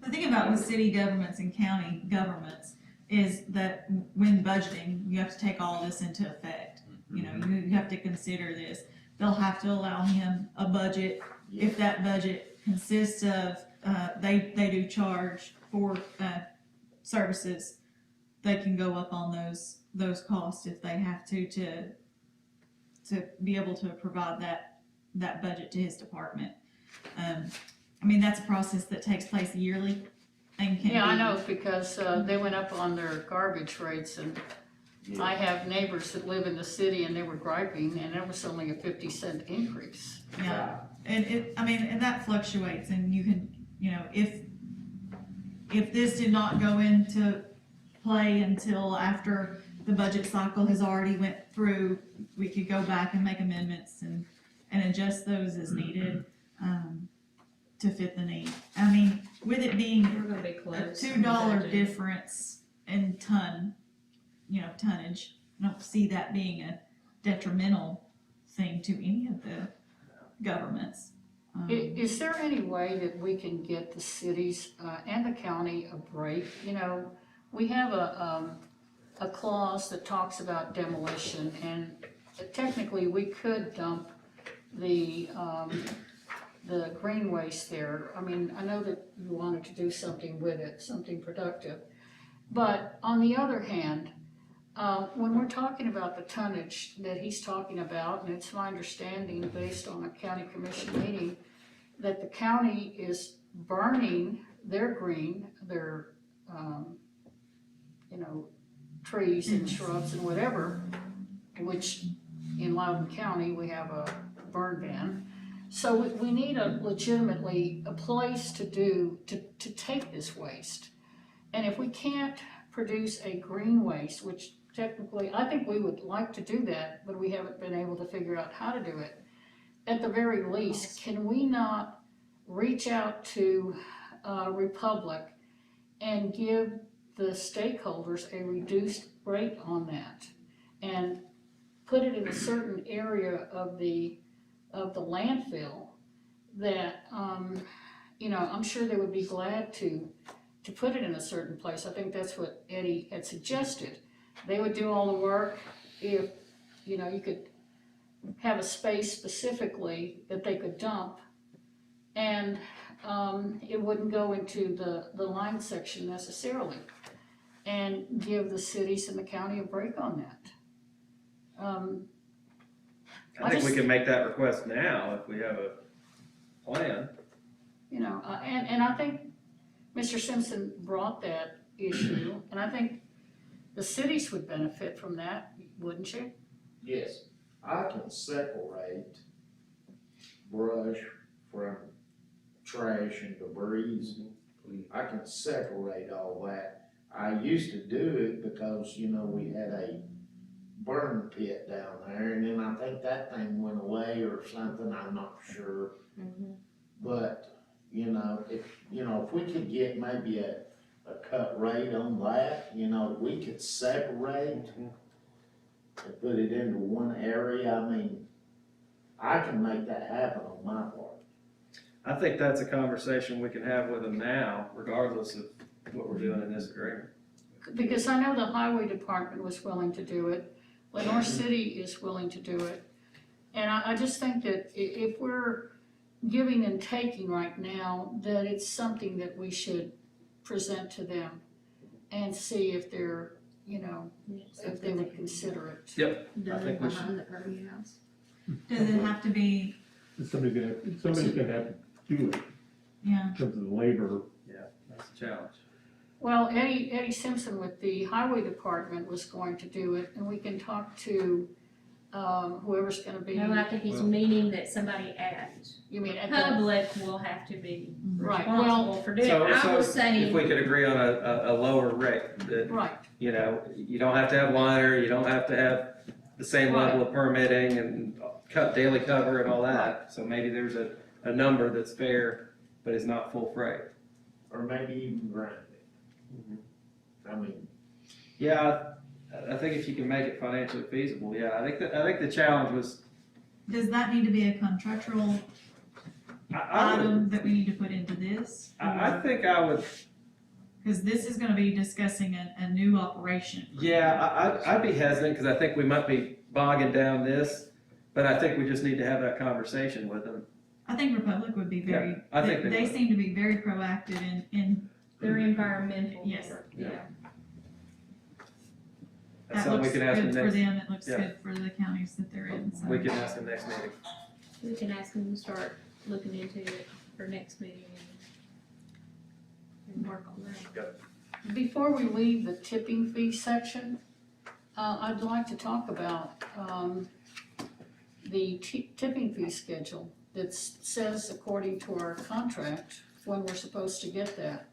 Speaker 6: the thing about with city governments and county governments is that when budgeting, you have to take all this into effect. You have to consider this. They'll have to allow him a budget if that budget consists of, they do charge for, services, they can go up on those costs if they have to be able to provide that budget to his department. I mean, that's a process that takes place yearly and can be.
Speaker 7: Yeah, I know, because, they went up on their garbage rates, and I have neighbors that live in the city and they were griping, and it was only a 50-cent increase.
Speaker 6: Yeah, and and that fluctuates, and you can, if this did not go into play until after the budget cycle has already went through, we could go back and make amendments and adjust those as needed, to fit the need. I mean, with it being
Speaker 3: We're gonna be
Speaker 6: a
Speaker 3: close.
Speaker 6: $2 difference in tonnage, I don't see that being a detrimental thing to any of the governments.
Speaker 7: Is there any way that we can get the cities, and the county a break? We have a clause that talks about demolition, and technically we could dump the green waste there. I mean, I know that you wanted to do something with it, something productive. But on the other hand, when we're talking about the tonnage that he's talking about, and it's my understanding based on a county commission meeting, that the county is burning their green, their, trees and shrubs and whatever, which in Loudon County, we have a burn ban. So we need legitimately a place to take this waste. And if we can't produce a green waste, which technically, I think we would like to do that, but we haven't been able to figure out how to do it. At the very least, can we not reach out to Republic and give the stakeholders a reduced rate on that? And put it in a certain area of the landfill that, I'm sure they would be glad to put it in a certain place. I think that's what Eddie had suggested. They would do all the work if, you could have a space specifically that they could dump, and it wouldn't go into the line section necessarily, and give the cities and the county a break on that.
Speaker 4: I think we can make that request now if we have a plan.
Speaker 7: And I think Mr. Simpson brought that issue, and I think the cities would benefit from that, wouldn't you?
Speaker 10: Yes, I can separate brush from trash and debris. I can separate all that. I used to do it because, we had a burn pit down there, and then I think that thing went away or something, I'm not sure. But, if we could get maybe a cut rate on that, we could separate and put it into one area. I mean, I can make that happen on my part.
Speaker 4: I think that's a conversation we can have with them now, regardless of what we're doing in this agreement.
Speaker 7: Because I know the highway department was willing to do it, Lenore City is willing to do it. And I just think that if we're giving and taking right now, that it's something that we should present to them and see if they're, if they would consider it.
Speaker 4: Yep. I think we
Speaker 3: Behind the Kirby house.
Speaker 6: Does it have to be,
Speaker 5: Somebody's gonna have to do it
Speaker 6: yeah,
Speaker 5: in terms of the labor.
Speaker 4: Yeah, that's a challenge.
Speaker 7: Well, Eddie Simpson with the highway department was going to do it, and we can talk to, whoever's gonna be.
Speaker 3: No, I think he's meaning that somebody at
Speaker 7: You mean at the,
Speaker 3: public will have to be
Speaker 7: Right,
Speaker 3: responsible for doing it.
Speaker 4: So,
Speaker 3: I was
Speaker 4: if
Speaker 3: saying,
Speaker 4: we could agree on a lower rate, that,
Speaker 7: right,
Speaker 4: you don't have to have liner, you don't have to have the same level of permitting and daily cover and all that. So maybe there's a number that's fair, but is not full freight.
Speaker 10: Or maybe even grind it. I mean,
Speaker 4: Yeah, I think if you can make it financially feasible, yeah, I think the challenge was,
Speaker 6: does that need to be a contractual
Speaker 4: I would,
Speaker 6: item that we need to put into this?
Speaker 4: I think I would,
Speaker 6: Cause this is gonna be discussing a new operation.
Speaker 4: yeah, I'd be hesitant, because I think we might be bogging down this, but I think we just need to have that conversation with them
Speaker 6: I think Republic would be very,
Speaker 4: Yeah, I think they
Speaker 6: they
Speaker 4: would.
Speaker 6: seem to be very proactive in,
Speaker 3: Their environmental.
Speaker 6: Yes.
Speaker 3: Yeah.
Speaker 4: That's
Speaker 6: that
Speaker 4: something we
Speaker 6: looks
Speaker 4: can ask them
Speaker 6: good for
Speaker 4: next,
Speaker 6: them, it looks
Speaker 4: yeah.
Speaker 6: good for the counties that they're in, so.
Speaker 4: we can ask them next meeting.
Speaker 3: We can ask them to start looking into it for next meeting and work on that.
Speaker 7: Before we leave the tipping fee section, I'd like to talk about, the tipping fee schedule that says according to our contract, when we're supposed to get that.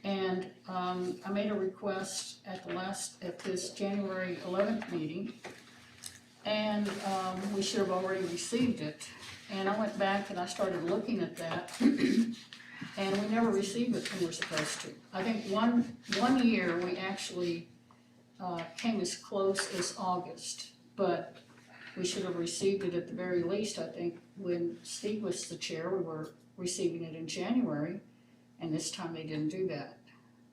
Speaker 7: And, I made a request at this January 11th meeting, and, we should have already received it. And I went back and I started looking at that, and we never received it when we're supposed to. I think one year we actually, came as close as August, but we should have received it at the very least. I think when Steve was the chair, we were receiving it in January, and this time they didn't do that.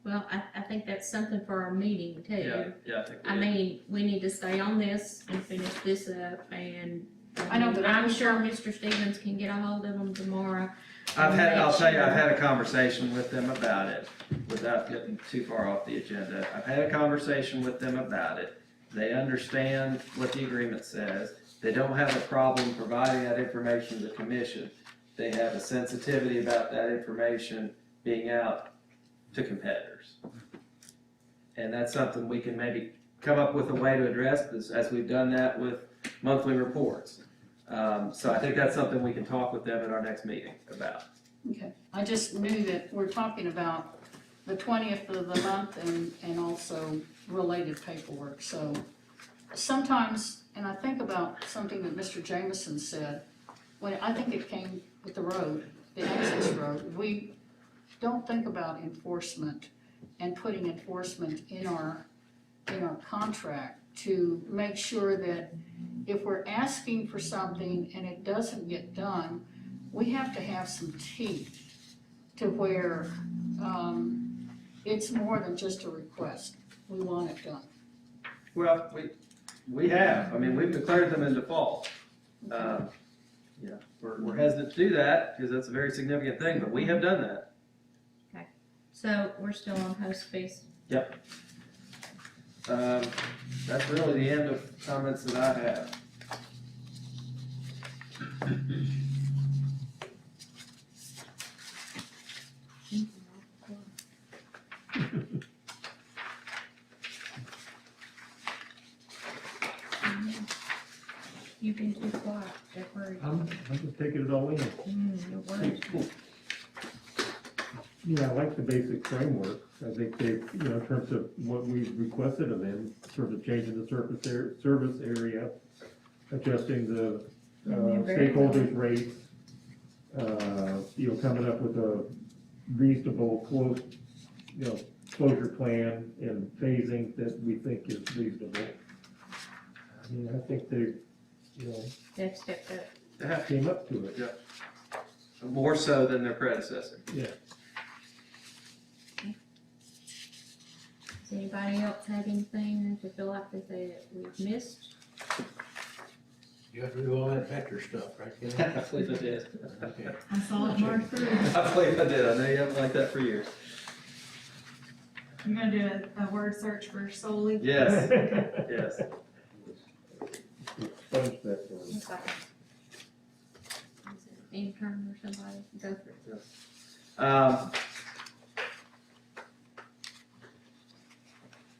Speaker 3: Well, I think that's something for our meeting too.
Speaker 4: Yeah, I think
Speaker 3: I mean, we need to stay on this and finish this up, and
Speaker 7: I know, but
Speaker 3: I'm sure Mr. Stevens can get a hold of them tomorrow.
Speaker 4: I'll
Speaker 3: Make
Speaker 4: tell you, I've
Speaker 3: sure.
Speaker 4: had a conversation with them about it, without getting too far off the agenda. I've had a conversation with them about it. They understand what the agreement says. They don't have a problem providing that information to the commission. They have a sensitivity about that information being out to competitors. And that's something we can maybe come up with a way to address, as we've done that with monthly reports. So I think that's something we can talk with them at our next meeting about.
Speaker 7: Okay, I just knew that we're talking about the 20th of the month and also related paperwork, so sometimes, and I think about something that Mr. Jameson said, when I think it came with the road, the access road, we don't think about enforcement and putting enforcement in our contract to make sure that if we're asking for something and it doesn't get done, we have to have some teeth to where, it's more than just a request. We want it done.
Speaker 4: Well, we have, I mean, we've declared them in default. Yeah, we're hesitant to do that, because that's a very significant thing, but we have done that.
Speaker 3: So we're still on host fees.
Speaker 4: That's really the end of comments that I have.
Speaker 3: You've been too quiet, Jeff, worried.
Speaker 5: I'm just taking it all in.
Speaker 3: You're worried.
Speaker 5: Yeah, I like the basic framework. I think they, in terms of what we requested of them, sort of changing the service area, adjusting the stakeholders' rates, coming up with a reasonable closure plan and phasing that we think is reasonable. I mean, I think they,
Speaker 3: They've stepped up.
Speaker 5: came up to it.
Speaker 4: More so than their predecessor.
Speaker 5: Yeah.
Speaker 3: Does anybody else have anything that they feel like that we've missed?
Speaker 10: You have to do all that vector stuff, right?
Speaker 4: I believe I did.
Speaker 10: Okay.
Speaker 6: I saw it marked through.
Speaker 4: I believe I did. I know you haven't liked that for years.
Speaker 6: You're gonna do a word search for solely?
Speaker 4: Yes, yes.
Speaker 5: Expunge that for them.
Speaker 3: It's like, is it an intern or somebody? Go for it.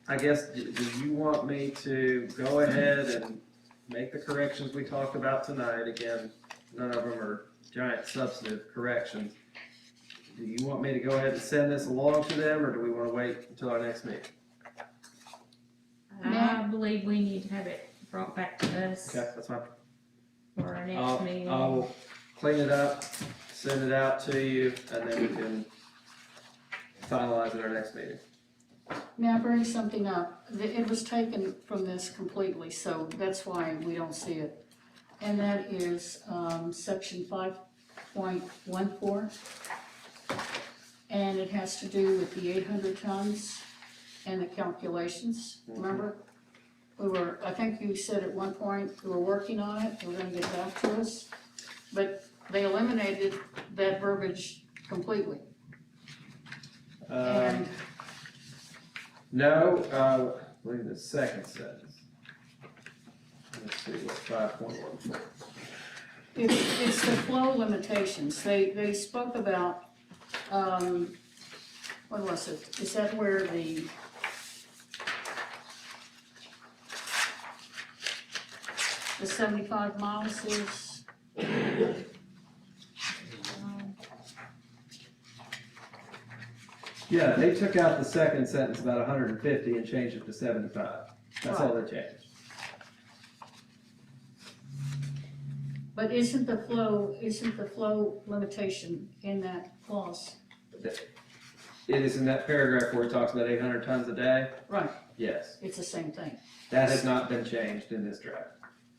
Speaker 4: I guess, do you want me to go ahead and make the corrections we talked about tonight? Again, none of them are giant substantive corrections. Do you want me to go ahead and send this along to them, or do we want to wait until our next meeting?
Speaker 3: I believe we need to have it brought back to us
Speaker 4: Okay, that's fine.
Speaker 3: for our next meeting.
Speaker 4: I'll clean it up, send it out to you, and then we can finalize at our next meeting.
Speaker 7: May I bring something up? It was taken from this completely, so that's why we don't see it. And that is, section 5.14. And it has to do with the 800 tons and the calculations, remember? I think you said at one point, we were working on it, they were gonna get back to us. But they eliminated that verbiage completely. And
Speaker 4: No, I believe the second sentence. Let's see, what 5.14.
Speaker 7: it's the flow limitations. They spoke about, what was it? Is that where the the 75 miles is?
Speaker 4: Yeah, they took out the second sentence about 150 and changed it to 75. That's all they changed.
Speaker 7: But isn't the flow limitation in that clause?
Speaker 4: It is in that paragraph where it talks about 800 tons a day?
Speaker 7: Right,
Speaker 4: Yes.
Speaker 7: it's the same thing.
Speaker 4: That has not been changed in this draft.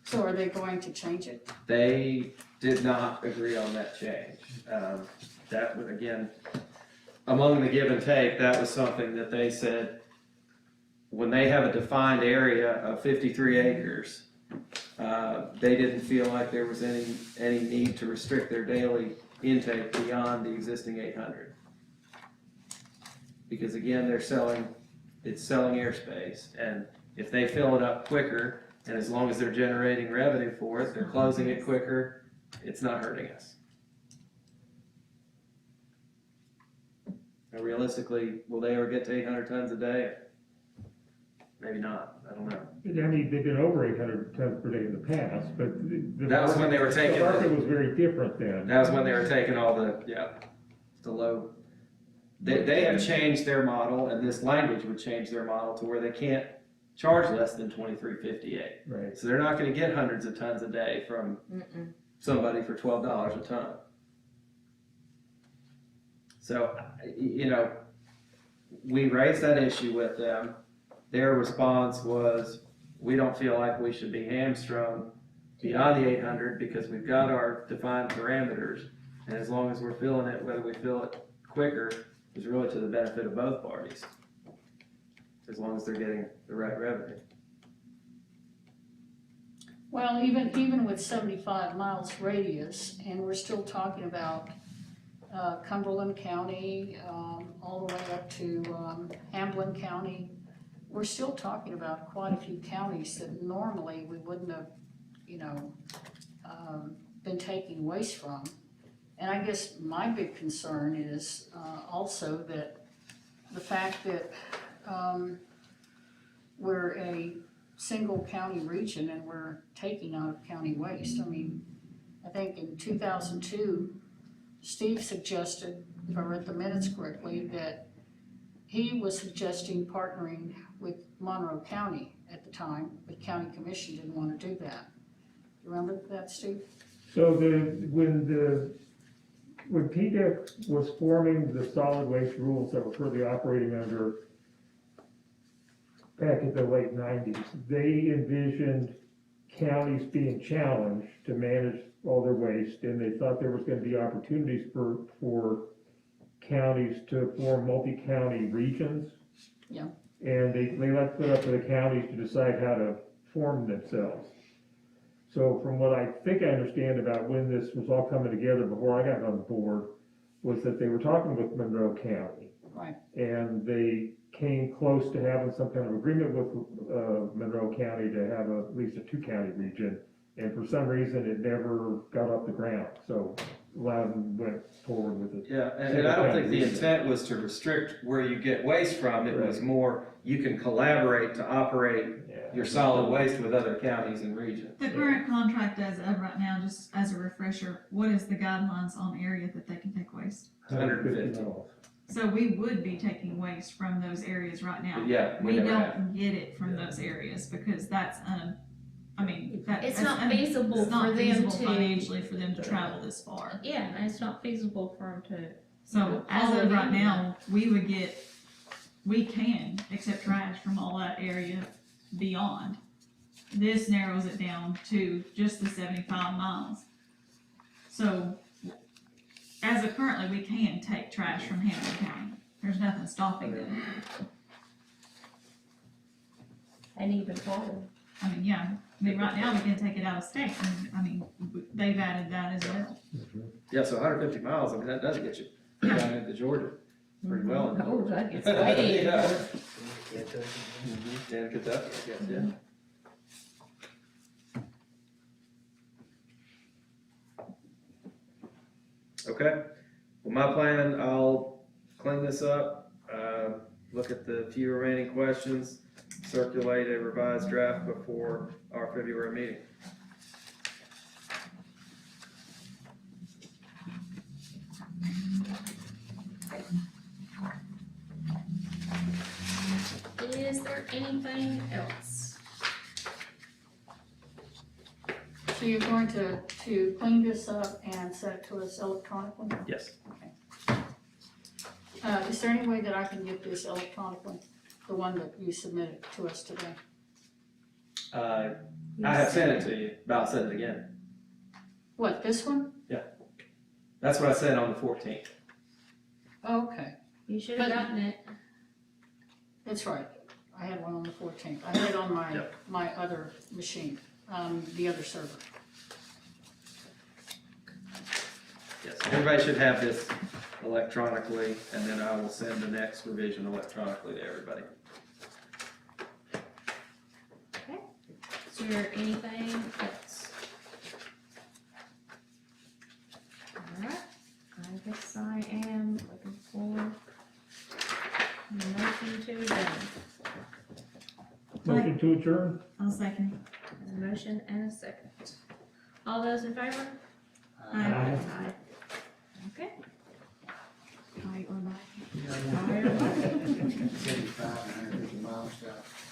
Speaker 7: So are they going to change it?
Speaker 4: They did not agree on that change. That would, again, among the give and take, that was something that they said, when they have a defined area of 53 acres, they didn't feel like there was any need to restrict their daily intake beyond the existing 800. Because again, it's selling airspace, and if they fill it up quicker, and as long as they're generating revenue for it, they're closing it quicker, it's not hurting us. Now realistically, will they ever get to 800 tons a day? Maybe not, I don't know.
Speaker 5: I mean, they've been over 800 tons per day in the past, but
Speaker 4: That was when they were taking
Speaker 5: the market was very different then.
Speaker 4: That was when they were taking all the low. They have changed their model, and this language would change their model to where they can't charge less than $23.58.
Speaker 5: Right.
Speaker 4: So they're not gonna get hundreds of tons a day from somebody for $12 a ton. So, we raised that issue with them. Their response was, we don't feel like we should be hamstrung beyond the 800 because we've got our defined parameters. And as long as we're filling it, whether we fill it quicker, is really to the benefit of both parties. As long as they're getting the right revenue.
Speaker 7: Well, even with 75 miles radius, and we're still talking about Cumberland County, all the way up to Hamlin County, we're still talking about quite a few counties that normally we wouldn't have, been taking waste from. And I guess my big concern is also that the fact that we're a single county region and we're taking out of county waste. I mean, I think in 2002, Steve suggested, if I read the minutes correctly, that he was suggesting partnering with Monroe County at the time, but county commission didn't want to do that. You remember that, Steve?
Speaker 5: So when PDEC was forming the solid waste rules that were currently operating under back in the late 90s, they envisioned counties being challenged to manage all their waste, and they thought there was going to be opportunities for counties to form multi-county regions.
Speaker 7: Yeah.
Speaker 5: And they left it up to the counties to decide how to form themselves. So from what I think I understand about when this was all coming together before I got on the board, was that they were talking with Monroe County.
Speaker 7: Right.
Speaker 5: And they came close to having some kind of agreement with Monroe County to have at least a 2-county region. And for some reason, it never got off the ground. So Loudon went forward with it.
Speaker 4: Yeah, and I don't think the intent was to restrict where you get waste from. It was more, you can collaborate to operate your solid waste with other counties and regions.
Speaker 6: The current contract as of right now, just as a refresher, what is the guidelines on area that they can take waste?
Speaker 4: 150.
Speaker 6: So we would be taking waste from those areas right now.
Speaker 4: Yeah,
Speaker 6: We
Speaker 4: never
Speaker 6: don't
Speaker 4: have.
Speaker 6: get it from those areas because that's,
Speaker 3: It's not feasible for them to-
Speaker 6: financially for them to travel this far.
Speaker 3: Yeah, and it's not feasible for them to.
Speaker 6: So as of right now, we can accept trash from all that area beyond. This narrows it down to just the 75 miles. So as of currently, we can take trash from Hamilton County. There's nothing stopping them.
Speaker 3: And even water.
Speaker 6: I mean, yeah, I mean, right now we can take it out of state, and, I mean, they've added that as well.
Speaker 4: Yeah, so 150 miles, I mean, that does get you down into Georgia pretty well.
Speaker 3: Oh, that gets way.
Speaker 4: Yeah. Yeah, Kentucky, I guess, yeah. Okay, well, my plan, I'll clean this up, look at the few remaining questions, circulate a revised draft before our February meeting.
Speaker 3: Is there anything else?
Speaker 7: So you're going to clean this up and send it to us electronically?
Speaker 4: Yes.
Speaker 7: Is there any way that I can get this electronically, the one that you submitted to us today?
Speaker 4: I have sent it to you, but I'll send it again.
Speaker 7: What, this one?
Speaker 4: That's what I said on the 14th.
Speaker 7: Oh, okay,
Speaker 3: You should have gotten it.
Speaker 7: that's right. I had one on the 14th. I had it on
Speaker 4: Yep.
Speaker 7: my other machine, the other server.
Speaker 4: Yes, everybody should have this electronically, and then I will send the next revision electronically to everybody.
Speaker 3: Is there anything else? Alright, I guess I am looking for a motion to adjourn.
Speaker 5: Motion to adjourn?
Speaker 6: I'll second.
Speaker 3: A motion and a second. All those in favor?
Speaker 6: Aye.
Speaker 3: Aye. Okay.
Speaker 6: Aye or not.
Speaker 3: Aye or not?
Speaker 8: 75 and 150 miles stuff.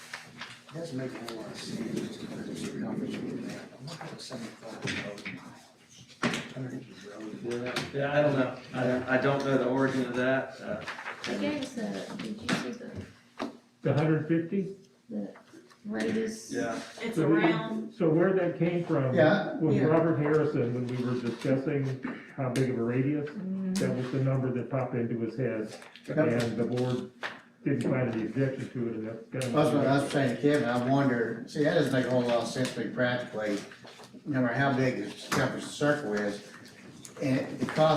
Speaker 8: Doesn't make a whole lot of sense, just because it's circumference of that. I'm looking at 75 road miles. 150 road.
Speaker 4: Yeah, I don't know. I don't know the origin of that.
Speaker 3: They gave us a, did you see
Speaker 5: The 150?
Speaker 3: the radius?
Speaker 4: Yeah,
Speaker 6: It's around,
Speaker 5: So where that came from
Speaker 8: Yeah,
Speaker 5: was
Speaker 8: yeah.
Speaker 5: Robert Harrison, when we were discussing how big of a radius, that was the number that popped into his head. And the board didn't find any objection to it, and that's kind of.
Speaker 8: That's what I was saying to Kevin, I wonder, see, that doesn't make a whole lot of sense to me practically, no matter how big the circumference of the circle is. And the cost